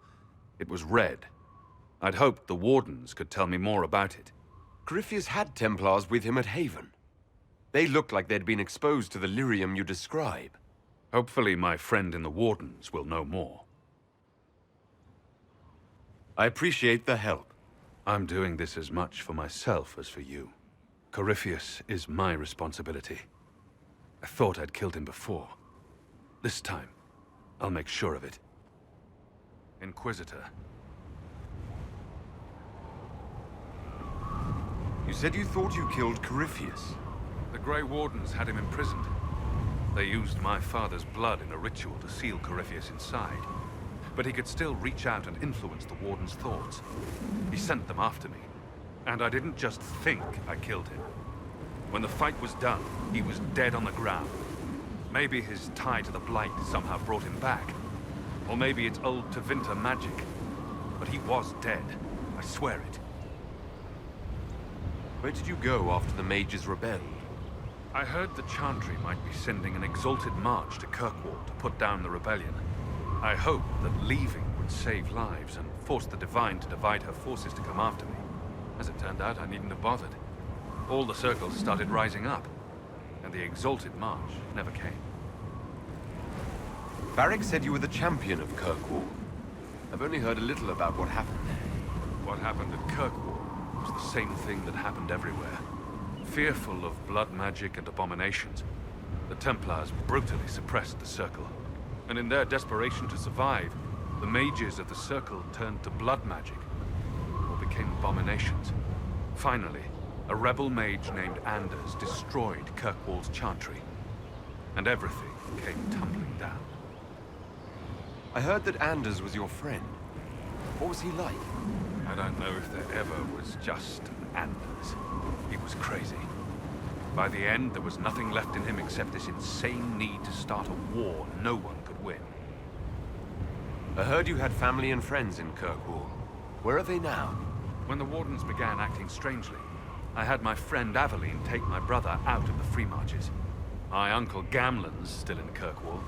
It was red. I'd hoped the Wardens could tell me more about it. Corypheus had Templars with him at Haven. They looked like they'd been exposed to the lyrium you describe. Hopefully my friend in the Wardens will know more. I appreciate the help. I'm doing this as much for myself as for you. Corypheus is my responsibility. I thought I'd killed him before. This time, I'll make sure of it. Inquisitor. You said you thought you killed Corypheus. The Grey Wardens had him imprisoned. They used my father's blood in a ritual to seal Corypheus inside. But he could still reach out and influence the Warden's thoughts. He sent them after me. And I didn't just think I killed him. When the fight was done, he was dead on the ground. Maybe his tie to the Blight somehow brought him back. Or maybe it's old Tevinter magic. But he was dead. I swear it. Where did you go after the mages rebelled? I heard the Chantry might be sending an exalted march to Kirkwall to put down the rebellion. I hoped that leaving would save lives and force the Divine to divide her forces to come after me. As it turned out, I needn't have bothered. All the circles started rising up, and the exalted march never came. Varric said you were the champion of Kirkwall. I've only heard a little about what happened there. What happened at Kirkwall was the same thing that happened everywhere. Fearful of blood magic and abominations, the Templars brutally suppressed the Circle. And in their desperation to survive, the mages of the Circle turned to blood magic, or became abominations. Finally, a rebel mage named Anders destroyed Kirkwall's Chantry, and everything came tumbling down. I heard that Anders was your friend. What was he like? I don't know if there ever was just an Anders. He was crazy. By the end, there was nothing left in him except this insane need to start a war no one could win. I heard you had family and friends in Kirkwall. Where are they now? When the Wardens began acting strangely, I had my friend Aveline take my brother out of the Free Marches. My uncle Gamlen's still in Kirkwall,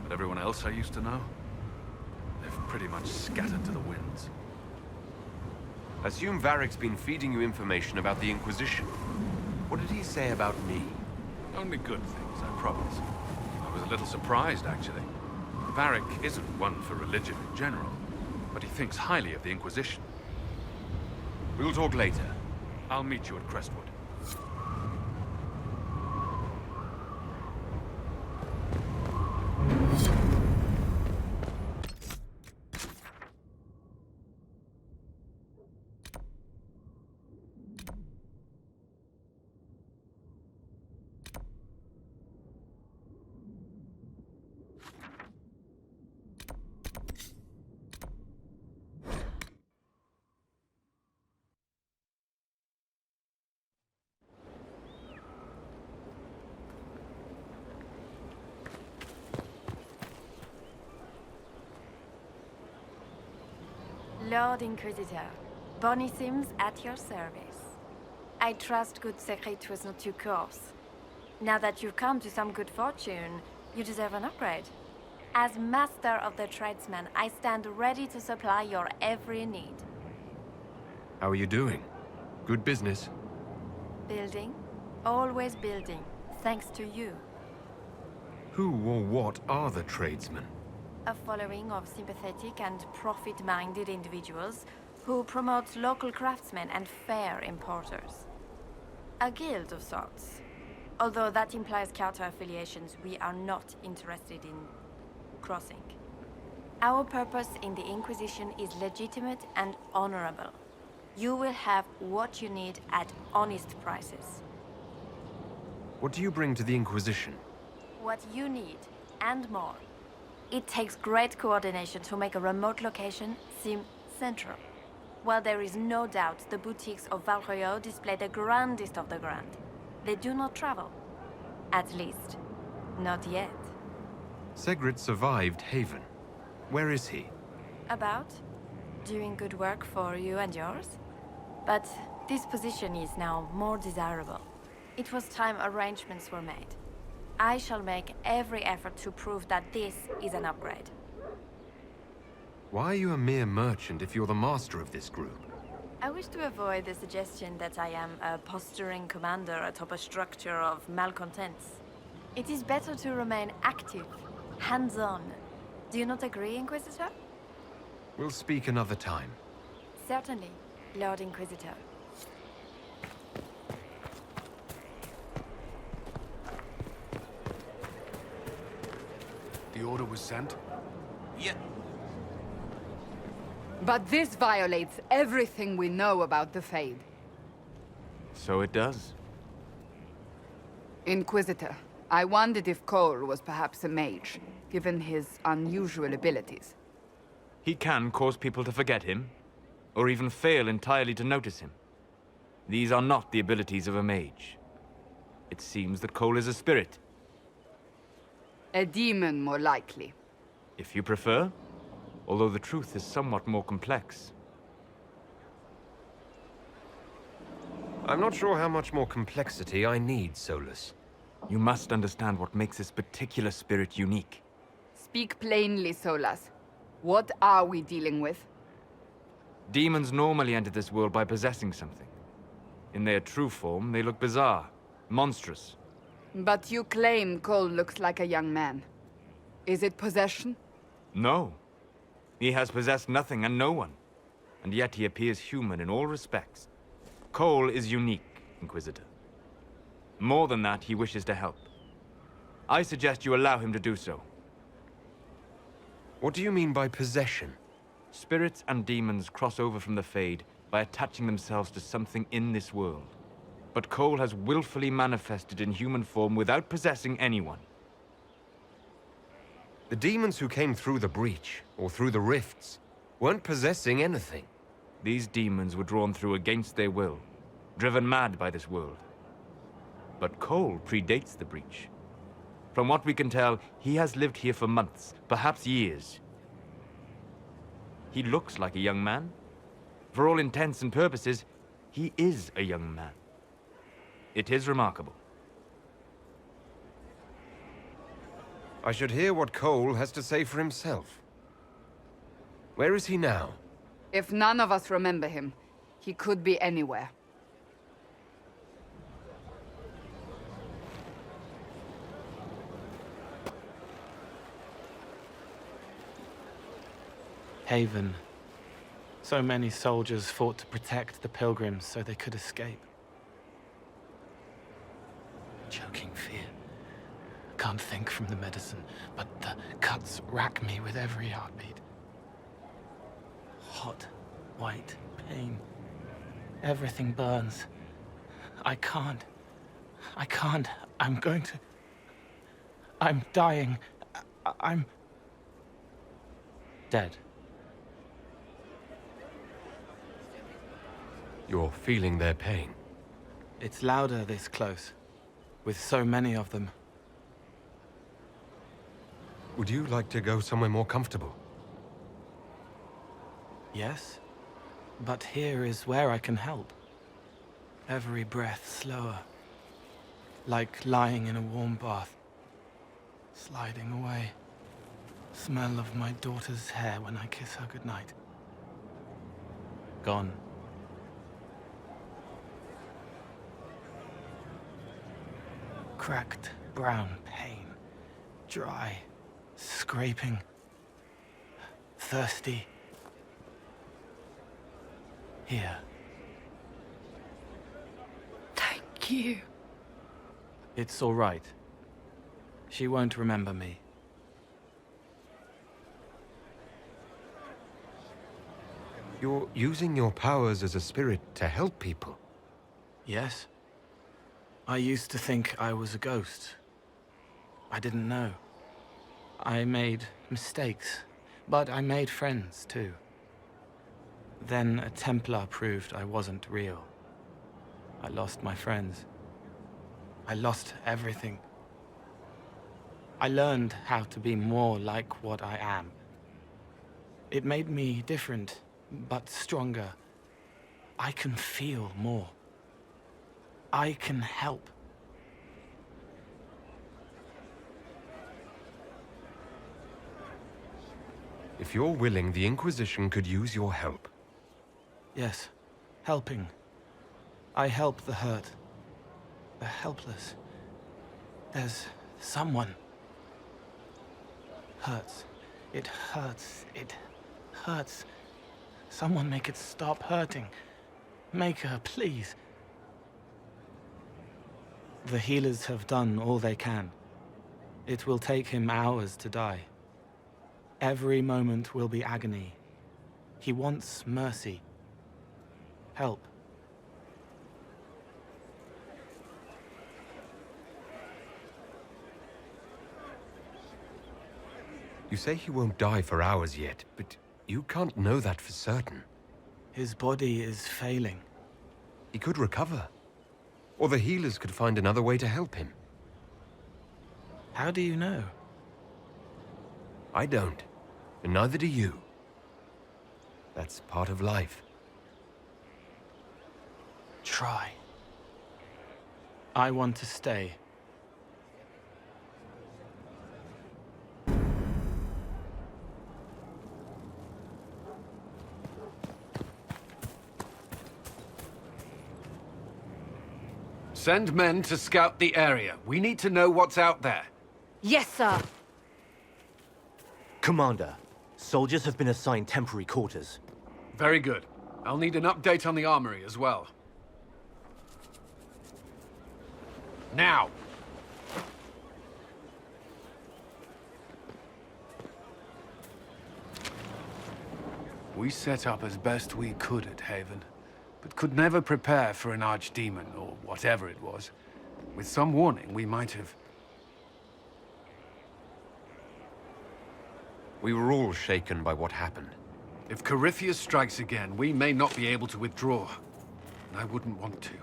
but everyone else I used to know, they've pretty much scattered to the winds. I assume Varric's been feeding you information about the Inquisition. What did he say about me? Only good things, I promise. I was a little surprised, actually. Varric isn't one for religion in general, but he thinks highly of the Inquisition. We'll talk later. I'll meet you at Crestwood. Lord Inquisitor, Bonnie Sims at your service. I trust good secret was not too coarse. Now that you've come to some good fortune, you deserve an upgrade. As master of the tradesman, I stand ready to supply your every need. How are you doing? Good business? Building? Always building, thanks to you. Who or what are the tradesmen? A following of sympathetic and profit-minded individuals who promote local craftsmen and fair importers. A guild of sorts. Although that implies counter-affiliations we are not interested in crossing. Our purpose in the Inquisition is legitimate and honorable. You will have what you need at honest prices. What do you bring to the Inquisition? What you need, and more. It takes great coordination to make a remote location seem central. While there is no doubt the boutiques of Valroyo display the grandest of the grand, they do not travel. At least, not yet. Segrit survived Haven. Where is he? About? Doing good work for you and yours? But this position is now more desirable. It was time arrangements were made. I shall make every effort to prove that this is an upgrade. Why are you a mere merchant if you're the master of this group? I wish to avoid the suggestion that I am a posturing commander atop a structure of malcontents. It is better to remain active, hands-on. Do you not agree, Inquisitor? We'll speak another time. Certainly, Lord Inquisitor. The order was sent? Yeah. But this violates everything we know about the Fade. So it does. Inquisitor, I wondered if Cole was perhaps a mage, given his unusual abilities. He can cause people to forget him, or even fail entirely to notice him. These are not the abilities of a mage. It seems that Cole is a spirit. A demon, more likely. If you prefer, although the truth is somewhat more complex. I'm not sure how much more complexity I need, Solus. You must understand what makes this particular spirit unique. Speak plainly, Solas. What are we dealing with? Demons normally enter this world by possessing something. In their true form, they look bizarre, monstrous. But you claim Cole looks like a young man. Is it possession? No. He has possessed nothing and no one. And yet he appears human in all respects. Cole is unique, Inquisitor. More than that, he wishes to help. I suggest you allow him to do so. What do you mean by possession? Spirits and demons cross over from the Fade by attaching themselves to something in this world. But Cole has willfully manifested in human form without possessing anyone. The demons who came through the breach, or through the rifts, weren't possessing anything. These demons were drawn through against their will, driven mad by this world. But Cole predates the breach. From what we can tell, he has lived here for months, perhaps years. He looks like a young man. For all intents and purposes, he is a young man. It is remarkable. I should hear what Cole has to say for himself. Where is he now? If none of us remember him, he could be anywhere. Haven. So many soldiers fought to protect the pilgrims so they could escape. Choking fear. Can't think from the medicine, but the cuts rack me with every heartbeat. Hot, white pain. Everything burns. I can't. I'm going to... I'm dying. I'm... dead. You're feeling their pain. It's louder this close, with so many of them. Would you like to go somewhere more comfortable? Yes, but here is where I can help. Every breath slower. Like lying in a warm bath. Sliding away. Smell of my daughter's hair when I kiss her goodnight. Gone. Cracked brown pain. Dry. Scraping. Thirsty. Here. Thank you. It's all right. She won't remember me. You're using your powers as a spirit to help people. Yes. I used to think I was a ghost. I didn't know. I made mistakes, but I made friends too. Then a Templar proved I wasn't real. I lost my friends. I lost everything. I learned how to be more like what I am. It made me different, but stronger. I can feel more. I can help. If you're willing, the Inquisition could use your help. Yes, helping. I help the hurt. The helpless. There's someone. Hurts. It hurts. It hurts. Someone make it stop hurting. Make her, please. The healers have done all they can. It will take him hours to die. Every moment will be agony. He wants mercy. Help. You say he won't die for hours yet, but you can't know that for certain. His body is failing. He could recover. Or the healers could find another way to help him. How do you know? I don't. And neither do you. That's part of life. Try. I want to stay. Send men to scout the area. We need to know what's out there. Yes, sir. Commander, soldiers have been assigned temporary quarters. Very good. I'll need an update on the armory as well. Now! We set up as best we could at Haven, but could never prepare for an archdemon, or whatever it was. With some warning, we might have... We were all shaken by what happened. If Corypheus strikes again, we may not be able to withdraw. And I wouldn't want to.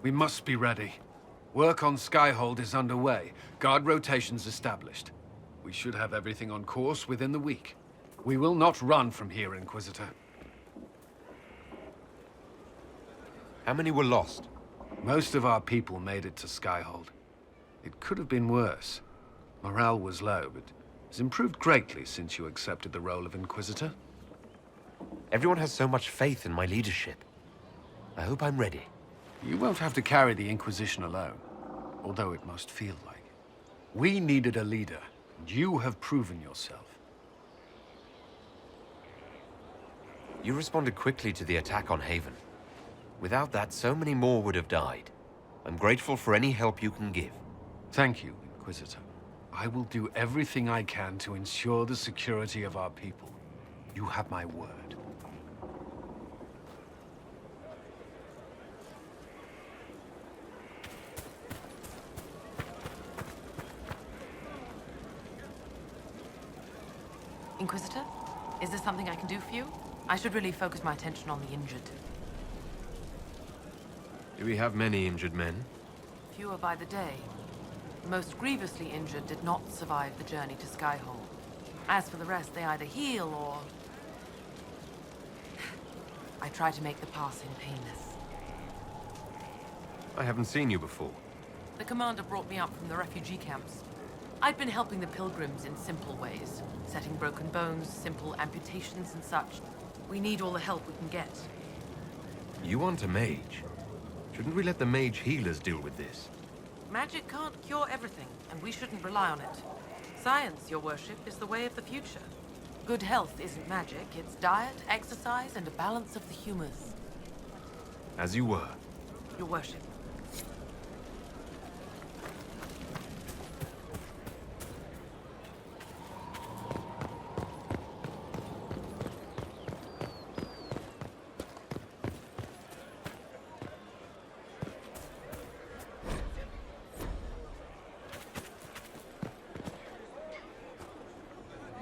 We must be ready. Work on Skyhold is underway. Guard rotations established. We should have everything on course within the week. We will not run from here, Inquisitor. How many were lost? Most of our people made it to Skyhold. It could have been worse. Morale was low, but it's improved greatly since you accepted the role of Inquisitor. Everyone has so much faith in my leadership. I hope I'm ready. You won't have to carry the Inquisition alone, although it must feel like it. We needed a leader, and you have proven yourself. You responded quickly to the attack on Haven. Without that, so many more would have died. I'm grateful for any help you can give. Thank you, Inquisitor. I will do everything I can to ensure the security of our people. You have my word. Inquisitor, is there something I can do for you? I should really focus my attention on the injured. Do we have many injured men? Fewer by the day. The most grievously injured did not survive the journey to Skyhold. As for the rest, they either heal or... I try to make the passing painless. I haven't seen you before. The commander brought me up from the refugee camps. I'd been helping the pilgrims in simple ways, setting broken bones, simple amputations and such. We need all the help we can get. You want a mage? Shouldn't we let the mage healers deal with this? Magic can't cure everything, and we shouldn't rely on it. Science, your worship, is the way of the future. Good health isn't magic, it's diet, exercise, and a balance of the humors. As you were. Your worship.